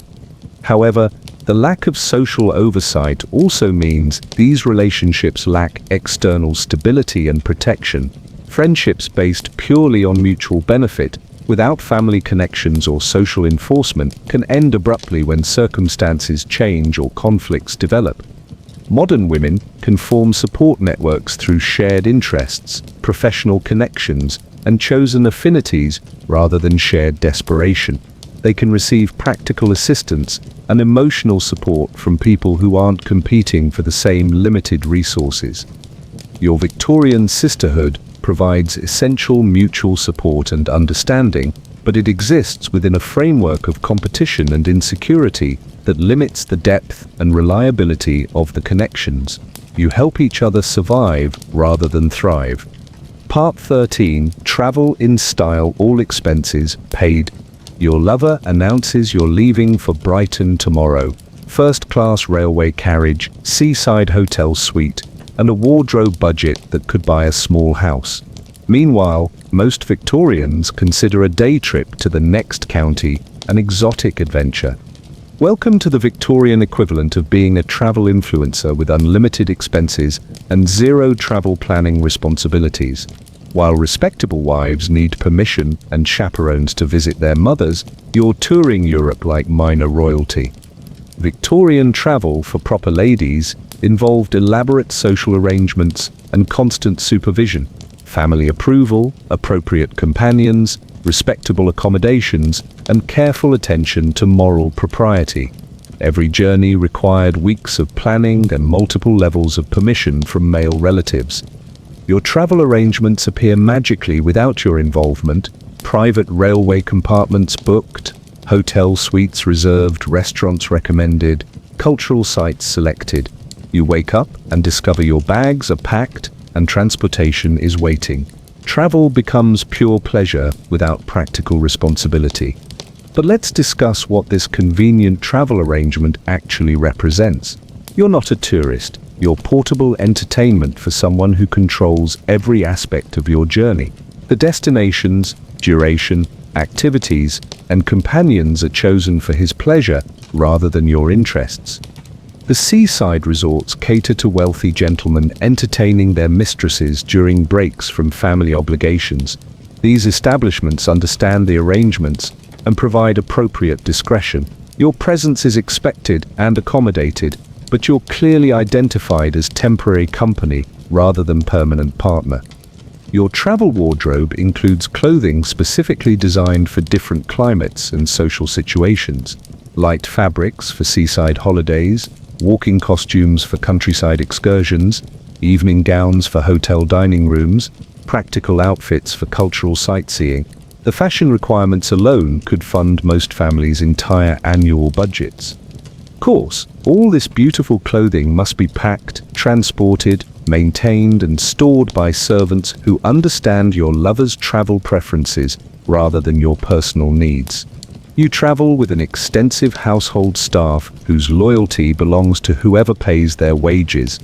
However, the lack of social oversight also means these relationships lack external stability and protection. Friendships based purely on mutual benefit, without family connections or social enforcement, can end abruptly when circumstances change or conflicts develop. Modern women can form support networks through shared interests, professional connections, and chosen affinities rather than shared desperation. They can receive practical assistance and emotional support from people who aren't competing for the same limited resources. Your Victorian sisterhood provides essential mutual support and understanding, but it exists within a framework of competition and insecurity that limits the depth and reliability of the connections. You help each other survive rather than thrive. Part 13. Travel in style, all expenses paid. Your lover announces you're leaving for Brighton tomorrow. First-class railway carriage, seaside hotel suite, and a wardrobe budget that could buy a small house. Meanwhile, most Victorians consider a day trip to the next county an exotic adventure. Welcome to the Victorian equivalent of being a travel influencer with unlimited expenses and zero travel planning responsibilities. While respectable wives need permission and chaperones to visit their mothers, you're touring Europe like minor royalty. Victorian travel for proper ladies involved elaborate social arrangements and constant supervision, family approval, appropriate companions, respectable accommodations, and careful attention to moral propriety. Every journey required weeks of planning and multiple levels of permission from male relatives. Your travel arrangements appear magically without your involvement. Private railway compartments booked, hotel suites reserved, restaurants recommended, cultural sites selected. You wake up and discover your bags are packed and transportation is waiting. Travel becomes pure pleasure without practical responsibility. But let's discuss what this convenient travel arrangement actually represents. You're not a tourist. You're portable entertainment for someone who controls every aspect of your journey. The destinations, duration, activities, and companions are chosen for his pleasure rather than your interests. The seaside resorts cater to wealthy gentlemen entertaining their mistresses during breaks from family obligations. These establishments understand the arrangements and provide appropriate discretion. Your presence is expected and accommodated, but you're clearly identified as temporary company rather than permanent partner. Your travel wardrobe includes clothing specifically designed for different climates and social situations. Light fabrics for seaside holidays, walking costumes for countryside excursions, evening gowns for hotel dining rooms, practical outfits for cultural sightseeing. The fashion requirements alone could fund most families' entire annual budgets. Of course, all this beautiful clothing must be packed, transported, maintained and stored by servants who understand your lover's travel preferences rather than your personal needs. You travel with an extensive household staff whose loyalty belongs to whoever pays their wages.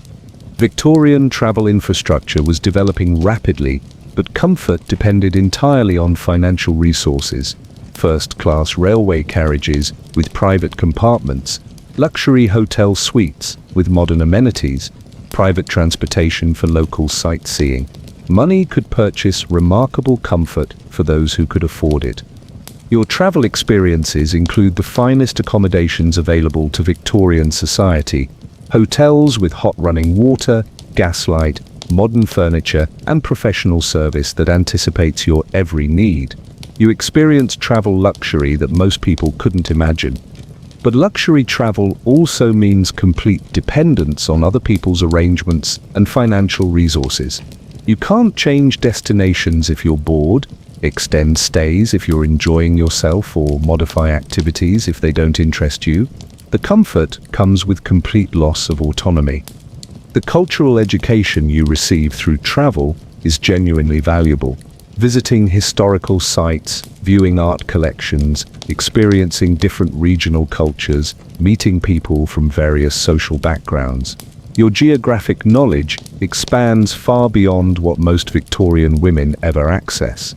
Victorian travel infrastructure was developing rapidly, but comfort depended entirely on financial resources. First-class railway carriages with private compartments, luxury hotel suites with modern amenities, private transportation for local sightseeing. Money could purchase remarkable comfort for those who could afford it. Your travel experiences include the finest accommodations available to Victorian society, hotels with hot running water, gaslight, modern furniture, and professional service that anticipates your every need. You experience travel luxury that most people couldn't imagine. But luxury travel also means complete dependence on other people's arrangements and financial resources. You can't change destinations if you're bored, extend stays if you're enjoying yourself, or modify activities if they don't interest you. The comfort comes with complete loss of autonomy. The cultural education you receive through travel is genuinely valuable. Visiting historical sites, viewing art collections, experiencing different regional cultures, meeting people from various social backgrounds. Your geographic knowledge expands far beyond what most Victorian women ever access.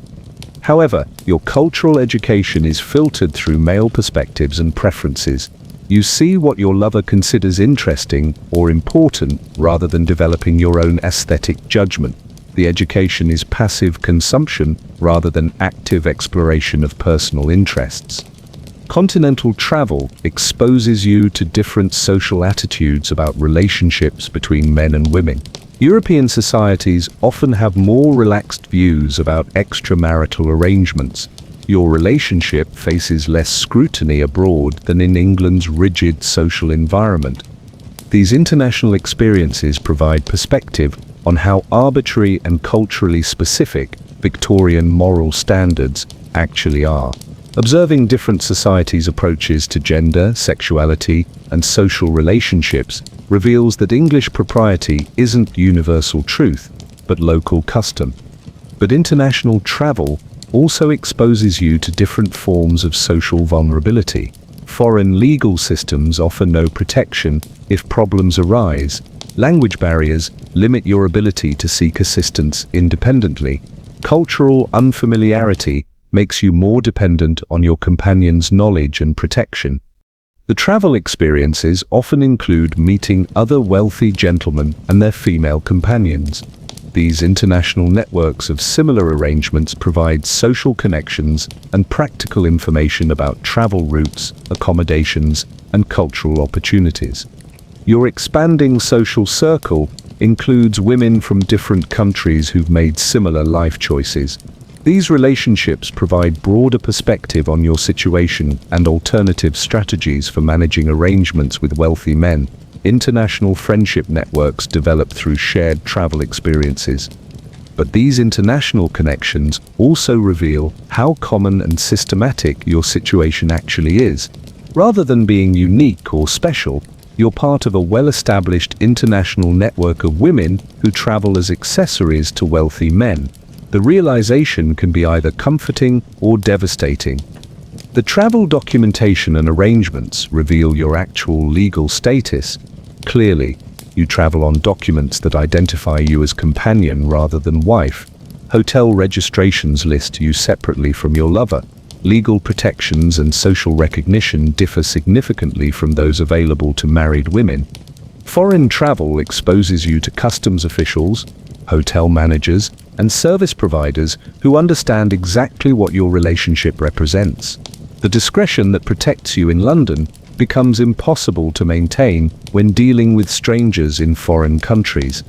However, your cultural education is filtered through male perspectives and preferences. You see what your lover considers interesting or important rather than developing your own aesthetic judgment. The education is passive consumption rather than active exploration of personal interests. Continental travel exposes you to different social attitudes about relationships between men and women. European societies often have more relaxed views about extramarital arrangements. Your relationship faces less scrutiny abroad than in England's rigid social environment. These international experiences provide perspective on how arbitrary and culturally specific Victorian moral standards actually are. Observing different societies' approaches to gender, sexuality, and social relationships reveals that English propriety isn't universal truth, but local custom. But international travel also exposes you to different forms of social vulnerability. Foreign legal systems offer no protection if problems arise. Language barriers limit your ability to seek assistance independently. Cultural unfamiliarity makes you more dependent on your companion's knowledge and protection. The travel experiences often include meeting other wealthy gentlemen and their female companions. These international networks of similar arrangements provide social connections and practical information about travel routes, accommodations, and cultural opportunities. Your expanding social circle includes women from different countries who've made similar life choices. These relationships provide broader perspective on your situation and alternative strategies for managing arrangements with wealthy men. International friendship networks develop through shared travel experiences. But these international connections also reveal how common and systematic your situation actually is. Rather than being unique or special, you're part of a well-established international network of women who travel as accessories to wealthy men. The realization can be either comforting or devastating. The travel documentation and arrangements reveal your actual legal status. Clearly, you travel on documents that identify you as companion rather than wife. Hotel registrations list you separately from your lover. Legal protections and social recognition differ significantly from those available to married women. Foreign travel exposes you to customs officials, hotel managers, and service providers who understand exactly what your relationship represents. The discretion that protects you in London becomes impossible to maintain when dealing with strangers in foreign countries.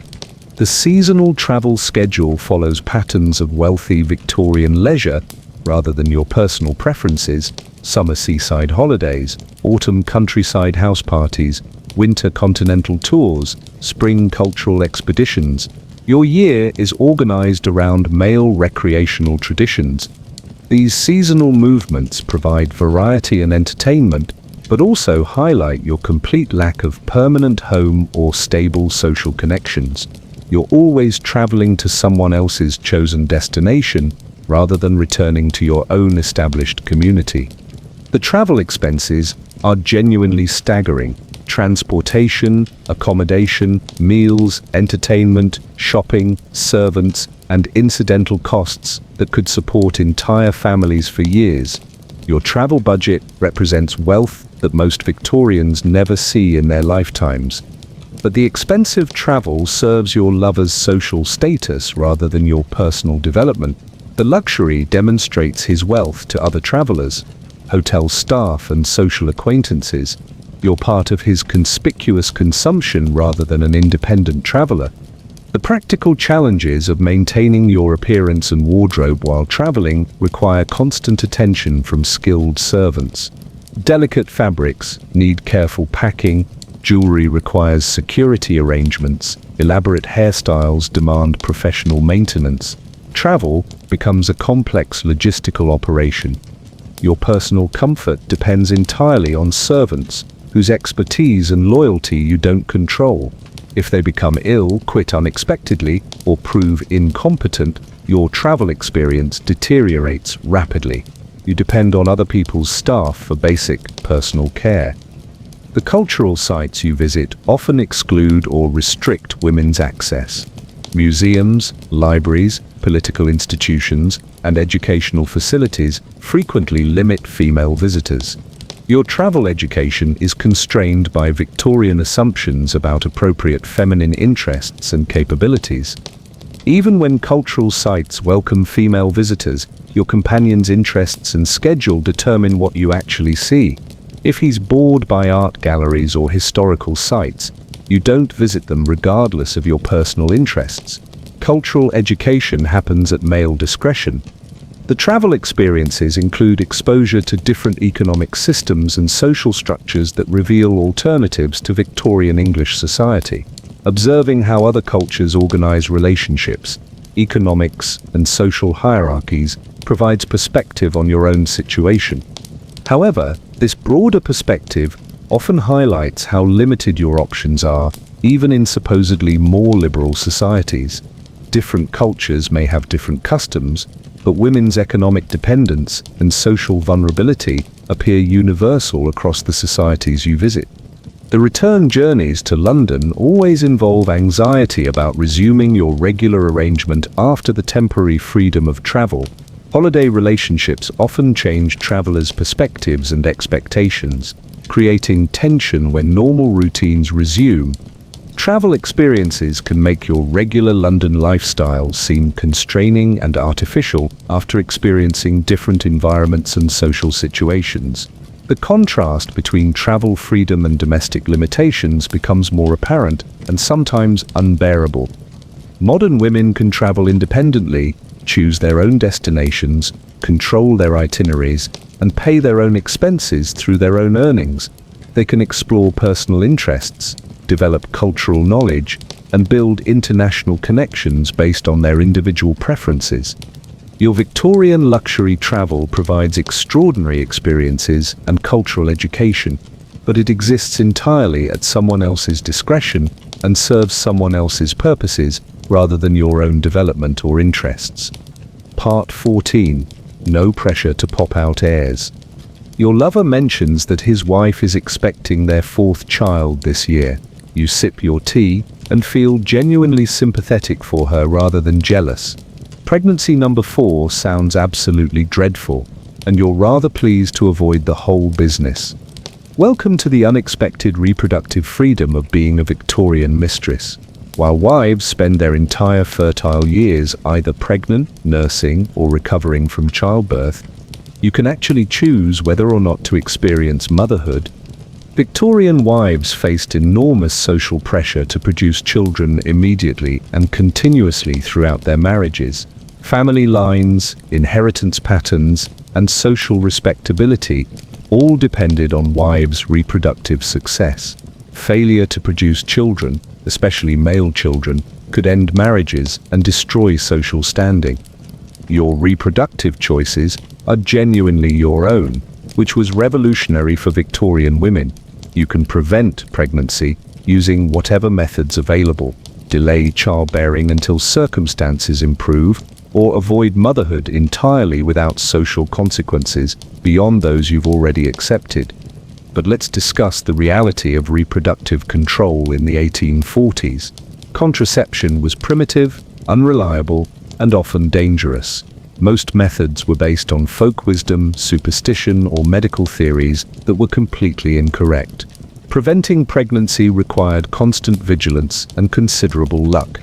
The seasonal travel schedule follows patterns of wealthy Victorian leisure rather than your personal preferences: summer seaside holidays, autumn countryside house parties, winter continental tours, spring cultural expeditions. Your year is organized around male recreational traditions. These seasonal movements provide variety and entertainment, but also highlight your complete lack of permanent home or stable social connections. You're always traveling to someone else's chosen destination rather than returning to your own established community. The travel expenses are genuinely staggering. Transportation, accommodation, meals, entertainment, shopping, servants, and incidental costs that could support entire families for years. Your travel budget represents wealth that most Victorians never see in their lifetimes. But the expensive travel serves your lover's social status rather than your personal development. The luxury demonstrates his wealth to other travelers, hotel staff, and social acquaintances. You're part of his conspicuous consumption rather than an independent traveler. The practical challenges of maintaining your appearance and wardrobe while traveling require constant attention from skilled servants. Delicate fabrics need careful packing, jewelry requires security arrangements, elaborate hairstyles demand professional maintenance. Travel becomes a complex logistical operation. Your personal comfort depends entirely on servants whose expertise and loyalty you don't control. If they become ill, quit unexpectedly, or prove incompetent, your travel experience deteriorates rapidly. You depend on other people's staff for basic personal care. The cultural sites you visit often exclude or restrict women's access. Museums, libraries, political institutions, and educational facilities frequently limit female visitors. Your travel education is constrained by Victorian assumptions about appropriate feminine interests and capabilities. Even when cultural sites welcome female visitors, your companion's interests and schedule determine what you actually see. If he's bored by art galleries or historical sites, you don't visit them regardless of your personal interests. Cultural education happens at male discretion. The travel experiences include exposure to different economic systems and social structures that reveal alternatives to Victorian English society. Observing how other cultures organize relationships, economics, and social hierarchies provides perspective on your own situation. However, this broader perspective often highlights how limited your options are, even in supposedly more liberal societies. Different cultures may have different customs, but women's economic dependence and social vulnerability appear universal across the societies you visit. The return journeys to London always involve anxiety about resuming your regular arrangement after the temporary freedom of travel. Holiday relationships often change travelers' perspectives and expectations, creating tension when normal routines resume. Travel experiences can make your regular London lifestyle seem constraining and artificial after experiencing different environments and social situations. The contrast between travel freedom and domestic limitations becomes more apparent and sometimes unbearable. Modern women can travel independently, choose their own destinations, control their itineraries, and pay their own expenses through their own earnings. They can explore personal interests, develop cultural knowledge, and build international connections based on their individual preferences. Your Victorian luxury travel provides extraordinary experiences and cultural education, but it exists entirely at someone else's discretion and serves someone else's purposes rather than your own development or interests. Part 14. No pressure to pop out heirs. Your lover mentions that his wife is expecting their fourth child this year. You sip your tea and feel genuinely sympathetic for her rather than jealous. Pregnancy number 4 sounds absolutely dreadful, and you're rather pleased to avoid the whole business. Welcome to the unexpected reproductive freedom of being a Victorian mistress. While wives spend their entire fertile years either pregnant, nursing, or recovering from childbirth, you can actually choose whether or not to experience motherhood. Victorian wives faced enormous social pressure to produce children immediately and continuously throughout their marriages. Family lines, inheritance patterns, and social respectability all depended on wives' reproductive success. Failure to produce children, especially male children, could end marriages and destroy social standing. Your reproductive choices are genuinely your own, which was revolutionary for Victorian women. You can prevent pregnancy using whatever methods available, delay childbearing until circumstances improve, or avoid motherhood entirely without social consequences beyond those you've already accepted. But let's discuss the reality of reproductive control in the 1840s. Contraception was primitive, unreliable, and often dangerous. Most methods were based on folk wisdom, superstition, or medical theories that were completely incorrect. Preventing pregnancy required constant vigilance and considerable luck.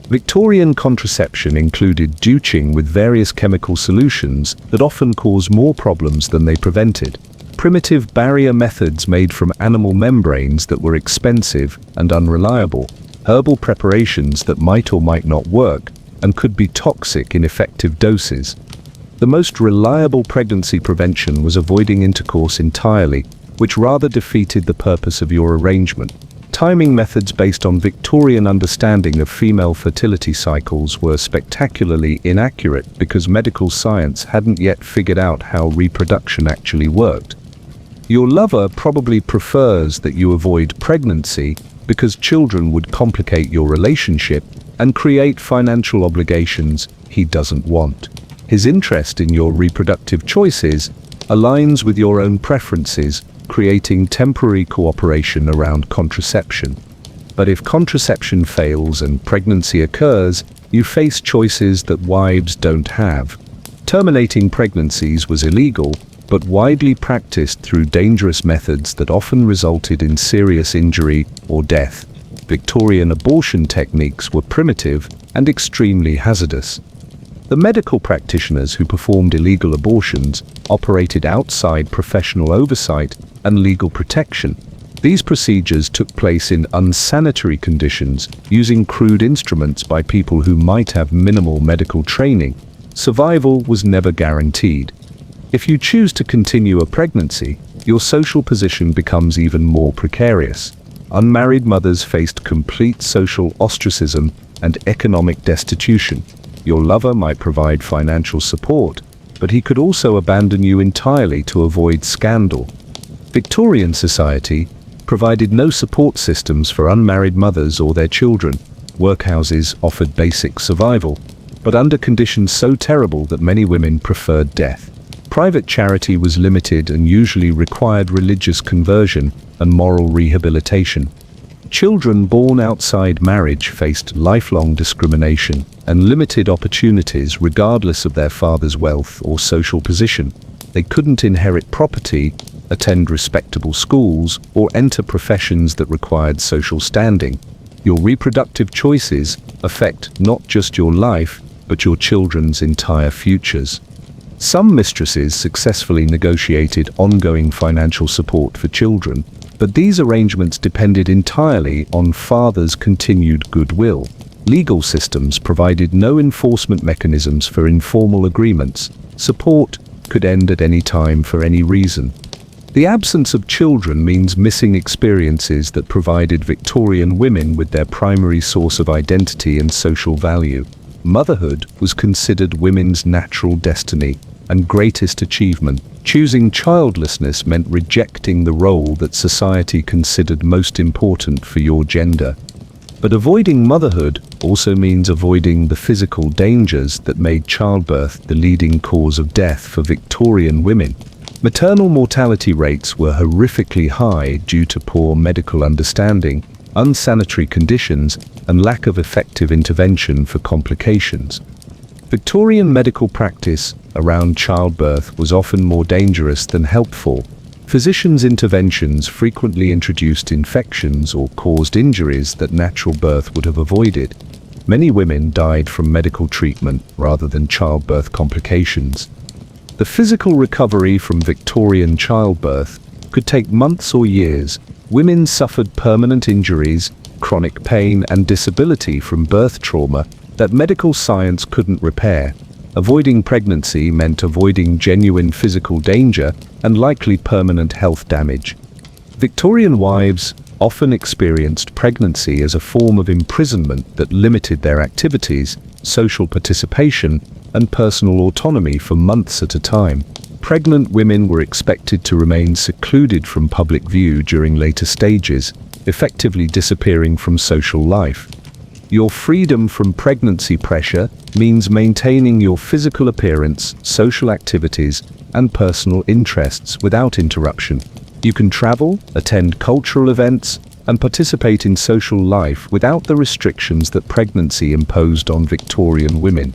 Victorian contraception included douching with various chemical solutions that often caused more problems than they prevented. Primitive barrier methods made from animal membranes that were expensive and unreliable. Herbal preparations that might or might not work and could be toxic in effective doses. The most reliable pregnancy prevention was avoiding intercourse entirely, which rather defeated the purpose of your arrangement. Timing methods based on Victorian understanding of female fertility cycles were spectacularly inaccurate because medical science hadn't yet figured out how reproduction actually worked. Your lover probably prefers that you avoid pregnancy because children would complicate your relationship and create financial obligations he doesn't want. His interest in your reproductive choices aligns with your own preferences, creating temporary cooperation around contraception. But if contraception fails and pregnancy occurs, you face choices that wives don't have. Terminating pregnancies was illegal, but widely practiced through dangerous methods that often resulted in serious injury or death. Victorian abortion techniques were primitive and extremely hazardous. The medical practitioners who performed illegal abortions operated outside professional oversight and legal protection. These procedures took place in unsanitary conditions, using crude instruments by people who might have minimal medical training. Survival was never guaranteed. If you choose to continue a pregnancy, your social position becomes even more precarious. Unmarried mothers faced complete social ostracism and economic destitution. Your lover might provide financial support, but he could also abandon you entirely to avoid scandal. Victorian society provided no support systems for unmarried mothers or their children. Workhouses offered basic survival, but under conditions so terrible that many women preferred death. Private charity was limited and usually required religious conversion and moral rehabilitation. Children born outside marriage faced lifelong discrimination and limited opportunities regardless of their father's wealth or social position. They couldn't inherit property, attend respectable schools, or enter professions that required social standing. Your reproductive choices affect not just your life, but your children's entire futures. Some mistresses successfully negotiated ongoing financial support for children, but these arrangements depended entirely on fathers' continued goodwill. Legal systems provided no enforcement mechanisms for informal agreements. Support could end at any time for any reason. The absence of children means missing experiences that provided Victorian women with their primary source of identity and social value. Motherhood was considered women's natural destiny and greatest achievement. Choosing childlessness meant rejecting the role that society considered most important for your gender. But avoiding motherhood also means avoiding the physical dangers that made childbirth the leading cause of death for Victorian women. Maternal mortality rates were horrifically high due to poor medical understanding, unsanitary conditions, and lack of effective intervention for complications. Victorian medical practice around childbirth was often more dangerous than helpful. Physicians' interventions frequently introduced infections or caused injuries that natural birth would have avoided. Many women died from medical treatment rather than childbirth complications. The physical recovery from Victorian childbirth could take months or years. Women suffered permanent injuries, chronic pain, and disability from birth trauma that medical science couldn't repair. Avoiding pregnancy meant avoiding genuine physical danger and likely permanent health damage. Victorian wives often experienced pregnancy as a form of imprisonment that limited their activities, social participation, and personal autonomy for months at a time. Pregnant women were expected to remain secluded from public view during later stages, effectively disappearing from social life. Your freedom from pregnancy pressure means maintaining your physical appearance, social activities, and personal interests without interruption. You can travel, attend cultural events, and participate in social life without the restrictions that pregnancy imposed on Victorian women.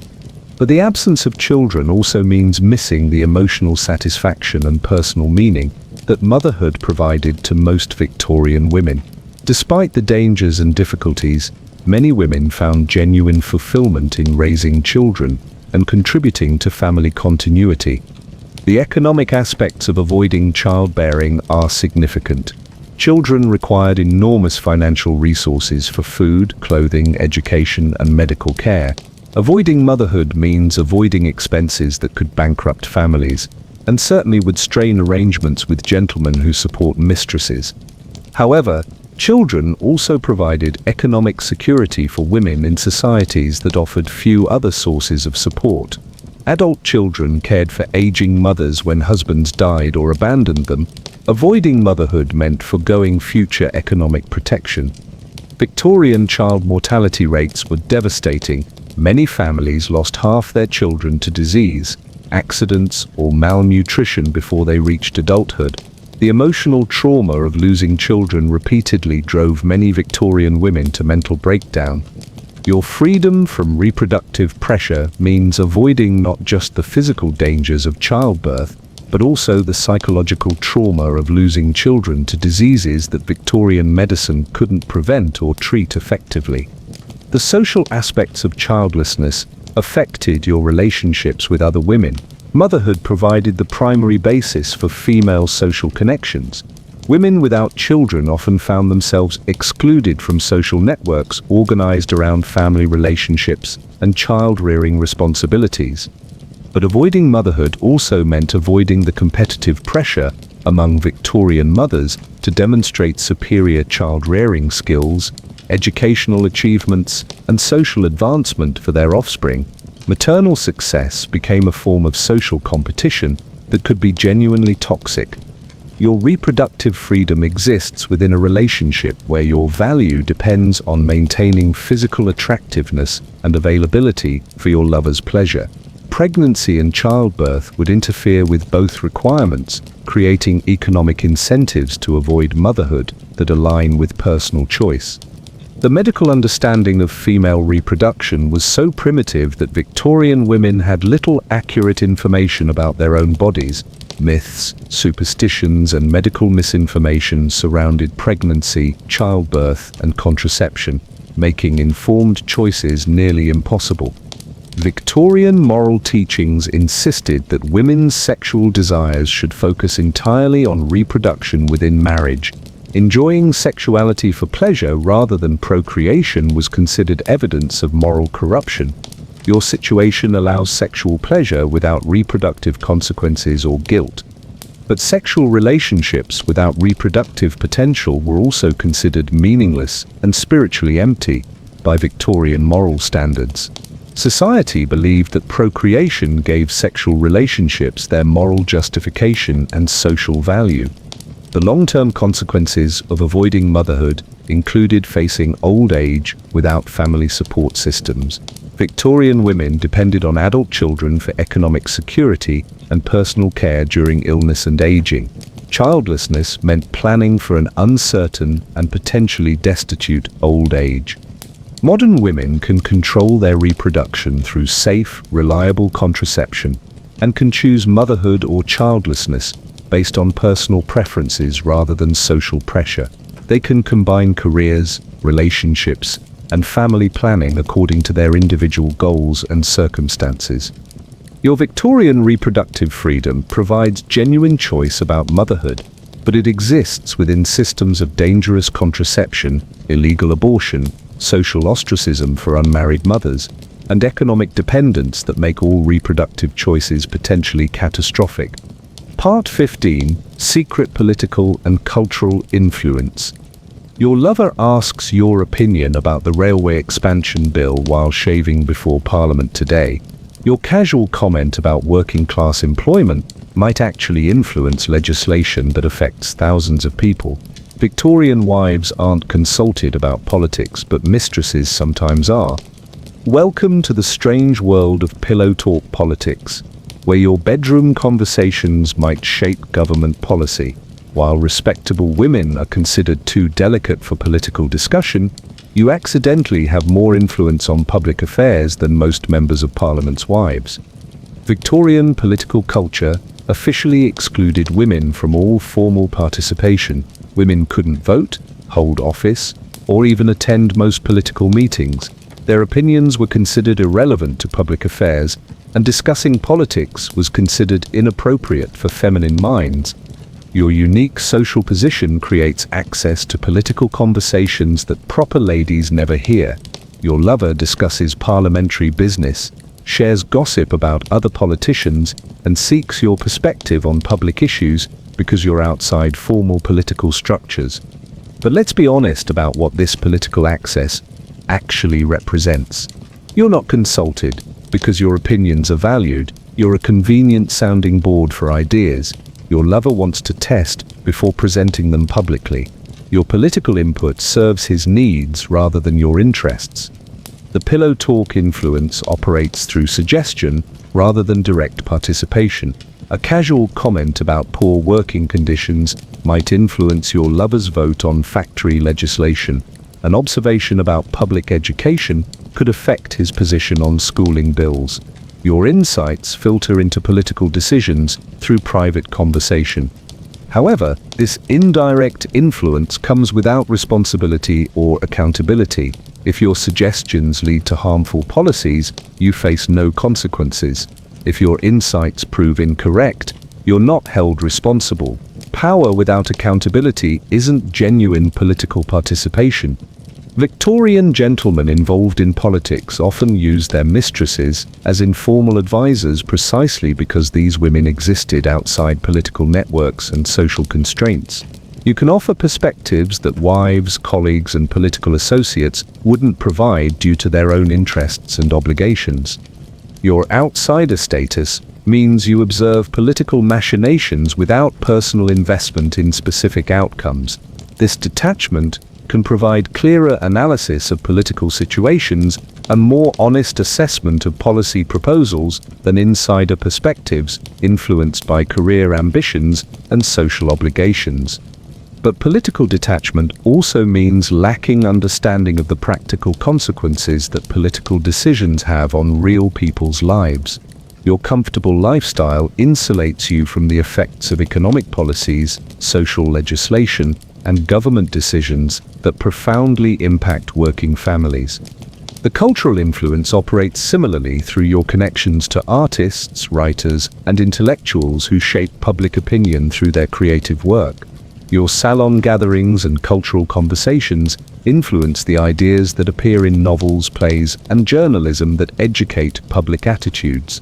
But the absence of children also means missing the emotional satisfaction and personal meaning that motherhood provided to most Victorian women. Despite the dangers and difficulties, many women found genuine fulfillment in raising children and contributing to family continuity. The economic aspects of avoiding childbearing are significant. Children required enormous financial resources for food, clothing, education, and medical care. Avoiding motherhood means avoiding expenses that could bankrupt families, and certainly would strain arrangements with gentlemen who support mistresses. However, children also provided economic security for women in societies that offered few other sources of support. Adult children cared for aging mothers when husbands died or abandoned them. Avoiding motherhood meant foregoing future economic protection. Victorian child mortality rates were devastating. Many families lost half their children to disease, accidents, or malnutrition before they reached adulthood. The emotional trauma of losing children repeatedly drove many Victorian women to mental breakdown. Your freedom from reproductive pressure means avoiding not just the physical dangers of childbirth, but also the psychological trauma of losing children to diseases that Victorian medicine couldn't prevent or treat effectively. The social aspects of childlessness affected your relationships with other women. Motherhood provided the primary basis for female social connections. Women without children often found themselves excluded from social networks organized around family relationships and child-rearing responsibilities. But avoiding motherhood also meant avoiding the competitive pressure among Victorian mothers to demonstrate superior child-rearing skills, educational achievements, and social advancement for their offspring. Maternal success became a form of social competition that could be genuinely toxic. Your reproductive freedom exists within a relationship where your value depends on maintaining physical attractiveness and availability for your lover's pleasure. Pregnancy and childbirth would interfere with both requirements, creating economic incentives to avoid motherhood that align with personal choice. The medical understanding of female reproduction was so primitive that Victorian women had little accurate information about their own bodies. Myths, superstitions, and medical misinformation surrounded pregnancy, childbirth, and contraception, making informed choices nearly impossible. Victorian moral teachings insisted that women's sexual desires should focus entirely on reproduction within marriage. Enjoying sexuality for pleasure rather than procreation was considered evidence of moral corruption. Your situation allows sexual pleasure without reproductive consequences or guilt. But sexual relationships without reproductive potential were also considered meaningless and spiritually empty by Victorian moral standards. Society believed that procreation gave sexual relationships their moral justification and social value. The long-term consequences of avoiding motherhood included facing old age without family support systems. Victorian women depended on adult children for economic security and personal care during illness and aging. Childlessness meant planning for an uncertain and potentially destitute old age. Modern women can control their reproduction through safe, reliable contraception and can choose motherhood or childlessness, based on personal preferences rather than social pressure. They can combine careers, relationships, and family planning according to their individual goals and circumstances. Your Victorian reproductive freedom provides genuine choice about motherhood, but it exists within systems of dangerous contraception, illegal abortion, social ostracism for unmarried mothers, and economic dependence that make all reproductive choices potentially catastrophic. Part 15: Secret Political and Cultural Influence. Your lover asks your opinion about the railway expansion bill while shaving before Parliament today. Your casual comment about working-class employment might actually influence legislation that affects thousands of people. Victorian wives aren't consulted about politics, but mistresses sometimes are. Welcome to the strange world of pillow talk politics, where your bedroom conversations might shape government policy. While respectable women are considered too delicate for political discussion, you accidentally have more influence on public affairs than most members of Parliament's wives. Victorian political culture officially excluded women from all formal participation. Women couldn't vote, hold office, or even attend most political meetings. Their opinions were considered irrelevant to public affairs, and discussing politics was considered inappropriate for feminine minds. Your unique social position creates access to political conversations that proper ladies never hear. Your lover discusses parliamentary business, shares gossip about other politicians, and seeks your perspective on public issues because you're outside formal political structures. But let's be honest about what this political access actually represents. You're not consulted because your opinions are valued. You're a convenient sounding board for ideas. Your lover wants to test before presenting them publicly. Your political input serves his needs rather than your interests. The pillow talk influence operates through suggestion rather than direct participation. A casual comment about poor working conditions might influence your lover's vote on factory legislation. An observation about public education could affect his position on schooling bills. Your insights filter into political decisions through private conversation. However, this indirect influence comes without responsibility or accountability. If your suggestions lead to harmful policies, you face no consequences. If your insights prove incorrect, you're not held responsible. Power without accountability isn't genuine political participation. Victorian gentlemen involved in politics often used their mistresses as informal advisors precisely because these women existed outside political networks and social constraints. You can offer perspectives that wives, colleagues, and political associates wouldn't provide due to their own interests and obligations. Your outsider status means you observe political machinations without personal investment in specific outcomes. This detachment can provide clearer analysis of political situations and more honest assessment of policy proposals than insider perspectives influenced by career ambitions and social obligations. But political detachment also means lacking understanding of the practical consequences that political decisions have on real people's lives. Your comfortable lifestyle insulates you from the effects of economic policies, social legislation, and government decisions that profoundly impact working families. The cultural influence operates similarly through your connections to artists, writers, and intellectuals who shape public opinion through their creative work. Your salon gatherings and cultural conversations influence the ideas that appear in novels, plays, and journalism that educate public attitudes.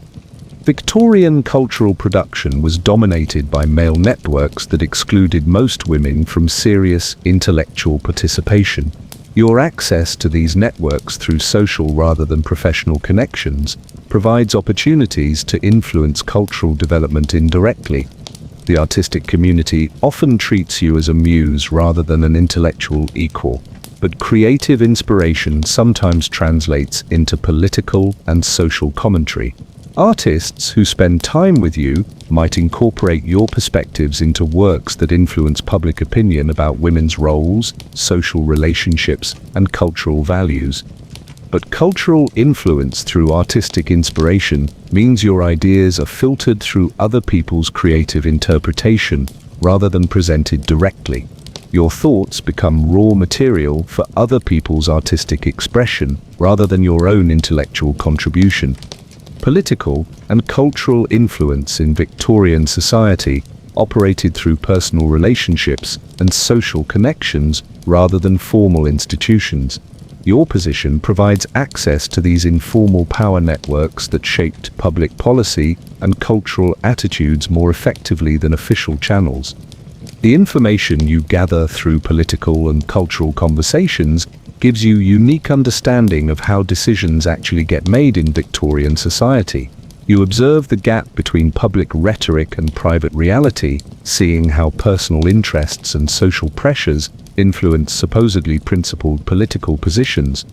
Victorian cultural production was dominated by male networks that excluded most women from serious intellectual participation. Your access to these networks through social rather than professional connections provides opportunities to influence cultural development indirectly. The artistic community often treats you as a muse rather than an intellectual equal, but creative inspiration sometimes translates into political and social commentary. Artists who spend time with you might incorporate your perspectives into works that influence public opinion about women's roles, social relationships, and cultural values. But cultural influence through artistic inspiration means your ideas are filtered through other people's creative interpretation rather than presented directly. Your thoughts become raw material for other people's artistic expression rather than your own intellectual contribution. Political and cultural influence in Victorian society operated through personal relationships and social connections rather than formal institutions. Your position provides access to these informal power networks that shaped public policy and cultural attitudes more effectively than official channels. The information you gather through political and cultural conversations gives you unique understanding of how decisions actually get made in Victorian society. You observe the gap between public rhetoric and private reality, seeing how personal interests and social pressures influence supposedly principled political positions.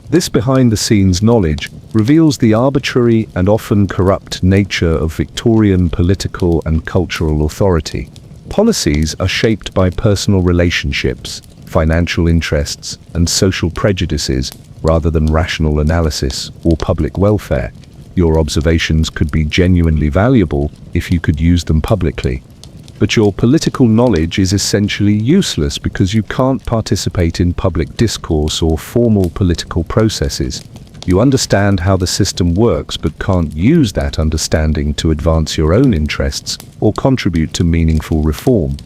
This behind-the-scenes knowledge reveals the arbitrary and often corrupt nature of Victorian political and cultural authority. Policies are shaped by personal relationships, financial interests, and social prejudices rather than rational analysis or public welfare. Your observations could be genuinely valuable if you could use them publicly. But your political knowledge is essentially useless because you can't participate in public discourse or formal political processes. You understand how the system works but can't use that understanding to advance your own interests or contribute to meaningful reform.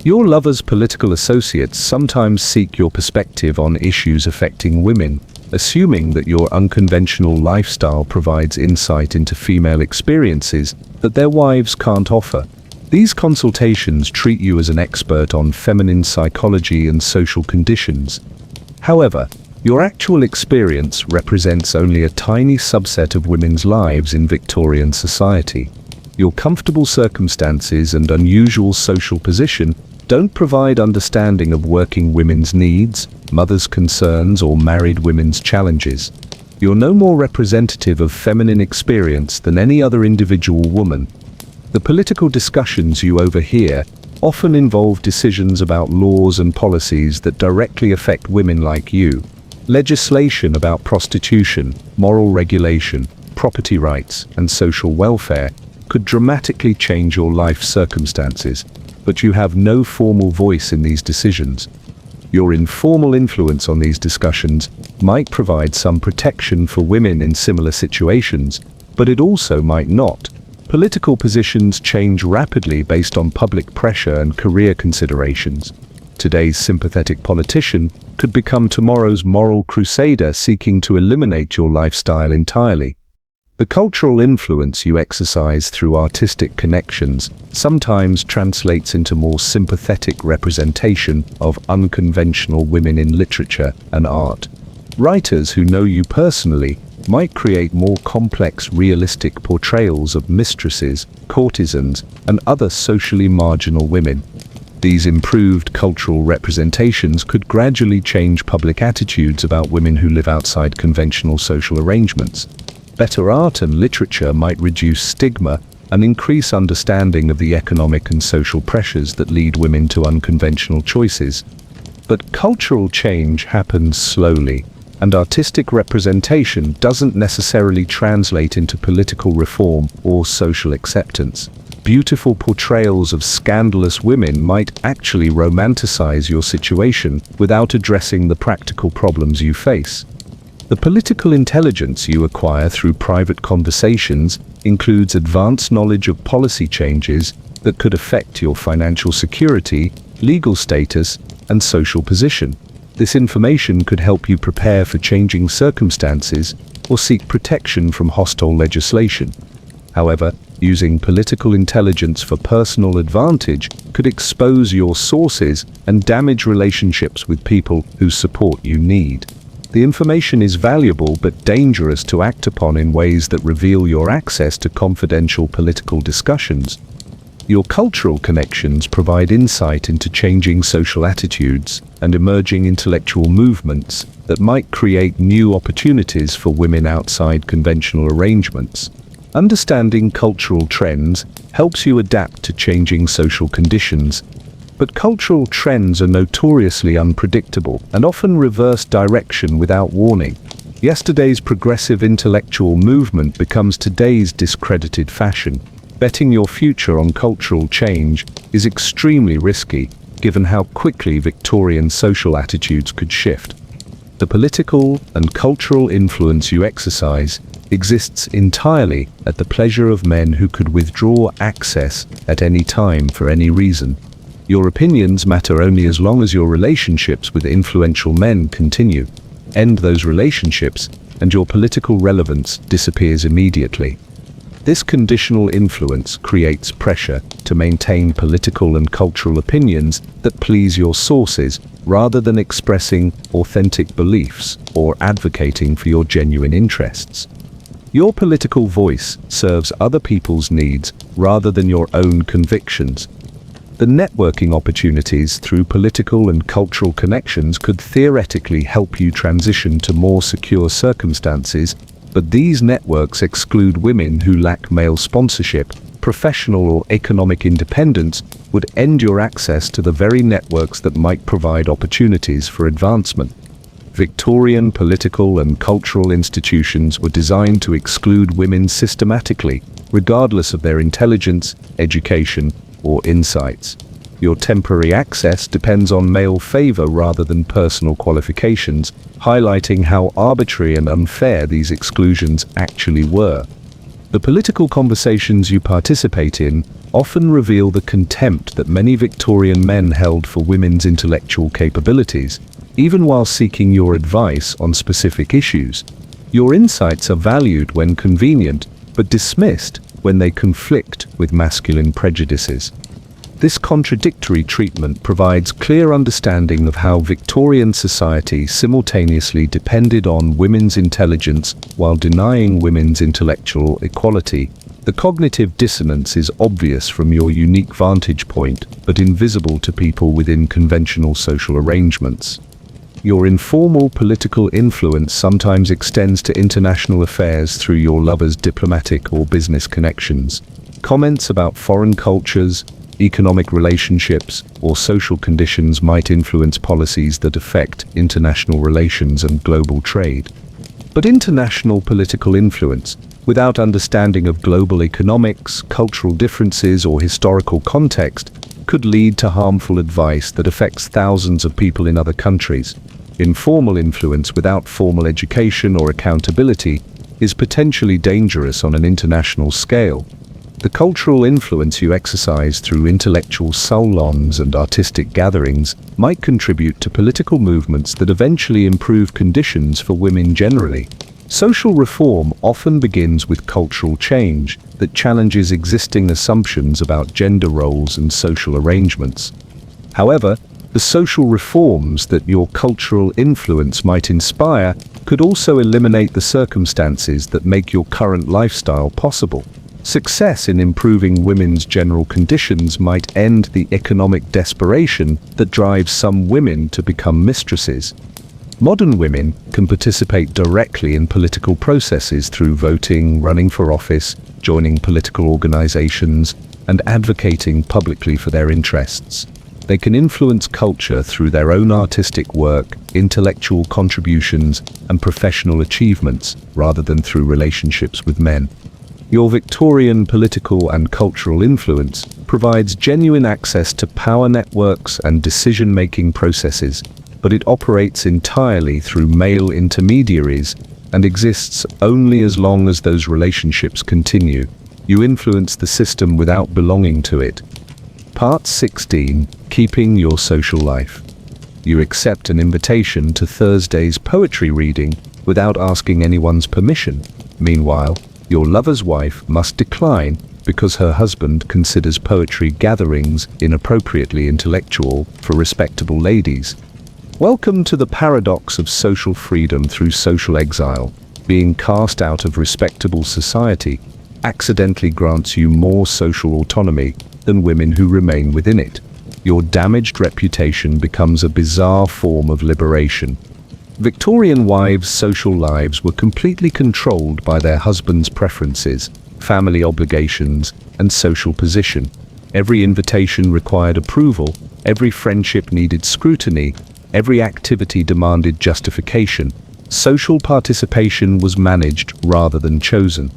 Your lover's political associates sometimes seek your perspective on issues affecting women, assuming that your unconventional lifestyle provides insight into female experiences that their wives can't offer. These consultations treat you as an expert on feminine psychology and social conditions. However, your actual experience represents only a tiny subset of women's lives in Victorian society. Your comfortable circumstances and unusual social position don't provide understanding of working women's needs, mothers' concerns, or married women's challenges. You're no more representative of feminine experience than any other individual woman. The political discussions you overhear often involve decisions about laws and policies that directly affect women like you. Legislation about prostitution, moral regulation, property rights, and social welfare could dramatically change your life circumstances, but you have no formal voice in these decisions. Your informal influence on these discussions might provide some protection for women in similar situations, but it also might not. Political positions change rapidly based on public pressure and career considerations. Today's sympathetic politician could become tomorrow's moral crusader seeking to eliminate your lifestyle entirely. The cultural influence you exercise through artistic connections sometimes translates into more sympathetic representation of unconventional women in literature and art. Writers who know you personally might create more complex, realistic portrayals of mistresses, courtesans, and other socially marginal women. These improved cultural representations could gradually change public attitudes about women who live outside conventional social arrangements. Better art and literature might reduce stigma and increase understanding of the economic and social pressures that lead women to unconventional choices. But cultural change happens slowly, and artistic representation doesn't necessarily translate into political reform or social acceptance. Beautiful portrayals of scandalous women might actually romanticize your situation without addressing the practical problems you face. The political intelligence you acquire through private conversations includes advanced knowledge of policy changes that could affect your financial security, legal status, and social position. This information could help you prepare for changing circumstances or seek protection from hostile legislation. However, using political intelligence for personal advantage could expose your sources and damage relationships with people whose support you need. The information is valuable but dangerous to act upon in ways that reveal your access to confidential political discussions. Your cultural connections provide insight into changing social attitudes and emerging intellectual movements that might create new opportunities for women outside conventional arrangements. Understanding cultural trends helps you adapt to changing social conditions. But cultural trends are notoriously unpredictable and often reverse direction without warning. Yesterday's progressive intellectual movement becomes today's discredited fashion. Betting your future on cultural change is extremely risky, given how quickly Victorian social attitudes could shift. The political and cultural influence you exercise exists entirely at the pleasure of men who could withdraw access at any time for any reason. Your opinions matter only as long as your relationships with influential men continue. End those relationships, and your political relevance disappears immediately. This conditional influence creates pressure to maintain political and cultural opinions that please your sources, rather than expressing authentic beliefs or advocating for your genuine interests. Your political voice serves other people's needs rather than your own convictions. The networking opportunities through political and cultural connections could theoretically help you transition to more secure circumstances, but these networks exclude women who lack male sponsorship. Professional or economic independence would end your access to the very networks that might provide opportunities for advancement. Victorian political and cultural institutions were designed to exclude women systematically, regardless of their intelligence, education, or insights. Your temporary access depends on male favor rather than personal qualifications, highlighting how arbitrary and unfair these exclusions actually were. The political conversations you participate in often reveal the contempt that many Victorian men held for women's intellectual capabilities, even while seeking your advice on specific issues. Your insights are valued when convenient, but dismissed when they conflict with masculine prejudices. This contradictory treatment provides clear understanding of how Victorian society simultaneously depended on women's intelligence while denying women's intellectual equality. The cognitive dissonance is obvious from your unique vantage point, but invisible to people within conventional social arrangements. Your informal political influence sometimes extends to international affairs through your lover's diplomatic or business connections. Comments about foreign cultures, economic relationships, or social conditions might influence policies that affect international relations and global trade. But international political influence, without understanding of global economics, cultural differences, or historical context, could lead to harmful advice that affects thousands of people in other countries. Informal influence without formal education or accountability is potentially dangerous on an international scale. The cultural influence you exercise through intellectual salons and artistic gatherings might contribute to political movements that eventually improve conditions for women generally. Social reform often begins with cultural change that challenges existing assumptions about gender roles and social arrangements. However, the social reforms that your cultural influence might inspire could also eliminate the circumstances that make your current lifestyle possible. Success in improving women's general conditions might end the economic desperation that drives some women to become mistresses. Modern women can participate directly in political processes through voting, running for office, joining political organizations, and advocating publicly for their interests. They can influence culture through their own artistic work, intellectual contributions, and professional achievements, rather than through relationships with men. Your Victorian political and cultural influence provides genuine access to power networks and decision-making processes, but it operates entirely through male intermediaries and exists only as long as those relationships continue. You influence the system without belonging to it. Part 16. Keeping your social life. You accept an invitation to Thursday's poetry reading without asking anyone's permission. Meanwhile, your lover's wife must decline because her husband considers poetry gatherings inappropriately intellectual for respectable ladies. Welcome to the paradox of social freedom through social exile. Being cast out of respectable society accidentally grants you more social autonomy than women who remain within it. Your damaged reputation becomes a bizarre form of liberation. Victorian wives' social lives were completely controlled by their husbands' preferences, family obligations, and social position. Every invitation required approval, every friendship needed scrutiny, every activity demanded justification. Social participation was managed rather than chosen.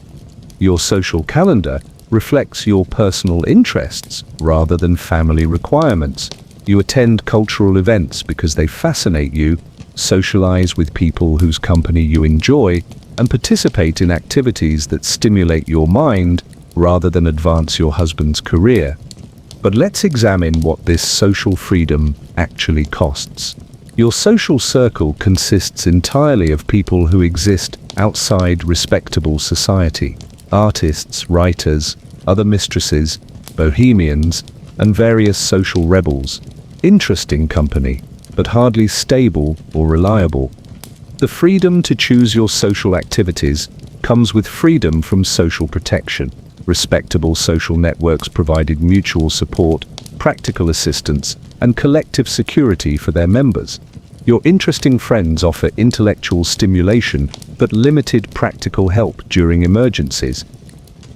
Your social calendar reflects your personal interests rather than family requirements. You attend cultural events because they fascinate you, socialize with people whose company you enjoy, and participate in activities that stimulate your mind rather than advance your husband's career. But let's examine what this social freedom actually costs. Your social circle consists entirely of people who exist outside respectable society. Artists, writers, other mistresses, bohemians, and various social rebels. Interesting company, but hardly stable or reliable. The freedom to choose your social activities comes with freedom from social protection. Respectable social networks provided mutual support, practical assistance, and collective security for their members. Your interesting friends offer intellectual stimulation, but limited practical help during emergencies.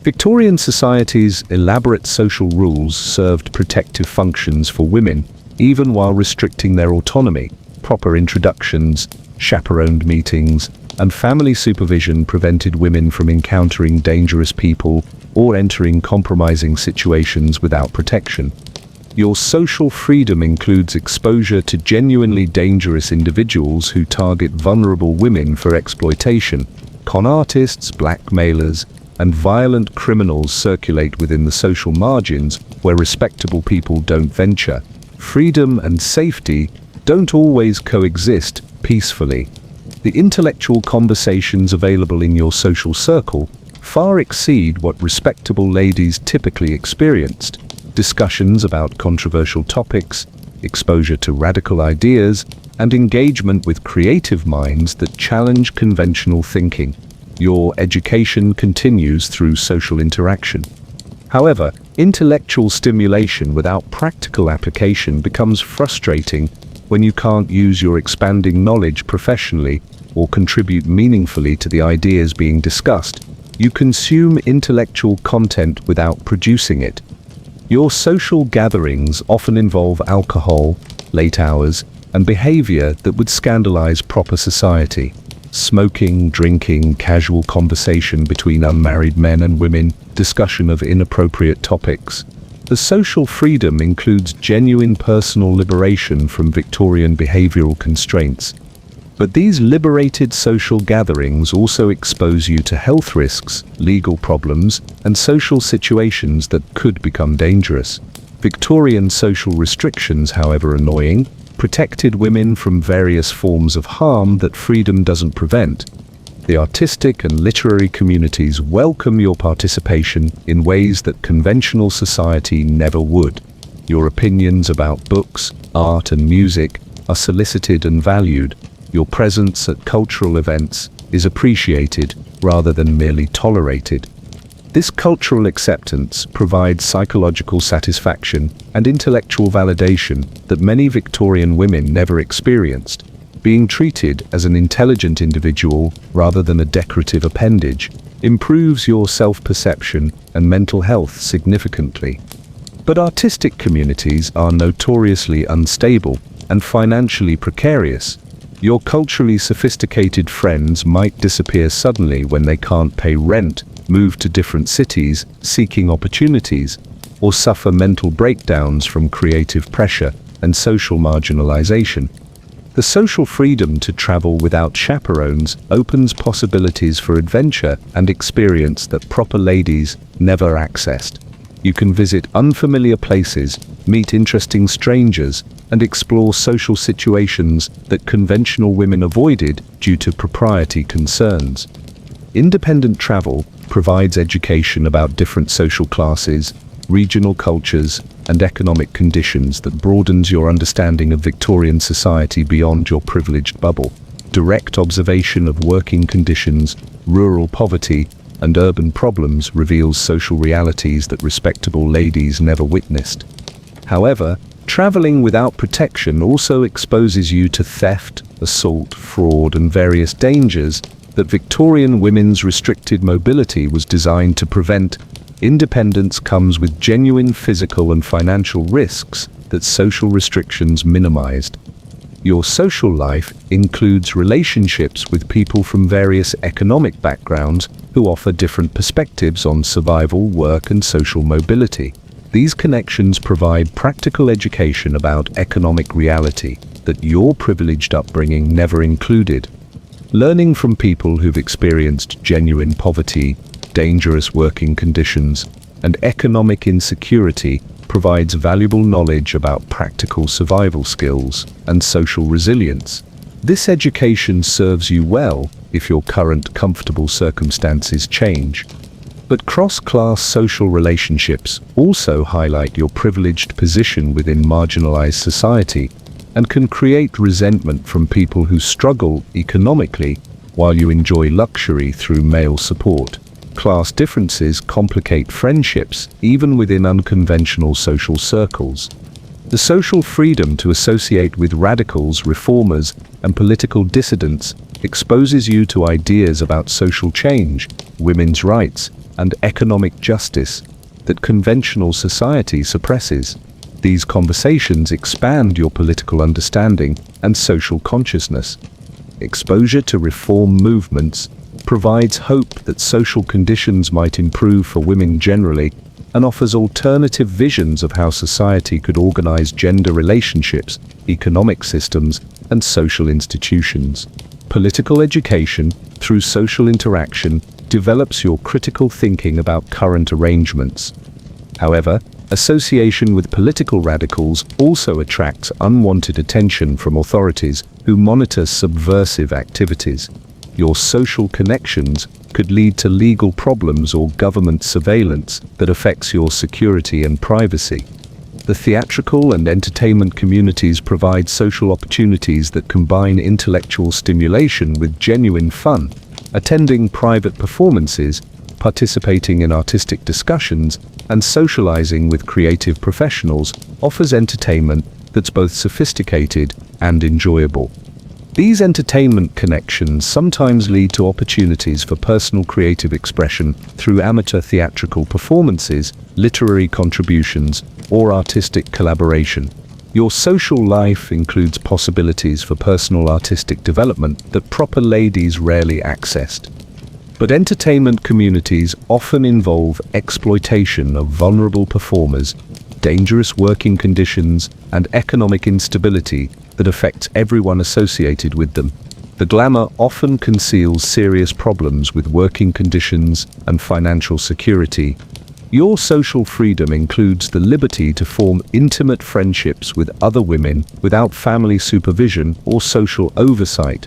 Victorian society's elaborate social rules served protective functions for women, even while restricting their autonomy. Proper introductions, chaperoned meetings, and family supervision prevented women from encountering dangerous people or entering compromising situations without protection. Your social freedom includes exposure to genuinely dangerous individuals who target vulnerable women for exploitation. Con artists, blackmailers, and violent criminals circulate within the social margins where respectable people don't venture. Freedom and safety don't always coexist peacefully. The intellectual conversations available in your social circle far exceed what respectable ladies typically experienced. Discussions about controversial topics, exposure to radical ideas, and engagement with creative minds that challenge conventional thinking. Your education continues through social interaction. However, intellectual stimulation without practical application becomes frustrating when you can't use your expanding knowledge professionally or contribute meaningfully to the ideas being discussed. You consume intellectual content without producing it. Your social gatherings often involve alcohol, late hours, and behavior that would scandalize proper society. Smoking, drinking, casual conversation between unmarried men and women, discussion of inappropriate topics. The social freedom includes genuine personal liberation from Victorian behavioral constraints. But these liberated social gatherings also expose you to health risks, legal problems, and social situations that could become dangerous. Victorian social restrictions, however annoying, protected women from various forms of harm that freedom doesn't prevent. The artistic and literary communities welcome your participation in ways that conventional society never would. Your opinions about books, art, and music are solicited and valued. Your presence at cultural events is appreciated rather than merely tolerated. This cultural acceptance provides psychological satisfaction and intellectual validation that many Victorian women never experienced. Being treated as an intelligent individual rather than a decorative appendage improves your self-perception and mental health significantly. But artistic communities are notoriously unstable and financially precarious. Your culturally sophisticated friends might disappear suddenly when they can't pay rent, move to different cities seeking opportunities, or suffer mental breakdowns from creative pressure and social marginalization. The social freedom to travel without chaperones opens possibilities for adventure and experience that proper ladies never accessed. You can visit unfamiliar places, meet interesting strangers, and explore social situations that conventional women avoided due to propriety concerns. Independent travel provides education about different social classes, regional cultures, and economic conditions that broadens your understanding of Victorian society beyond your privileged bubble. Direct observation of working conditions, rural poverty, and urban problems reveals social realities that respectable ladies never witnessed. However, traveling without protection also exposes you to theft, assault, fraud, and various dangers that Victorian women's restricted mobility was designed to prevent. Independence comes with genuine physical and financial risks that social restrictions minimized. Your social life includes relationships with people from various economic backgrounds who offer different perspectives on survival, work, and social mobility. These connections provide practical education about economic reality that your privileged upbringing never included. Learning from people who've experienced genuine poverty, dangerous working conditions, and economic insecurity provides valuable knowledge about practical survival skills and social resilience. This education serves you well if your current comfortable circumstances change. But cross-class social relationships also highlight your privileged position within marginalized society and can create resentment from people who struggle economically while you enjoy luxury through male support. Class differences complicate friendships even within unconventional social circles. The social freedom to associate with radicals, reformers, and political dissidents exposes you to ideas about social change, women's rights, and economic justice that conventional society suppresses. These conversations expand your political understanding and social consciousness. Exposure to reform movements provides hope that social conditions might improve for women generally and offers alternative visions of how society could organize gender relationships, economic systems, and social institutions. Political education, through social interaction, develops your critical thinking about current arrangements. However, association with political radicals also attracts unwanted attention from authorities who monitor subversive activities. Your social connections could lead to legal problems or government surveillance that affects your security and privacy. The theatrical and entertainment communities provide social opportunities that combine intellectual stimulation with genuine fun. Attending private performances, participating in artistic discussions, and socializing with creative professionals offers entertainment that's both sophisticated and enjoyable. These entertainment connections sometimes lead to opportunities for personal creative expression through amateur theatrical performances, literary contributions, or artistic collaboration. Your social life includes possibilities for personal artistic development that proper ladies rarely accessed. But entertainment communities often involve exploitation of vulnerable performers, dangerous working conditions, and economic instability that affects everyone associated with them. The glamour often conceals serious problems with working conditions and financial security. Your social freedom includes the liberty to form intimate friendships with other women without family supervision or social oversight.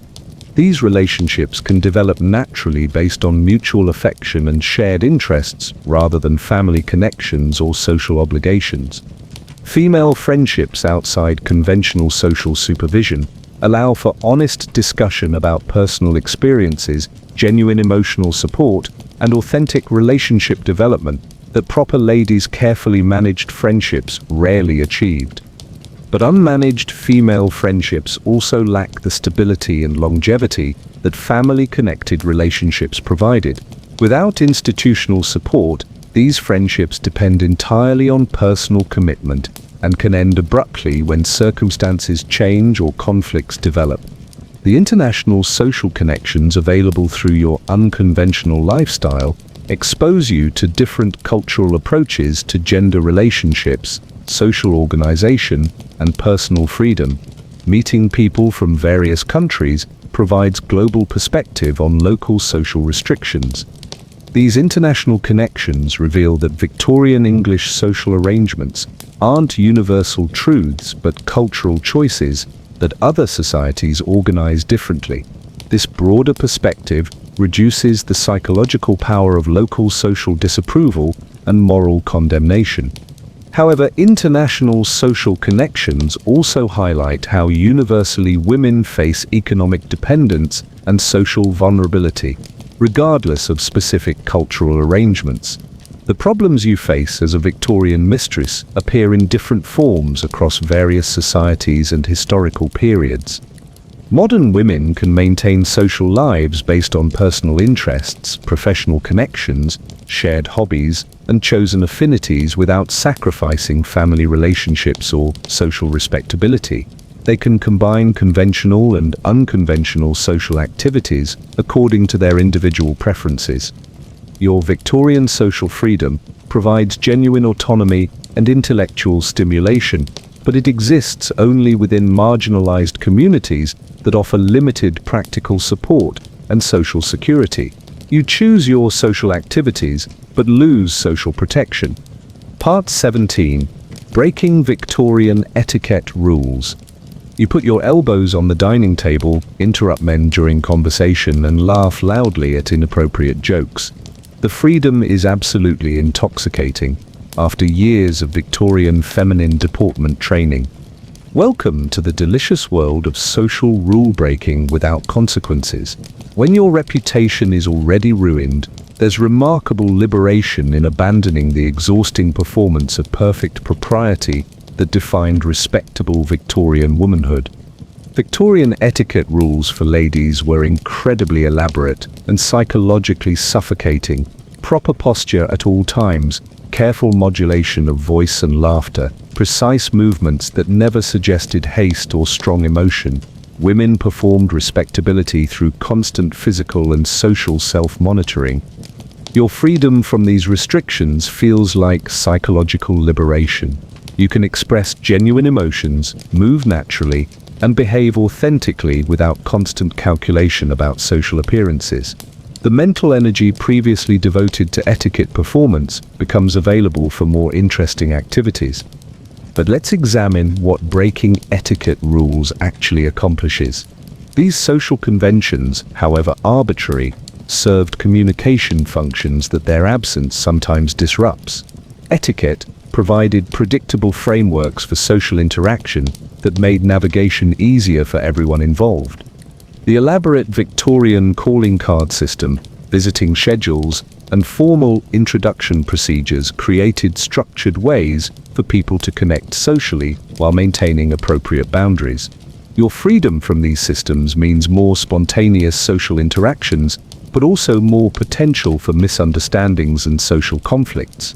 These relationships can develop naturally based on mutual affection and shared interests rather than family connections or social obligations. Female friendships outside conventional social supervision allow for honest discussion about personal experiences, genuine emotional support, and authentic relationship development that proper ladies' carefully managed friendships rarely achieved. But unmanaged female friendships also lack the stability and longevity that family-connected relationships provided. Without institutional support, these friendships depend entirely on personal commitment and can end abruptly when circumstances change or conflicts develop. The international social connections available through your unconventional lifestyle expose you to different cultural approaches to gender relationships, social organization, and personal freedom. Meeting people from various countries provides global perspective on local social restrictions. These international connections reveal that Victorian English social arrangements aren't universal truths but cultural choices that other societies organize differently. This broader perspective reduces the psychological power of local social disapproval and moral condemnation. However, international social connections also highlight how universally women face economic dependence and social vulnerability, regardless of specific cultural arrangements. The problems you face as a Victorian mistress appear in different forms across various societies and historical periods. Modern women can maintain social lives based on personal interests, professional connections, shared hobbies, and chosen affinities without sacrificing family relationships or social respectability. They can combine conventional and unconventional social activities according to their individual preferences. Your Victorian social freedom provides genuine autonomy and intellectual stimulation, but it exists only within marginalized communities that offer limited practical support and social security. You choose your social activities, but lose social protection. Part 17. Breaking Victorian Etiquette Rules. You put your elbows on the dining table, interrupt men during conversation, and laugh loudly at inappropriate jokes. The freedom is absolutely intoxicating after years of Victorian feminine deportment training. Welcome to the delicious world of social rule breaking without consequences. When your reputation is already ruined, there's remarkable liberation in abandoning the exhausting performance of perfect propriety that defined respectable Victorian womanhood. Victorian etiquette rules for ladies were incredibly elaborate and psychologically suffocating. Proper posture at all times, careful modulation of voice and laughter, precise movements that never suggested haste or strong emotion. Women performed respectability through constant physical and social self-monitoring. Your freedom from these restrictions feels like psychological liberation. You can express genuine emotions, move naturally, and behave authentically without constant calculation about social appearances. The mental energy previously devoted to etiquette performance becomes available for more interesting activities. But let's examine what breaking etiquette rules actually accomplishes. These social conventions, however arbitrary, served communication functions that their absence sometimes disrupts. Etiquette provided predictable frameworks for social interaction that made navigation easier for everyone involved. The elaborate Victorian calling card system, visiting schedules, and formal introduction procedures created structured ways for people to connect socially while maintaining appropriate boundaries. Your freedom from these systems means more spontaneous social interactions, but also more potential for misunderstandings and social conflicts.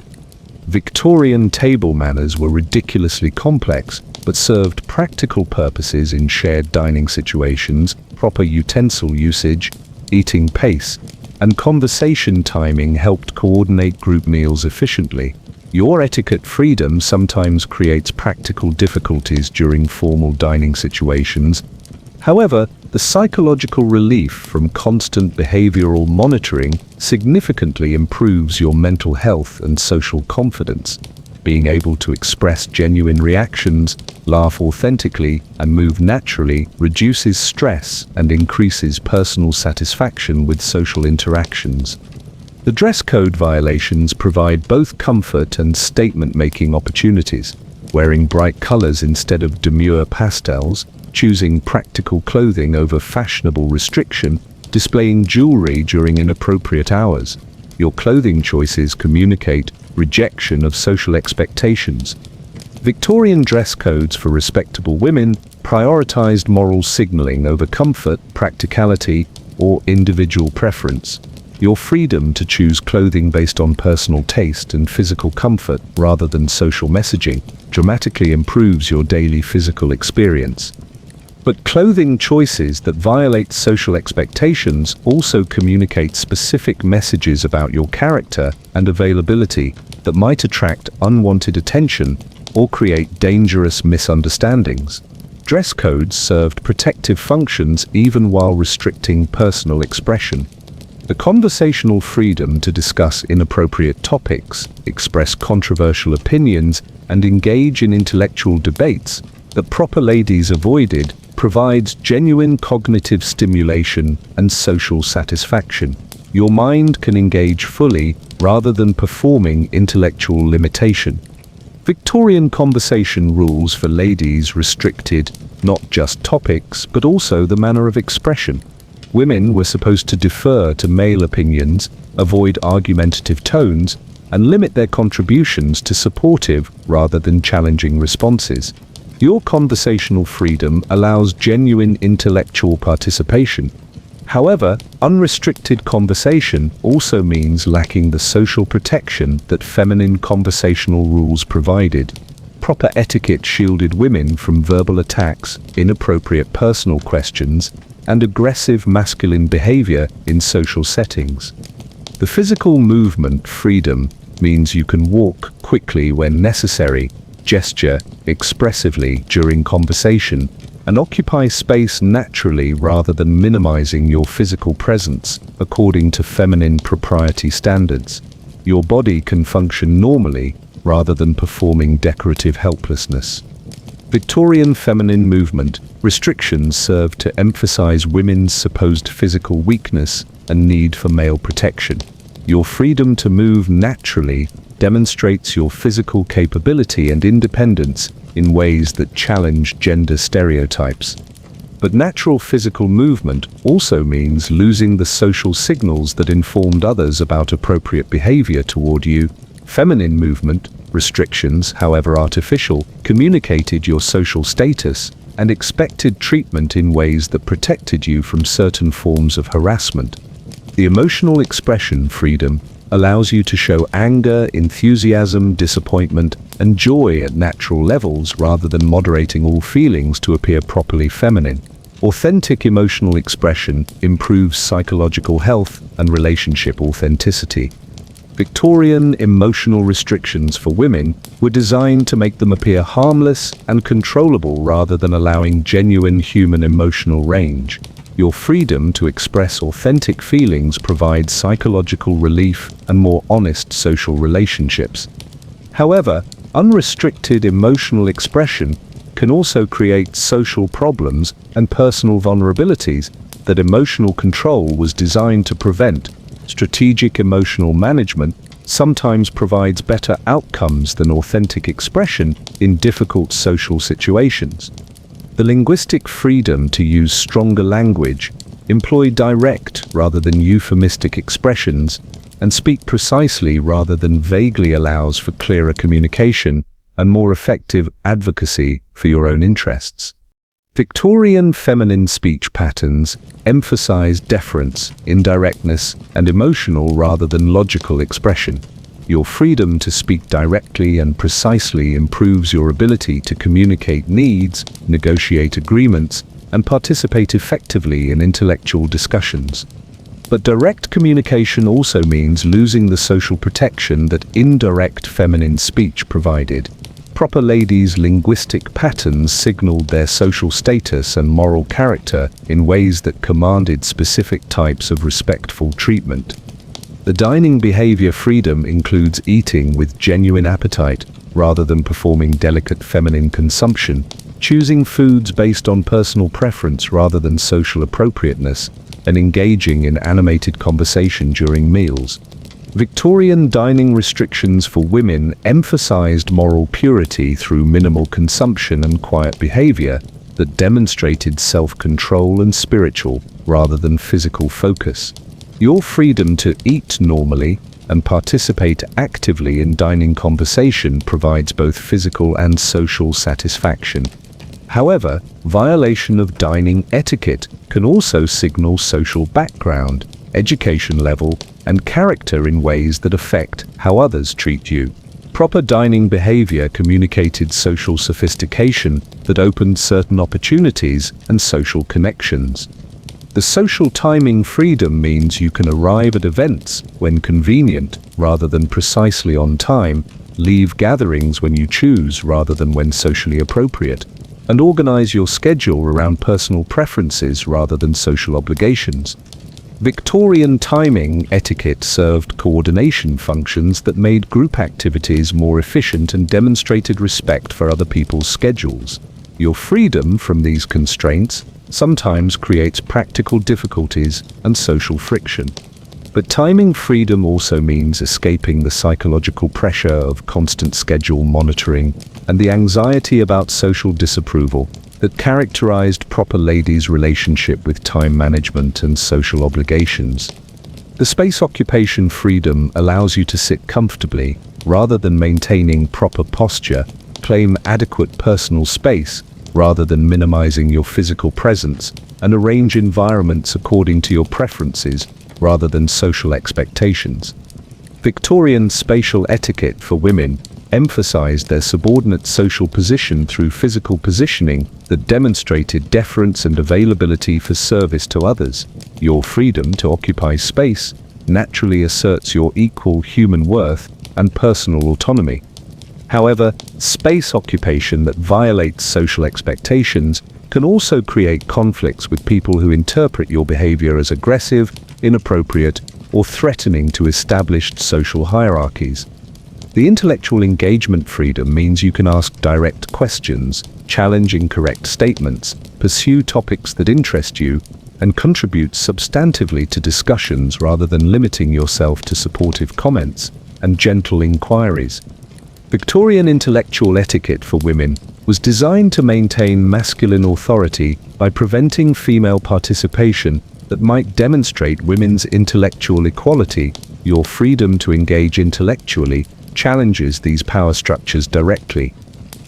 Victorian table manners were ridiculously complex, but served practical purposes in shared dining situations. Proper utensil usage, eating pace, and conversation timing helped coordinate group meals efficiently. Your etiquette freedom sometimes creates practical difficulties during formal dining situations. However, the psychological relief from constant behavioral monitoring significantly improves your mental health and social confidence. Being able to express genuine reactions, laugh authentically, and move naturally reduces stress and increases personal satisfaction with social interactions. The dress code violations provide both comfort and statement-making opportunities. Wearing bright colors instead of demure pastels, choosing practical clothing over fashionable restriction, displaying jewelry during inappropriate hours. Your clothing choices communicate rejection of social expectations. Victorian dress codes for respectable women prioritized moral signaling over comfort, practicality, or individual preference. Your freedom to choose clothing based on personal taste and physical comfort rather than social messaging dramatically improves your daily physical experience. But clothing choices that violate social expectations also communicate specific messages about your character and availability that might attract unwanted attention or create dangerous misunderstandings. Dress codes served protective functions even while restricting personal expression. The conversational freedom to discuss inappropriate topics, express controversial opinions, and engage in intellectual debates that proper ladies avoided provides genuine cognitive stimulation and social satisfaction. Your mind can engage fully rather than performing intellectual limitation. Victorian conversation rules for ladies restricted not just topics but also the manner of expression. Women were supposed to defer to male opinions, avoid argumentative tones, and limit their contributions to supportive rather than challenging responses. Your conversational freedom allows genuine intellectual participation. However, unrestricted conversation also means lacking the social protection that feminine conversational rules provided. Proper etiquette shielded women from verbal attacks, inappropriate personal questions, and aggressive masculine behavior in social settings. The physical movement freedom means you can walk quickly when necessary, gesture expressively during conversation, and occupy space naturally rather than minimizing your physical presence according to feminine propriety standards. Your body can function normally rather than performing decorative helplessness. Victorian feminine movement restrictions serve to emphasize women's supposed physical weakness and need for male protection. Your freedom to move naturally demonstrates your physical capability and independence in ways that challenge gender stereotypes. But natural physical movement also means losing the social signals that informed others about appropriate behavior toward you. Feminine movement restrictions, however artificial, communicated your social status and expected treatment in ways that protected you from certain forms of harassment. The emotional expression freedom allows you to show anger, enthusiasm, disappointment, and joy at natural levels rather than moderating all feelings to appear properly feminine. Authentic emotional expression improves psychological health and relationship authenticity. Victorian emotional restrictions for women were designed to make them appear harmless and controllable rather than allowing genuine human emotional range. Your freedom to express authentic feelings provides psychological relief and more honest social relationships. However, unrestricted emotional expression can also create social problems and personal vulnerabilities that emotional control was designed to prevent. Strategic emotional management sometimes provides better outcomes than authentic expression in difficult social situations. The linguistic freedom to use stronger language, employ direct rather than euphemistic expressions, and speak precisely rather than vaguely allows for clearer communication and more effective advocacy for your own interests. Victorian feminine speech patterns emphasize deference, indirectness, and emotional rather than logical expression. Your freedom to speak directly and precisely improves your ability to communicate needs, negotiate agreements, and participate effectively in intellectual discussions. But direct communication also means losing the social protection that indirect feminine speech provided. Proper ladies' linguistic patterns signaled their social status and moral character in ways that commanded specific types of respectful treatment. The dining behavior freedom includes eating with genuine appetite rather than performing delicate feminine consumption, choosing foods based on personal preference rather than social appropriateness, and engaging in animated conversation during meals. Victorian dining restrictions for women emphasized moral purity through minimal consumption and quiet behavior that demonstrated self-control and spiritual rather than physical focus. Your freedom to eat normally and participate actively in dining conversation provides both physical and social satisfaction. However, violation of dining etiquette can also signal social background, education level, and character in ways that affect how others treat you. Proper dining behavior communicated social sophistication that opened certain opportunities and social connections. The social timing freedom means you can arrive at events when convenient rather than precisely on time, leave gatherings when you choose rather than when socially appropriate, and organize your schedule around personal preferences rather than social obligations. Victorian timing etiquette served coordination functions that made group activities more efficient and demonstrated respect for other people's schedules. Your freedom from these constraints sometimes creates practical difficulties and social friction. But timing freedom also means escaping the psychological pressure of constant schedule monitoring and the anxiety about social disapproval that characterized proper ladies' relationship with time management and social obligations. The space occupation freedom allows you to sit comfortably rather than maintaining proper posture, claim adequate personal space rather than minimizing your physical presence, and arrange environments according to your preferences rather than social expectations. Victorian spatial etiquette for women emphasized their subordinate social position through physical positioning that demonstrated deference and availability for service to others. Your freedom to occupy space naturally asserts your equal human worth and personal autonomy. However, space occupation that violates social expectations can also create conflicts with people who interpret your behavior as aggressive, inappropriate, or threatening to established social hierarchies. The intellectual engagement freedom means you can ask direct questions, challenge incorrect statements, pursue topics that interest you, and contribute substantively to discussions rather than limiting yourself to supportive comments and gentle inquiries. Victorian intellectual etiquette for women was designed to maintain masculine authority by preventing female participation that might demonstrate women's intellectual equality. Your freedom to engage intellectually challenges these power structures directly.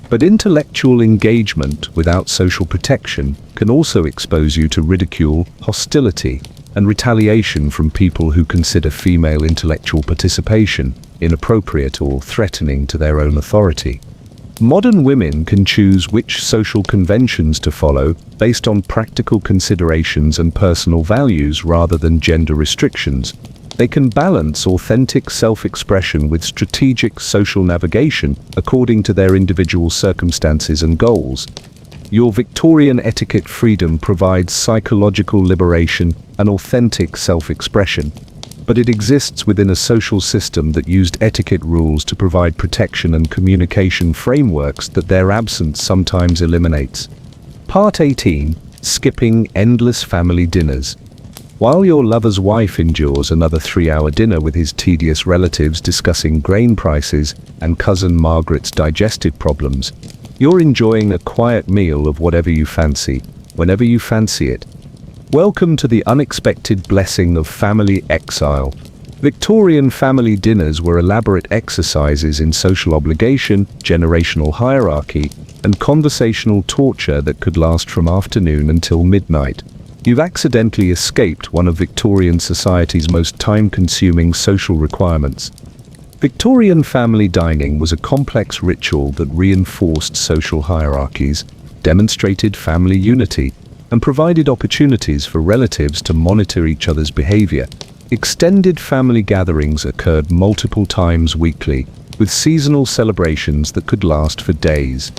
But intellectual engagement without social protection can also expose you to ridicule, hostility, and retaliation from people who consider female intellectual participation inappropriate or threatening to their own authority. Modern women can choose which social conventions to follow based on practical considerations and personal values rather than gender restrictions. They can balance authentic self-expression with strategic social navigation according to their individual circumstances and goals. Your Victorian etiquette freedom provides psychological liberation and authentic self-expression, but it exists within a social system that used etiquette rules to provide protection and communication frameworks that their absence sometimes eliminates. Part 18. Skipping endless family dinners. While your lover's wife endures another 3-hour dinner with his tedious relatives discussing grain prices and cousin Margaret's digestive problems, you're enjoying a quiet meal of whatever you fancy, whenever you fancy it. Welcome to the unexpected blessing of family exile. Victorian family dinners were elaborate exercises in social obligation, generational hierarchy, and conversational torture that could last from afternoon until midnight. You've accidentally escaped one of Victorian society's most time-consuming social requirements. Victorian family dining was a complex ritual that reinforced social hierarchies, demonstrated family unity, and provided opportunities for relatives to monitor each other's behavior. Extended family gatherings occurred multiple times weekly, with seasonal celebrations that could last for days.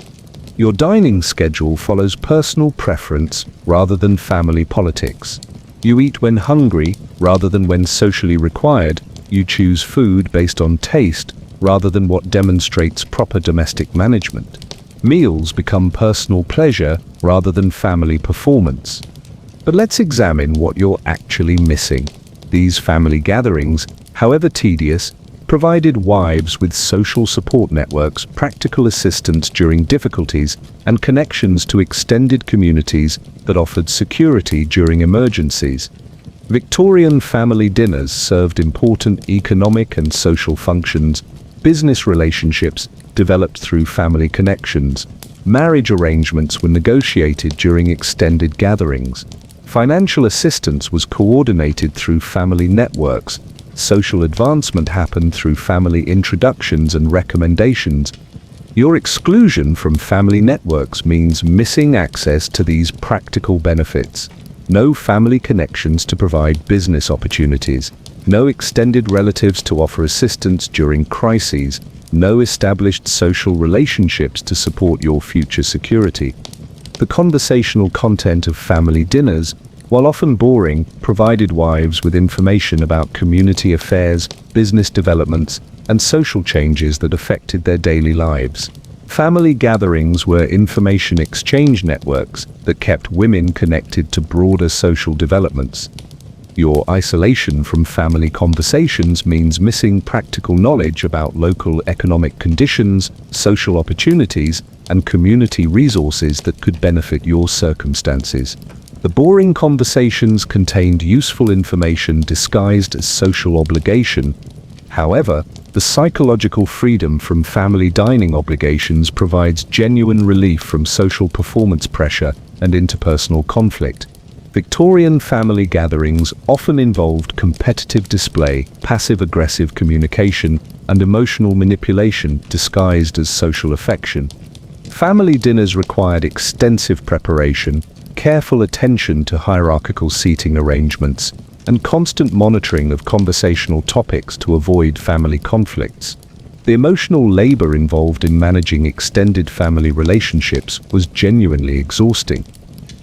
Your dining schedule follows personal preference rather than family politics. You eat when hungry rather than when socially required. You choose food based on taste rather than what demonstrates proper domestic management. Meals become personal pleasure rather than family performance. But let's examine what you're actually missing. These family gatherings, however tedious, provided wives with social support networks, practical assistance during difficulties, and connections to extended communities that offered security during emergencies. Victorian family dinners served important economic and social functions. Business relationships developed through family connections. Marriage arrangements were negotiated during extended gatherings. Financial assistance was coordinated through family networks. Social advancement happened through family introductions and recommendations. Your exclusion from family networks means missing access to these practical benefits. No family connections to provide business opportunities. No extended relatives to offer assistance during crises. No established social relationships to support your future security. The conversational content of family dinners, while often boring, provided wives with information about community affairs, business developments, and social changes that affected their daily lives. Family gatherings were information exchange networks that kept women connected to broader social developments. Your isolation from family conversations means missing practical knowledge about local economic conditions, social opportunities, and community resources that could benefit your circumstances. The boring conversations contained useful information disguised as social obligation. However, the psychological freedom from family dining obligations provides genuine relief from social performance pressure and interpersonal conflict. Victorian family gatherings often involved competitive display, passive-aggressive communication, and emotional manipulation disguised as social affection. Family dinners required extensive preparation, careful attention to hierarchical seating arrangements, and constant monitoring of conversational topics to avoid family conflicts. The emotional labor involved in managing extended family relationships was genuinely exhausting.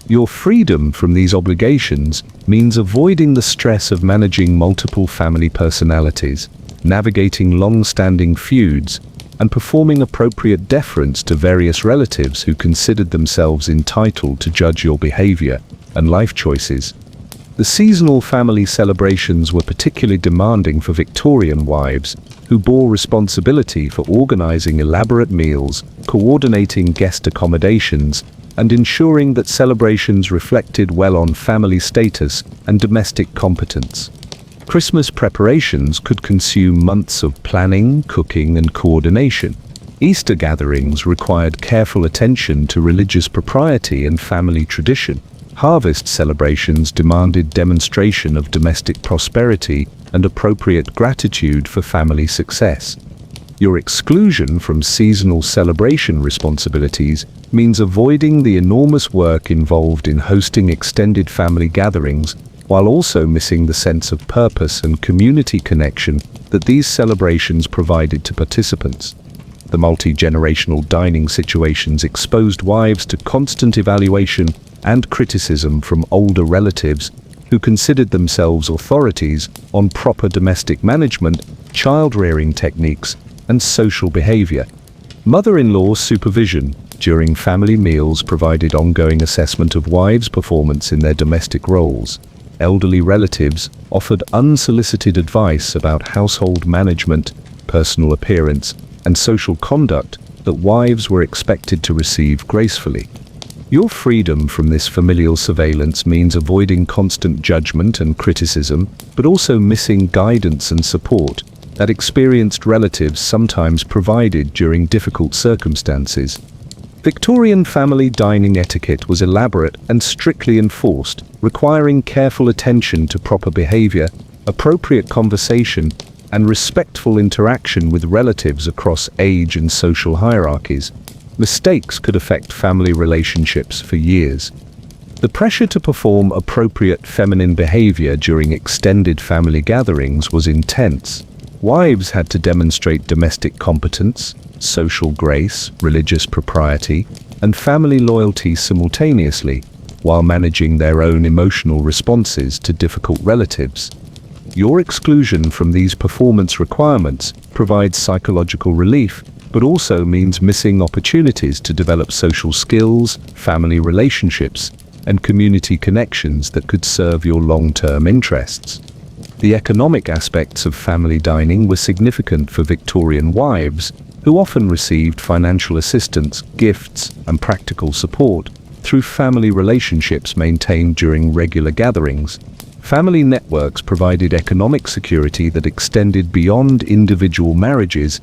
Your freedom from these obligations means avoiding the stress of managing multiple family personalities, navigating long-standing feuds, and performing appropriate deference to various relatives who considered themselves entitled to judge your behavior and life choices. The seasonal family celebrations were particularly demanding for Victorian wives, who bore responsibility for organizing elaborate meals, coordinating guest accommodations, and ensuring that celebrations reflected well on family status and domestic competence. Christmas preparations could consume months of planning, cooking, and coordination. Easter gatherings required careful attention to religious propriety and family tradition. Harvest celebrations demanded demonstration of domestic prosperity and appropriate gratitude for family success. Your exclusion from seasonal celebration responsibilities means avoiding the enormous work involved in hosting extended family gatherings, while also missing the sense of purpose and community connection that these celebrations provided to participants. The multi-generational dining situations exposed wives to constant evaluation and criticism from older relatives who considered themselves authorities on proper domestic management, child-rearing techniques, and social behavior. Mother-in-law supervision during family meals provided ongoing assessment of wives' performance in their domestic roles. Elderly relatives offered unsolicited advice about household management, personal appearance, and social conduct that wives were expected to receive gracefully. Your freedom from this familial surveillance means avoiding constant judgment and criticism, but also missing guidance and support that experienced relatives sometimes provided during difficult circumstances. Victorian family dining etiquette was elaborate and strictly enforced, requiring careful attention to proper behavior, appropriate conversation, and respectful interaction with relatives across age and social hierarchies. Mistakes could affect family relationships for years. The pressure to perform appropriate feminine behavior during extended family gatherings was intense. Wives had to demonstrate domestic competence, social grace, religious propriety, and family loyalty simultaneously, while managing their own emotional responses to difficult relatives. Your exclusion from these performance requirements provides psychological relief, but also means missing opportunities to develop social skills, family relationships, and community connections that could serve your long-term interests. The economic aspects of family dining were significant for Victorian wives, who often received financial assistance, gifts, and practical support through family relationships maintained during regular gatherings. Family networks provided economic security that extended beyond individual marriages.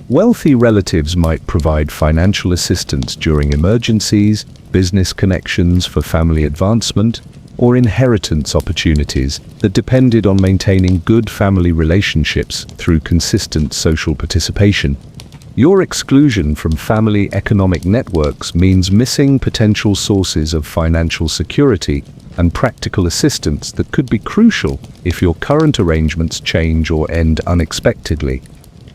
Wealthy relatives might provide financial assistance during emergencies, business connections for family advancement, or inheritance opportunities that depended on maintaining good family relationships through consistent social participation. Your exclusion from family economic networks means missing potential sources of financial security and practical assistance that could be crucial if your current arrangements change or end unexpectedly.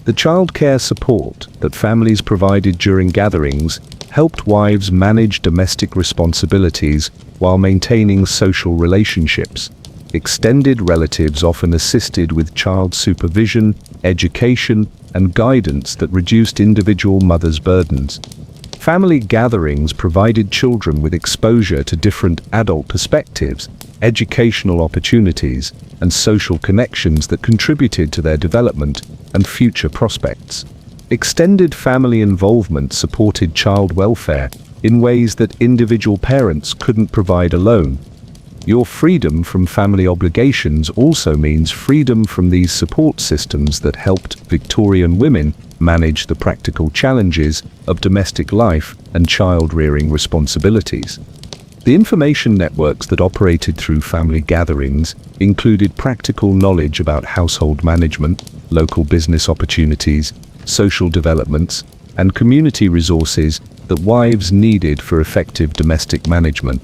The childcare support that families provided during gatherings helped wives manage domestic responsibilities while maintaining social relationships. Extended relatives often assisted with child supervision, education, and guidance that reduced individual mothers' burdens. Family gatherings provided children with exposure to different adult perspectives, educational opportunities, and social connections that contributed to their development and future prospects. Extended family involvement supported child welfare in ways that individual parents couldn't provide alone. Your freedom from family obligations also means freedom from these support systems that helped Victorian women manage the practical challenges of domestic life and child-rearing responsibilities. The information networks that operated through family gatherings included practical knowledge about household management, local business opportunities, social developments, and community resources that wives needed for effective domestic management.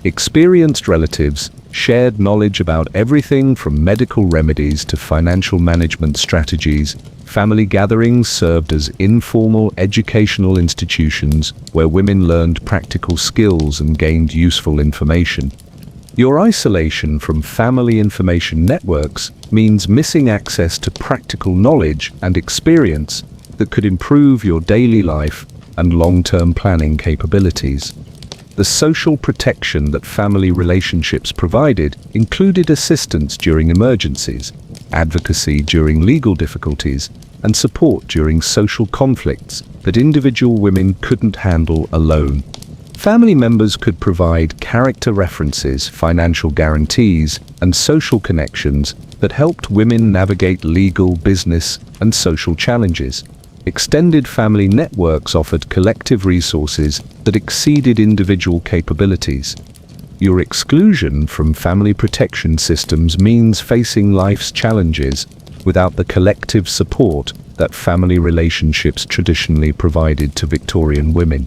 Experienced relatives shared knowledge about everything from medical remedies to financial management strategies. Family gatherings served as informal educational institutions where women learned practical skills and gained useful information. Your isolation from family information networks means missing access to practical knowledge and experience that could improve your daily life and long-term planning capabilities. The social protection that family relationships provided included assistance during emergencies, advocacy during legal difficulties, and support during social conflicts that individual women couldn't handle alone. Family members could provide character references, financial guarantees, and social connections that helped women navigate legal, business, and social challenges. Extended family networks offered collective resources that exceeded individual capabilities. Your exclusion from family protection systems means facing life's challenges without the collective support that family relationships traditionally provided to Victorian women.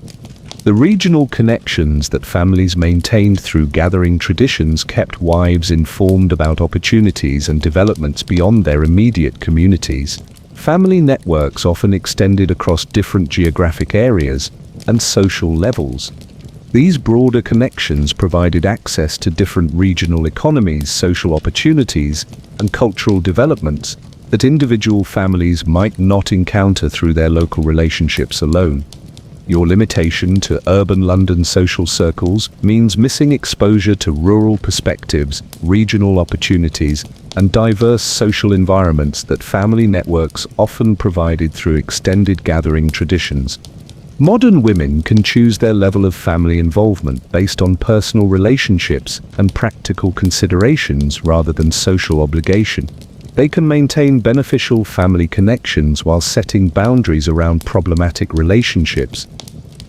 The regional connections that families maintained through gathering traditions kept wives informed about opportunities and developments beyond their immediate communities. Family networks often extended across different geographic areas and social levels. These broader connections provided access to different regional economies, social opportunities, and cultural developments that individual families might not encounter through their local relationships alone. Your limitation to urban London social circles means missing exposure to rural perspectives, regional opportunities, and diverse social environments that family networks often provided through extended gathering traditions. Modern women can choose their level of family involvement based on personal relationships and practical considerations rather than social obligation. They can maintain beneficial family connections while setting boundaries around problematic relationships.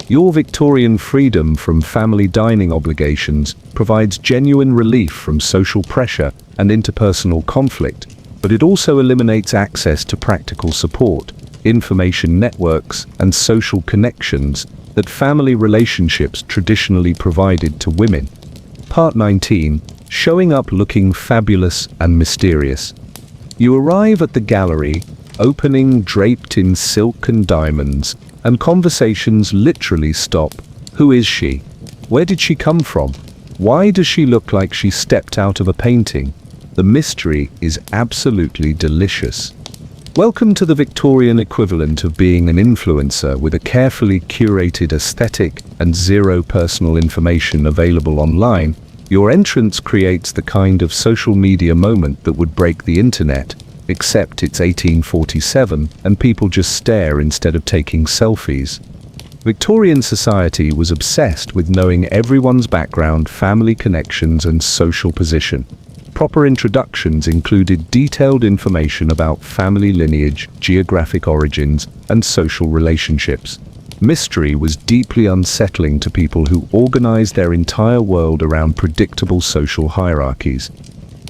Your Victorian freedom from family dining obligations provides genuine relief from social pressure and interpersonal conflict, but it also eliminates access to practical support, information networks, and social connections that family relationships traditionally provided to women. Part 19. Showing up looking fabulous and mysterious. You arrive at the gallery, opening draped in silk and diamonds, and conversations literally stop. Who is she? Where did she come from? Why does she look like she stepped out of a painting? The mystery is absolutely delicious. Welcome to the Victorian equivalent of being an influencer with a carefully curated aesthetic and zero personal information available online. Your entrance creates the kind of social media moment that would break the internet, except it's 1847 and people just stare instead of taking selfies. Victorian society was obsessed with knowing everyone's background, family connections, and social position. Proper introductions included detailed information about family lineage, geographic origins, and social relationships. Mystery was deeply unsettling to people who organized their entire world around predictable social hierarchies.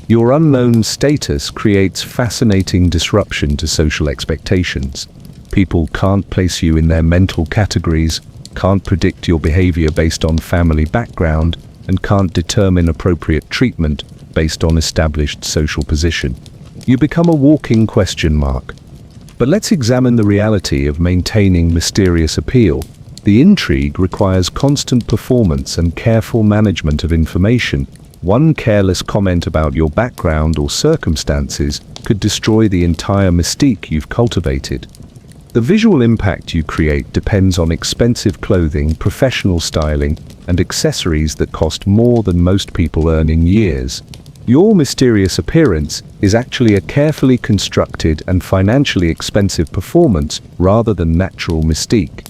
Your unknown status creates fascinating disruption to social expectations. People can't place you in their mental categories, can't predict your behavior based on family background, and can't determine appropriate treatment based on established social position. You become a walking question mark. But let's examine the reality of maintaining mysterious appeal. The intrigue requires constant performance and careful management of information. One careless comment about your background or circumstances could destroy the entire mystique you've cultivated. The visual impact you create depends on expensive clothing, professional styling, and accessories that cost more than most people earn in years. Your mysterious appearance is actually a carefully constructed and financially expensive performance rather than natural mystique.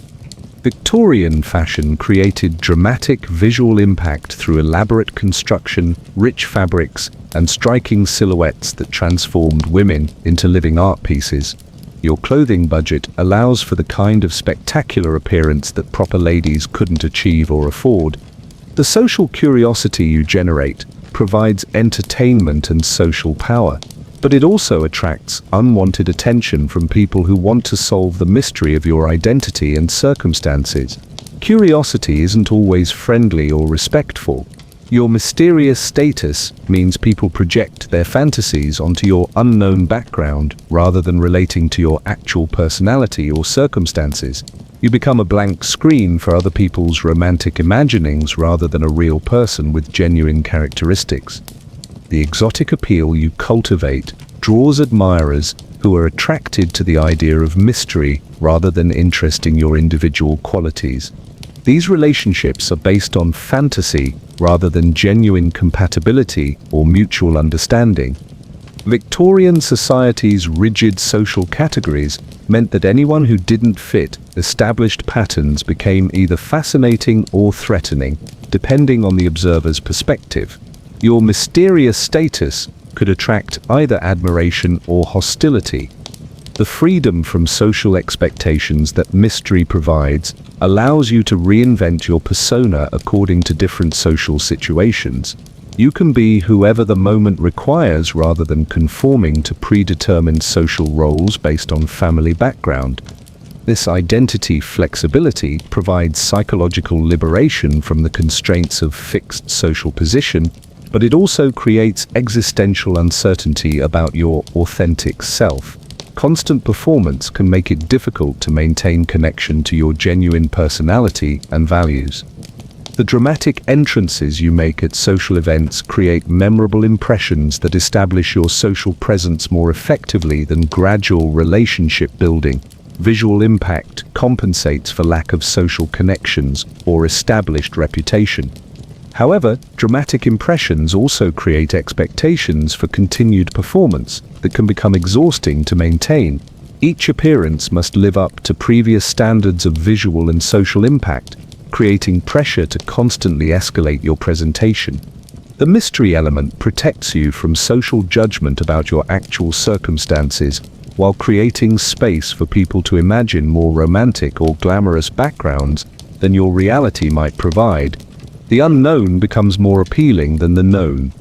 Victorian fashion created dramatic visual impact through elaborate construction, rich fabrics, and striking silhouettes that transformed women into living art pieces. Your clothing budget allows for the kind of spectacular appearance that proper ladies couldn't achieve or afford. The social curiosity you generate provides entertainment and social power, but it also attracts unwanted attention from people who want to solve the mystery of your identity and circumstances. Curiosity isn't always friendly or respectful. Your mysterious status means people project their fantasies onto your unknown background rather than relating to your actual personality or circumstances. You become a blank screen for other people's romantic imaginings rather than a real person with genuine characteristics. The exotic appeal you cultivate draws admirers who are attracted to the idea of mystery rather than interest in your individual qualities. These relationships are based on fantasy rather than genuine compatibility or mutual understanding. Victorian society's rigid social categories meant that anyone who didn't fit established patterns became either fascinating or threatening, depending on the observer's perspective. Your mysterious status could attract either admiration or hostility. The freedom from social expectations that mystery provides allows you to reinvent your persona according to different social situations. You can be whoever the moment requires rather than conforming to predetermined social roles based on family background. This identity flexibility provides psychological liberation from the constraints of fixed social position, but it also creates existential uncertainty about your authentic self. Constant performance can make it difficult to maintain connection to your genuine personality and values. The dramatic entrances you make at social events create memorable impressions that establish your social presence more effectively than gradual relationship building. Visual impact compensates for lack of social connections or established reputation. However, dramatic impressions also create expectations for continued performance that can become exhausting to maintain. Each appearance must live up to previous standards of visual and social impact, creating pressure to constantly escalate your presentation. The mystery element protects you from social judgment about your actual circumstances, while creating space for people to imagine more romantic or glamorous backgrounds than your reality might provide. The unknown becomes more appealing than the known.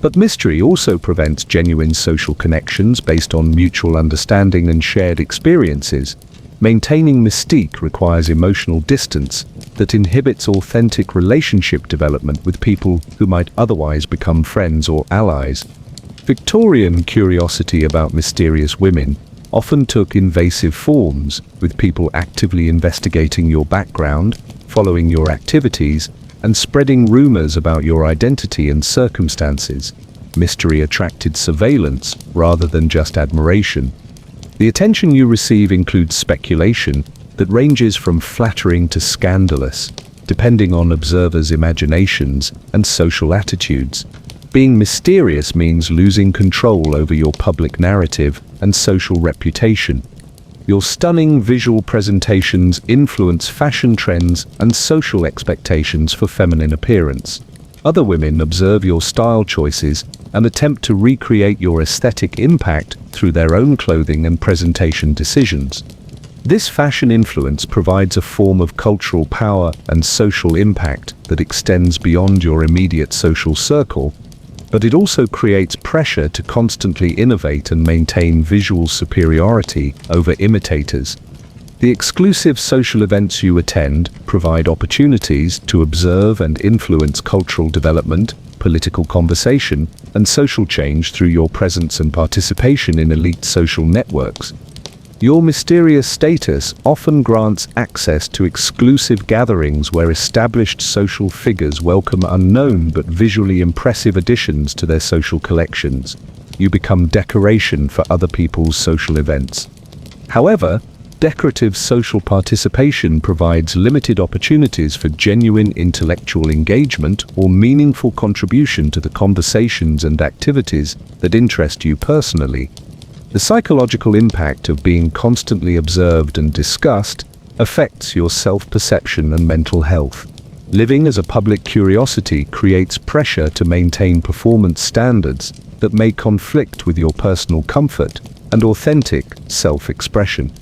But mystery also prevents genuine social connections based on mutual understanding and shared experiences. Maintaining mystique requires emotional distance that inhibits authentic relationship development with people who might otherwise become friends or allies. Victorian curiosity about mysterious women often took invasive forms, with people actively investigating your background, following your activities, and spreading rumors about your identity and circumstances. Mystery attracted surveillance rather than just admiration. The attention you receive includes speculation that ranges from flattering to scandalous, depending on observers' imaginations and social attitudes. Being mysterious means losing control over your public narrative and social reputation. Your stunning visual presentations influence fashion trends and social expectations for feminine appearance. Other women observe your style choices and attempt to recreate your aesthetic impact through their own clothing and presentation decisions. This fashion influence provides a form of cultural power and social impact that extends beyond your immediate social circle, but it also creates pressure to constantly innovate and maintain visual superiority over imitators. The exclusive social events you attend provide opportunities to observe and influence cultural development, political conversation, and social change through your presence and participation in elite social networks. Your mysterious status often grants access to exclusive gatherings where established social figures welcome unknown but visually impressive additions to their social collections. You become decoration for other people's social events. However, decorative social participation provides limited opportunities for genuine intellectual engagement or meaningful contribution to the conversations and activities that interest you personally. The psychological impact of being constantly observed and discussed affects your self-perception and mental health. Living as a public curiosity creates pressure to maintain performance standards that may conflict with your personal comfort and authentic self-expression.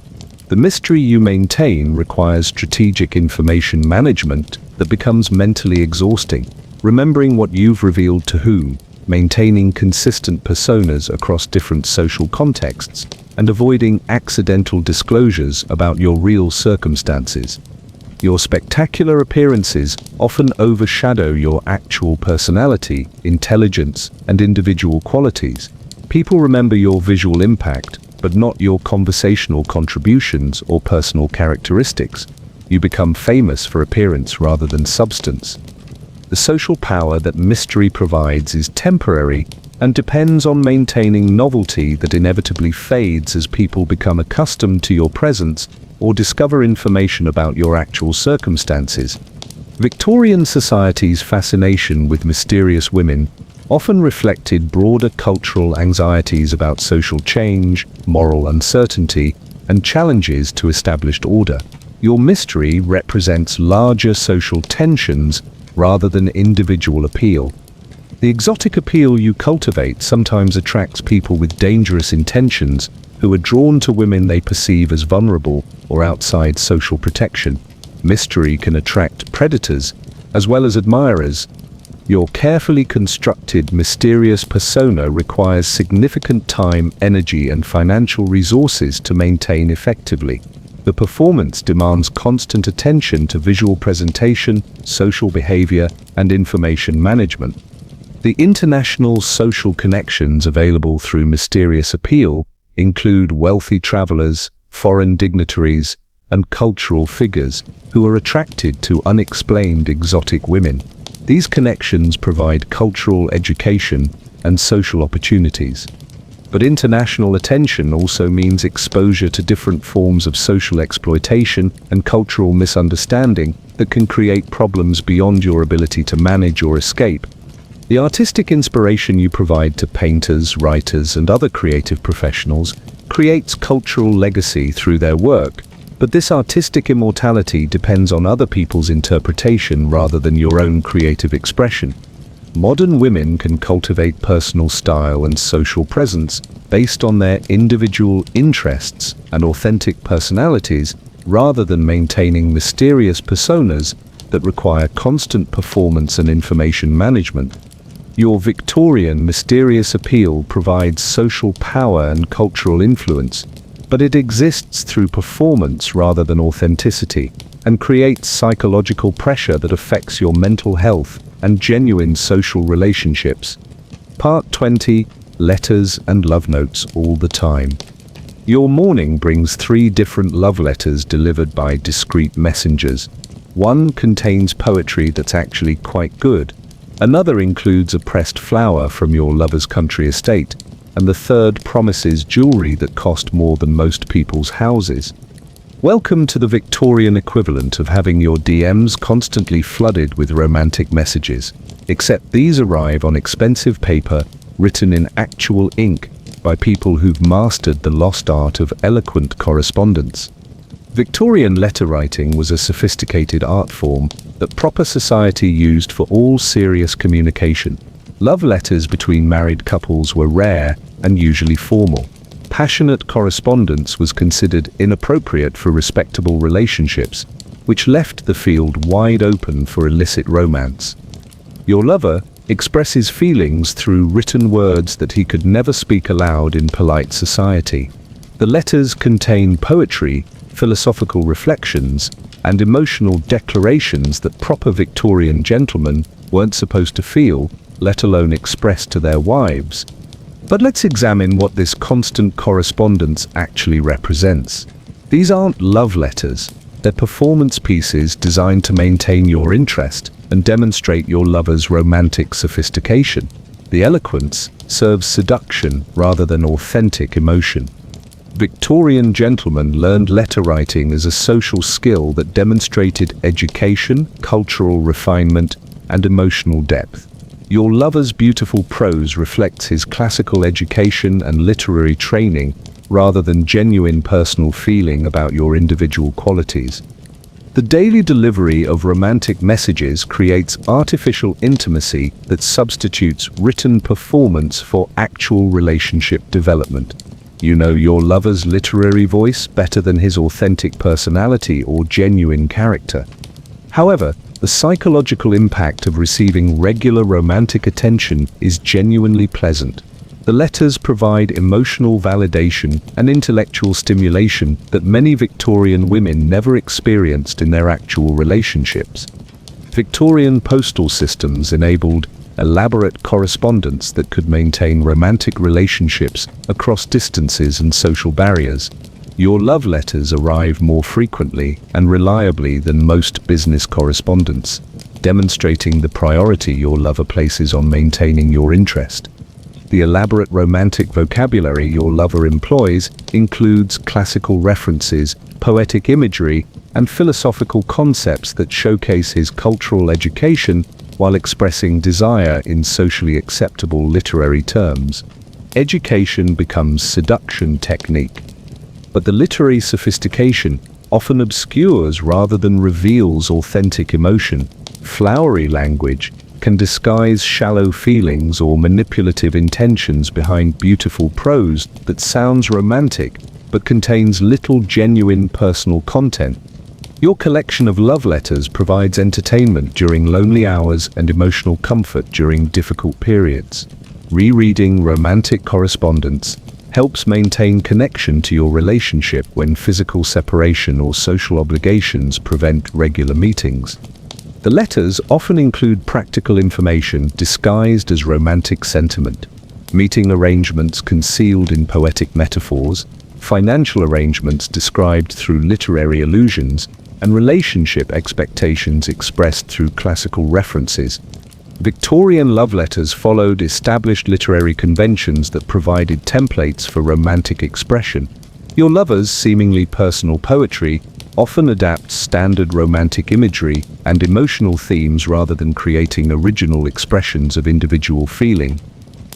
The mystery you maintain requires strategic information management that becomes mentally exhausting, remembering what you've revealed to whom, maintaining consistent personas across different social contexts, and avoiding accidental disclosures about your real circumstances. Your spectacular appearances often overshadow your actual personality, intelligence, and individual qualities. People remember your visual impact, but not your conversational contributions or personal characteristics. You become famous for appearance rather than substance. The social power that mystery provides is temporary and depends on maintaining novelty that inevitably fades as people become accustomed to your presence or discover information about your actual circumstances. Victorian society's fascination with mysterious women often reflected broader cultural anxieties about social change, moral uncertainty, and challenges to established order. Your mystery represents larger social tensions rather than individual appeal. The exotic appeal you cultivate sometimes attracts people with dangerous intentions who are drawn to women they perceive as vulnerable or outside social protection. Mystery can attract predators as well as admirers. Your carefully constructed, mysterious persona requires significant time, energy, and financial resources to maintain effectively. The performance demands constant attention to visual presentation, social behavior, and information management. The international social connections available through mysterious appeal include wealthy travelers, foreign dignitaries, and cultural figures who are attracted to unexplained exotic women. These connections provide cultural education and social opportunities. But international attention also means exposure to different forms of social exploitation and cultural misunderstanding that can create problems beyond your ability to manage or escape. The artistic inspiration you provide to painters, writers, and other creative professionals creates cultural legacy through their work, but this artistic immortality depends on other people's interpretation rather than your own creative expression. Modern women can cultivate personal style and social presence based on their individual interests and authentic personalities rather than maintaining mysterious personas that require constant performance and information management. Your Victorian mysterious appeal provides social power and cultural influence, but it exists through performance rather than authenticity, and creates psychological pressure that affects your mental health and genuine social relationships. Part 20. Letters and love notes all the time. Your morning brings 3 different love letters delivered by discreet messengers. One contains poetry that's actually quite good. Another includes a pressed flower from your lover's country estate, and the third promises jewelry that cost more than most people's houses. Welcome to the Victorian equivalent of having your DMs constantly flooded with romantic messages, except these arrive on expensive paper written in actual ink by people who've mastered the lost art of eloquent correspondence. Victorian letter writing was a sophisticated art form that proper society used for all serious communication. Love letters between married couples were rare and usually formal. Passionate correspondence was considered inappropriate for respectable relationships, which left the field wide open for illicit romance. Your lover expresses feelings through written words that he could never speak aloud in polite society. The letters contain poetry, philosophical reflections, and emotional declarations that proper Victorian gentlemen weren't supposed to feel, let alone express to their wives. But let's examine what this constant correspondence actually represents. These aren't love letters. They're performance pieces designed to maintain your interest and demonstrate your lover's romantic sophistication. The eloquence serves seduction rather than authentic emotion. Victorian gentlemen learned letter writing as a social skill that demonstrated education, cultural refinement, and emotional depth. Your lover's beautiful prose reflects his classical education and literary training rather than genuine personal feeling about your individual qualities. The daily delivery of romantic messages creates artificial intimacy that substitutes written performance for actual relationship development. You know your lover's literary voice better than his authentic personality or genuine character. However, The psychological impact of receiving regular romantic attention is genuinely pleasant. The letters provide emotional validation and intellectual stimulation that many Victorian women never experienced in their actual relationships. Victorian postal systems enabled elaborate correspondence that could maintain romantic relationships across distances and social barriers. Your love letters arrive more frequently and reliably than most business correspondence, demonstrating the priority your lover places on maintaining your interest. The elaborate romantic vocabulary your lover employs includes classical references, poetic imagery, and philosophical concepts that showcase his cultural education while expressing desire in socially acceptable literary terms. Education becomes seduction technique. But the literary sophistication often obscures rather than reveals authentic emotion. Flowery language can disguise shallow feelings or manipulative intentions behind beautiful prose that sounds romantic but contains little genuine personal content. Your collection of love letters provides entertainment during lonely hours and emotional comfort during difficult periods. Rereading romantic correspondence helps maintain connection to your relationship when physical separation or social obligations prevent regular meetings. The letters often include practical information disguised as romantic sentiment, meeting arrangements concealed in poetic metaphors, financial arrangements described through literary allusions, and relationship expectations expressed through classical references. Victorian love letters followed established literary conventions that provided templates for romantic expression. Your lover's seemingly personal poetry often adapts standard romantic imagery and emotional themes rather than creating original expressions of individual feeling.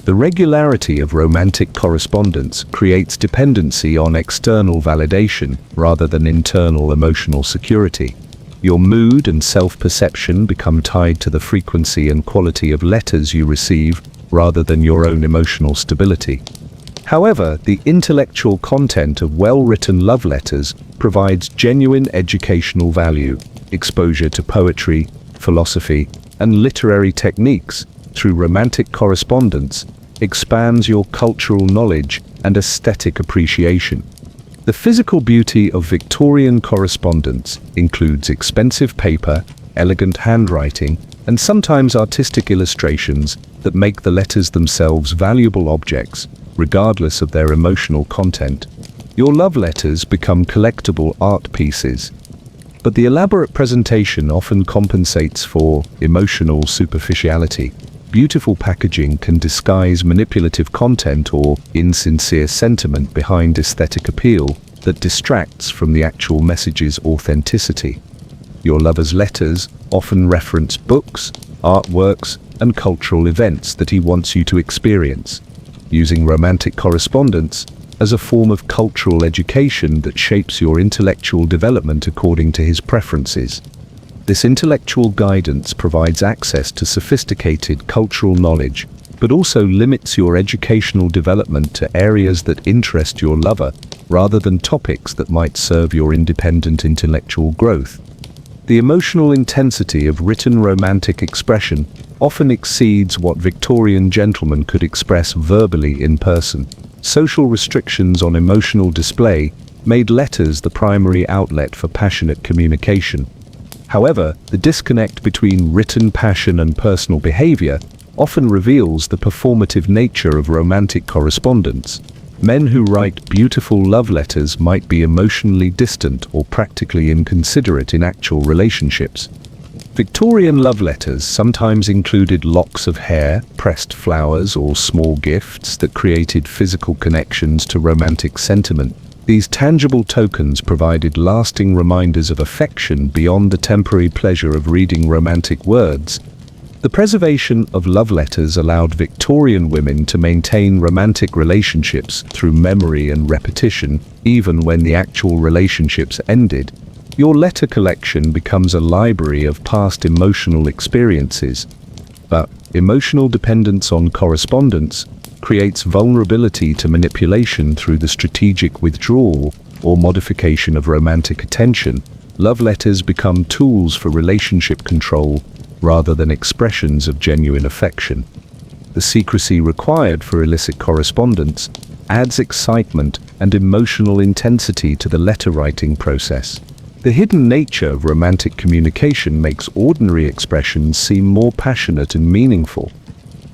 The regularity of romantic correspondence creates dependency on external validation rather than internal emotional security. Your mood and self-perception become tied to the frequency and quality of letters you receive rather than your own emotional stability. However, the intellectual content of well-written love letters provides genuine educational value. Exposure to poetry, philosophy, and literary techniques through romantic correspondence expands your cultural knowledge and aesthetic appreciation. The physical beauty of Victorian correspondence includes expensive paper, elegant handwriting, and sometimes artistic illustrations that make the letters themselves valuable objects, regardless of their emotional content. Your love letters become collectible art pieces. But the elaborate presentation often compensates for emotional superficiality. Beautiful packaging can disguise manipulative content or insincere sentiment behind aesthetic appeal that distracts from the actual message's authenticity. Your lover's letters often reference books, artworks, and cultural events that he wants you to experience, using romantic correspondence as a form of cultural education that shapes your intellectual development according to his preferences. This intellectual guidance provides access to sophisticated cultural knowledge, but also limits your educational development to areas that interest your lover, rather than topics that might serve your independent intellectual growth. The emotional intensity of written romantic expression often exceeds what Victorian gentlemen could express verbally in person. Social restrictions on emotional display made letters the primary outlet for passionate communication. However, the disconnect between written passion and personal behavior often reveals the performative nature of romantic correspondence. Men who write beautiful love letters might be emotionally distant or practically inconsiderate in actual relationships. Victorian love letters sometimes included locks of hair, pressed flowers, or small gifts that created physical connections to romantic sentiment. These tangible tokens provided lasting reminders of affection beyond the temporary pleasure of reading romantic words. The preservation of love letters allowed Victorian women to maintain romantic relationships through memory and repetition, even when the actual relationships ended. Your letter collection becomes a library of past emotional experiences. But emotional dependence on correspondence creates vulnerability to manipulation through the strategic withdrawal or modification of romantic attention. Love letters become tools for relationship control rather than expressions of genuine affection. The secrecy required for illicit correspondence adds excitement and emotional intensity to the letter-writing process. The hidden nature of romantic communication makes ordinary expressions seem more passionate and meaningful.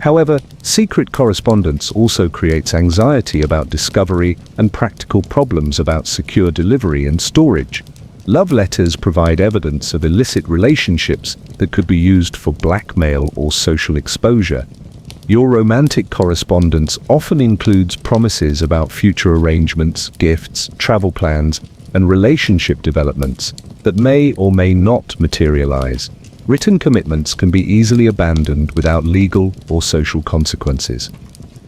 However, secret correspondence also creates anxiety about discovery and practical problems about secure delivery and storage. Love letters provide evidence of illicit relationships that could be used for blackmail or social exposure. Your romantic correspondence often includes promises about future arrangements, gifts, travel plans, and relationship developments that may or may not materialize. Written commitments can be easily abandoned without legal or social consequences.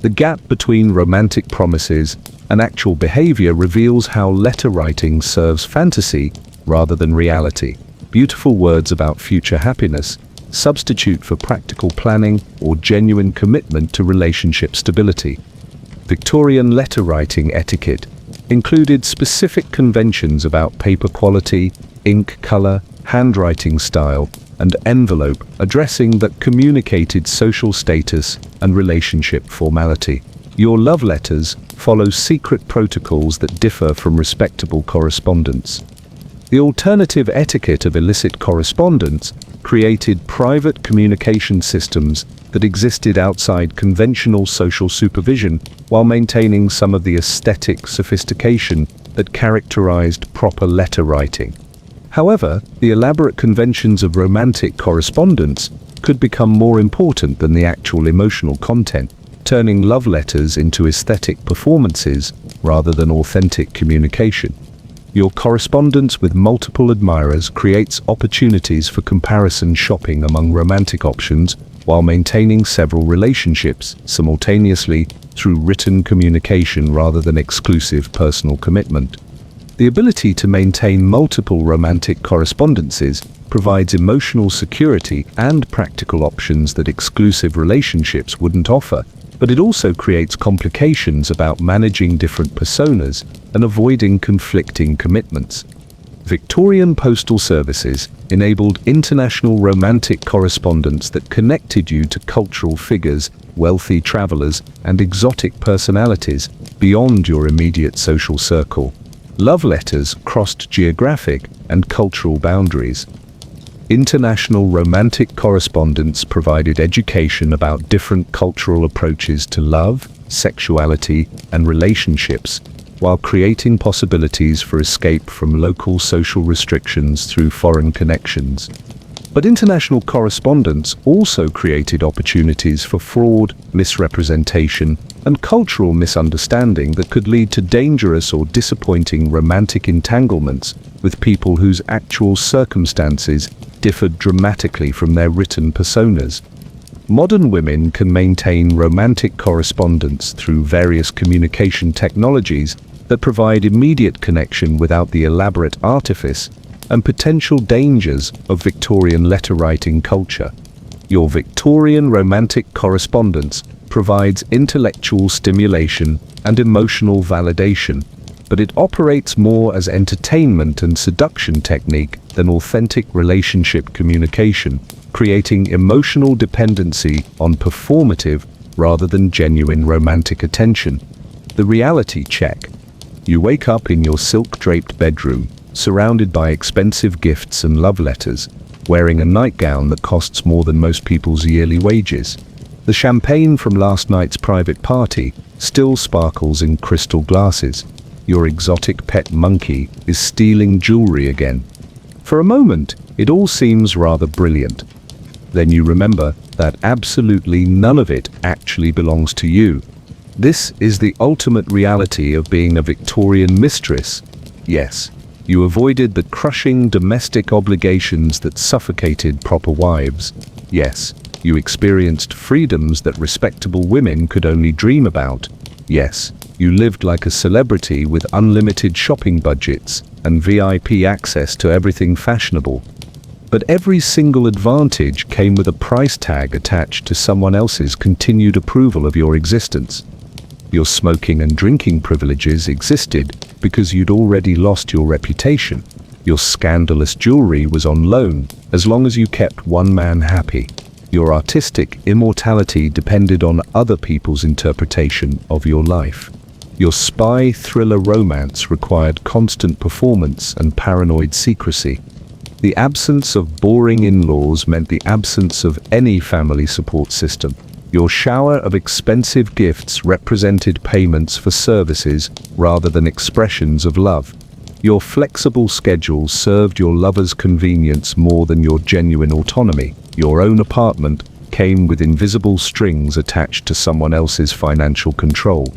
The gap between romantic promises and actual behavior reveals how letter writing serves fantasy rather than reality. Beautiful words about future happiness substitute for practical planning or genuine commitment to relationship stability. Victorian letter writing etiquette included specific conventions about paper quality, ink color, handwriting style, and envelope addressing that communicated social status and relationship formality. Your love letters follow secret protocols that differ from respectable correspondence. The alternative etiquette of illicit correspondence created private communication systems that existed outside conventional social supervision while maintaining some of the aesthetic sophistication that characterized proper letter writing. However, the elaborate conventions of romantic correspondence could become more important than the actual emotional content, turning love letters into aesthetic performances rather than authentic communication. Your correspondence with multiple admirers creates opportunities for comparison shopping among romantic options while maintaining several relationships simultaneously through written communication rather than exclusive personal commitment. The ability to maintain multiple romantic correspondences provides emotional security and practical options that exclusive relationships wouldn't offer, but it also creates complications about managing different personas and avoiding conflicting commitments. Victorian postal services enabled international romantic correspondence that connected you to cultural figures, wealthy travelers, and exotic personalities beyond your immediate social circle. Love letters crossed geographic and cultural boundaries. International romantic correspondence provided education about different cultural approaches to love, sexuality, and relationships, while creating possibilities for escape from local social restrictions through foreign connections. But international correspondence also created opportunities for fraud, misrepresentation, and cultural misunderstanding that could lead to dangerous or disappointing romantic entanglements with people whose actual circumstances differed dramatically from their written personas. Modern women can maintain romantic correspondence through various communication technologies that provide immediate connection without the elaborate artifice and potential dangers of Victorian letter-writing culture. Your Victorian romantic correspondence provides intellectual stimulation and emotional validation, but it operates more as entertainment and seduction technique than authentic relationship communication, creating emotional dependency on performative rather than genuine romantic attention. The reality check. You wake up in your silk-draped bedroom, surrounded by expensive gifts and love letters, wearing a nightgown that costs more than most people's yearly wages. The champagne from last night's private party still sparkles in crystal glasses. Your exotic pet monkey is stealing jewelry again. For a moment, it all seems rather brilliant. Then you remember that absolutely none of it actually belongs to you. This is the ultimate reality of being a Victorian mistress. Yes, you avoided the crushing domestic obligations that suffocated proper wives. Yes, you experienced freedoms that respectable women could only dream about. Yes, you lived like a celebrity with unlimited shopping budgets and VIP access to everything fashionable. But every single advantage came with a price tag attached to someone else's continued approval of your existence. Your smoking and drinking privileges existed because you'd already lost your reputation. Your scandalous jewelry was on loan, as long as you kept one man happy. Your artistic immortality depended on other people's interpretation of your life. Your spy thriller romance required constant performance and paranoid secrecy. The absence of boring in-laws meant the absence of any family support system. Your shower of expensive gifts represented payments for services rather than expressions of love. Your flexible schedule served your lover's convenience more than your genuine autonomy. Your own apartment came with invisible strings attached to someone else's financial control.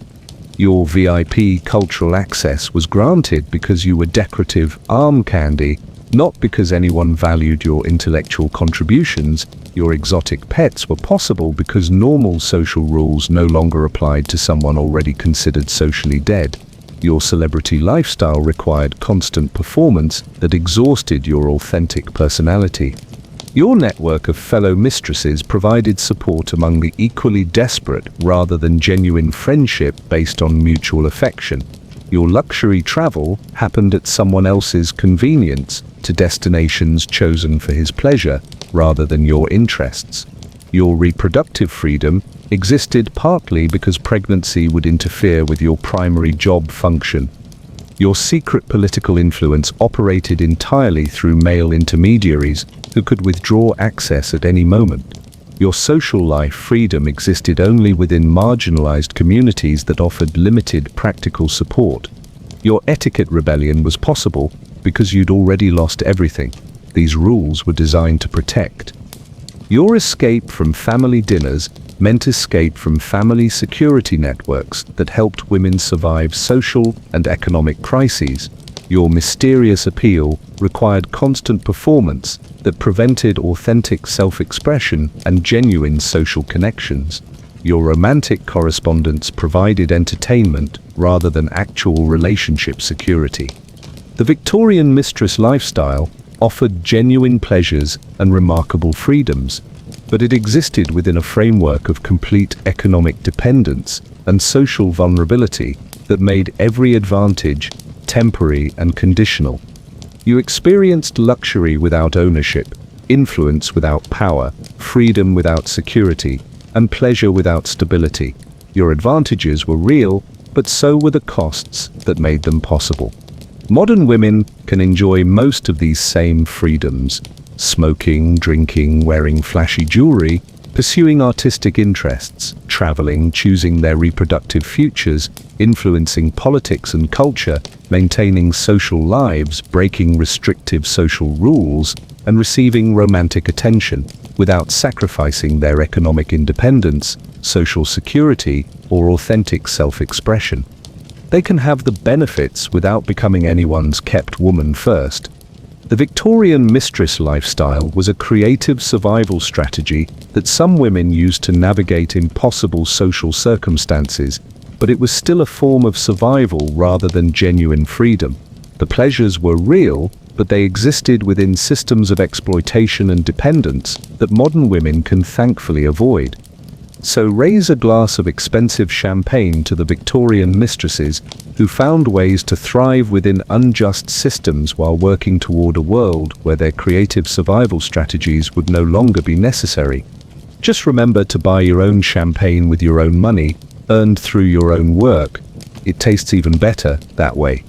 Your VIP cultural access was granted because you were decorative arm candy, not because anyone valued your intellectual contributions. Your exotic pets were possible because normal social rules no longer applied to someone already considered socially dead. Your celebrity lifestyle required constant performance that exhausted your authentic personality. Your network of fellow mistresses provided support among the equally desperate rather than genuine friendship based on mutual affection. Your luxury travel happened at someone else's convenience to destinations chosen for his pleasure rather than your interests. Your reproductive freedom existed partly because pregnancy would interfere with your primary job function. Your secret political influence operated entirely through male intermediaries who could withdraw access at any moment. Your social life freedom existed only within marginalized communities that offered limited practical support. Your etiquette rebellion was possible because you'd already lost everything. These rules were designed to protect. Your escape from family dinners meant escape from family security networks that helped women survive social and economic crises. Your mysterious appeal required constant performance that prevented authentic self-expression and genuine social connections. Your romantic correspondence provided entertainment rather than actual relationship security. The Victorian mistress lifestyle offered genuine pleasures and remarkable freedoms, but it existed within a framework of complete economic dependence and social vulnerability that made every advantage temporary and conditional. You experienced luxury without ownership, influence without power, freedom without security, and pleasure without stability. Your advantages were real, but so were the costs that made them possible. Modern women can enjoy most of these same freedoms: smoking, drinking, wearing flashy jewelry, pursuing artistic interests, traveling, choosing their reproductive futures, influencing politics and culture, maintaining social lives, breaking restrictive social rules, and receiving romantic attention without sacrificing their economic independence, social security, or authentic self-expression. They can have the benefits without becoming anyone's kept woman first. The Victorian mistress lifestyle was a creative survival strategy that some women used to navigate impossible social circumstances, but it was still a form of survival rather than genuine freedom. The pleasures were real, but they existed within systems of exploitation and dependence that modern women can thankfully avoid. So raise a glass of expensive champagne to the Victorian mistresses who found ways to thrive within unjust systems while working toward a world where their creative survival strategies would no longer be necessary. Just remember to buy your own champagne with your own money, earned through your own work. It tastes even better that way.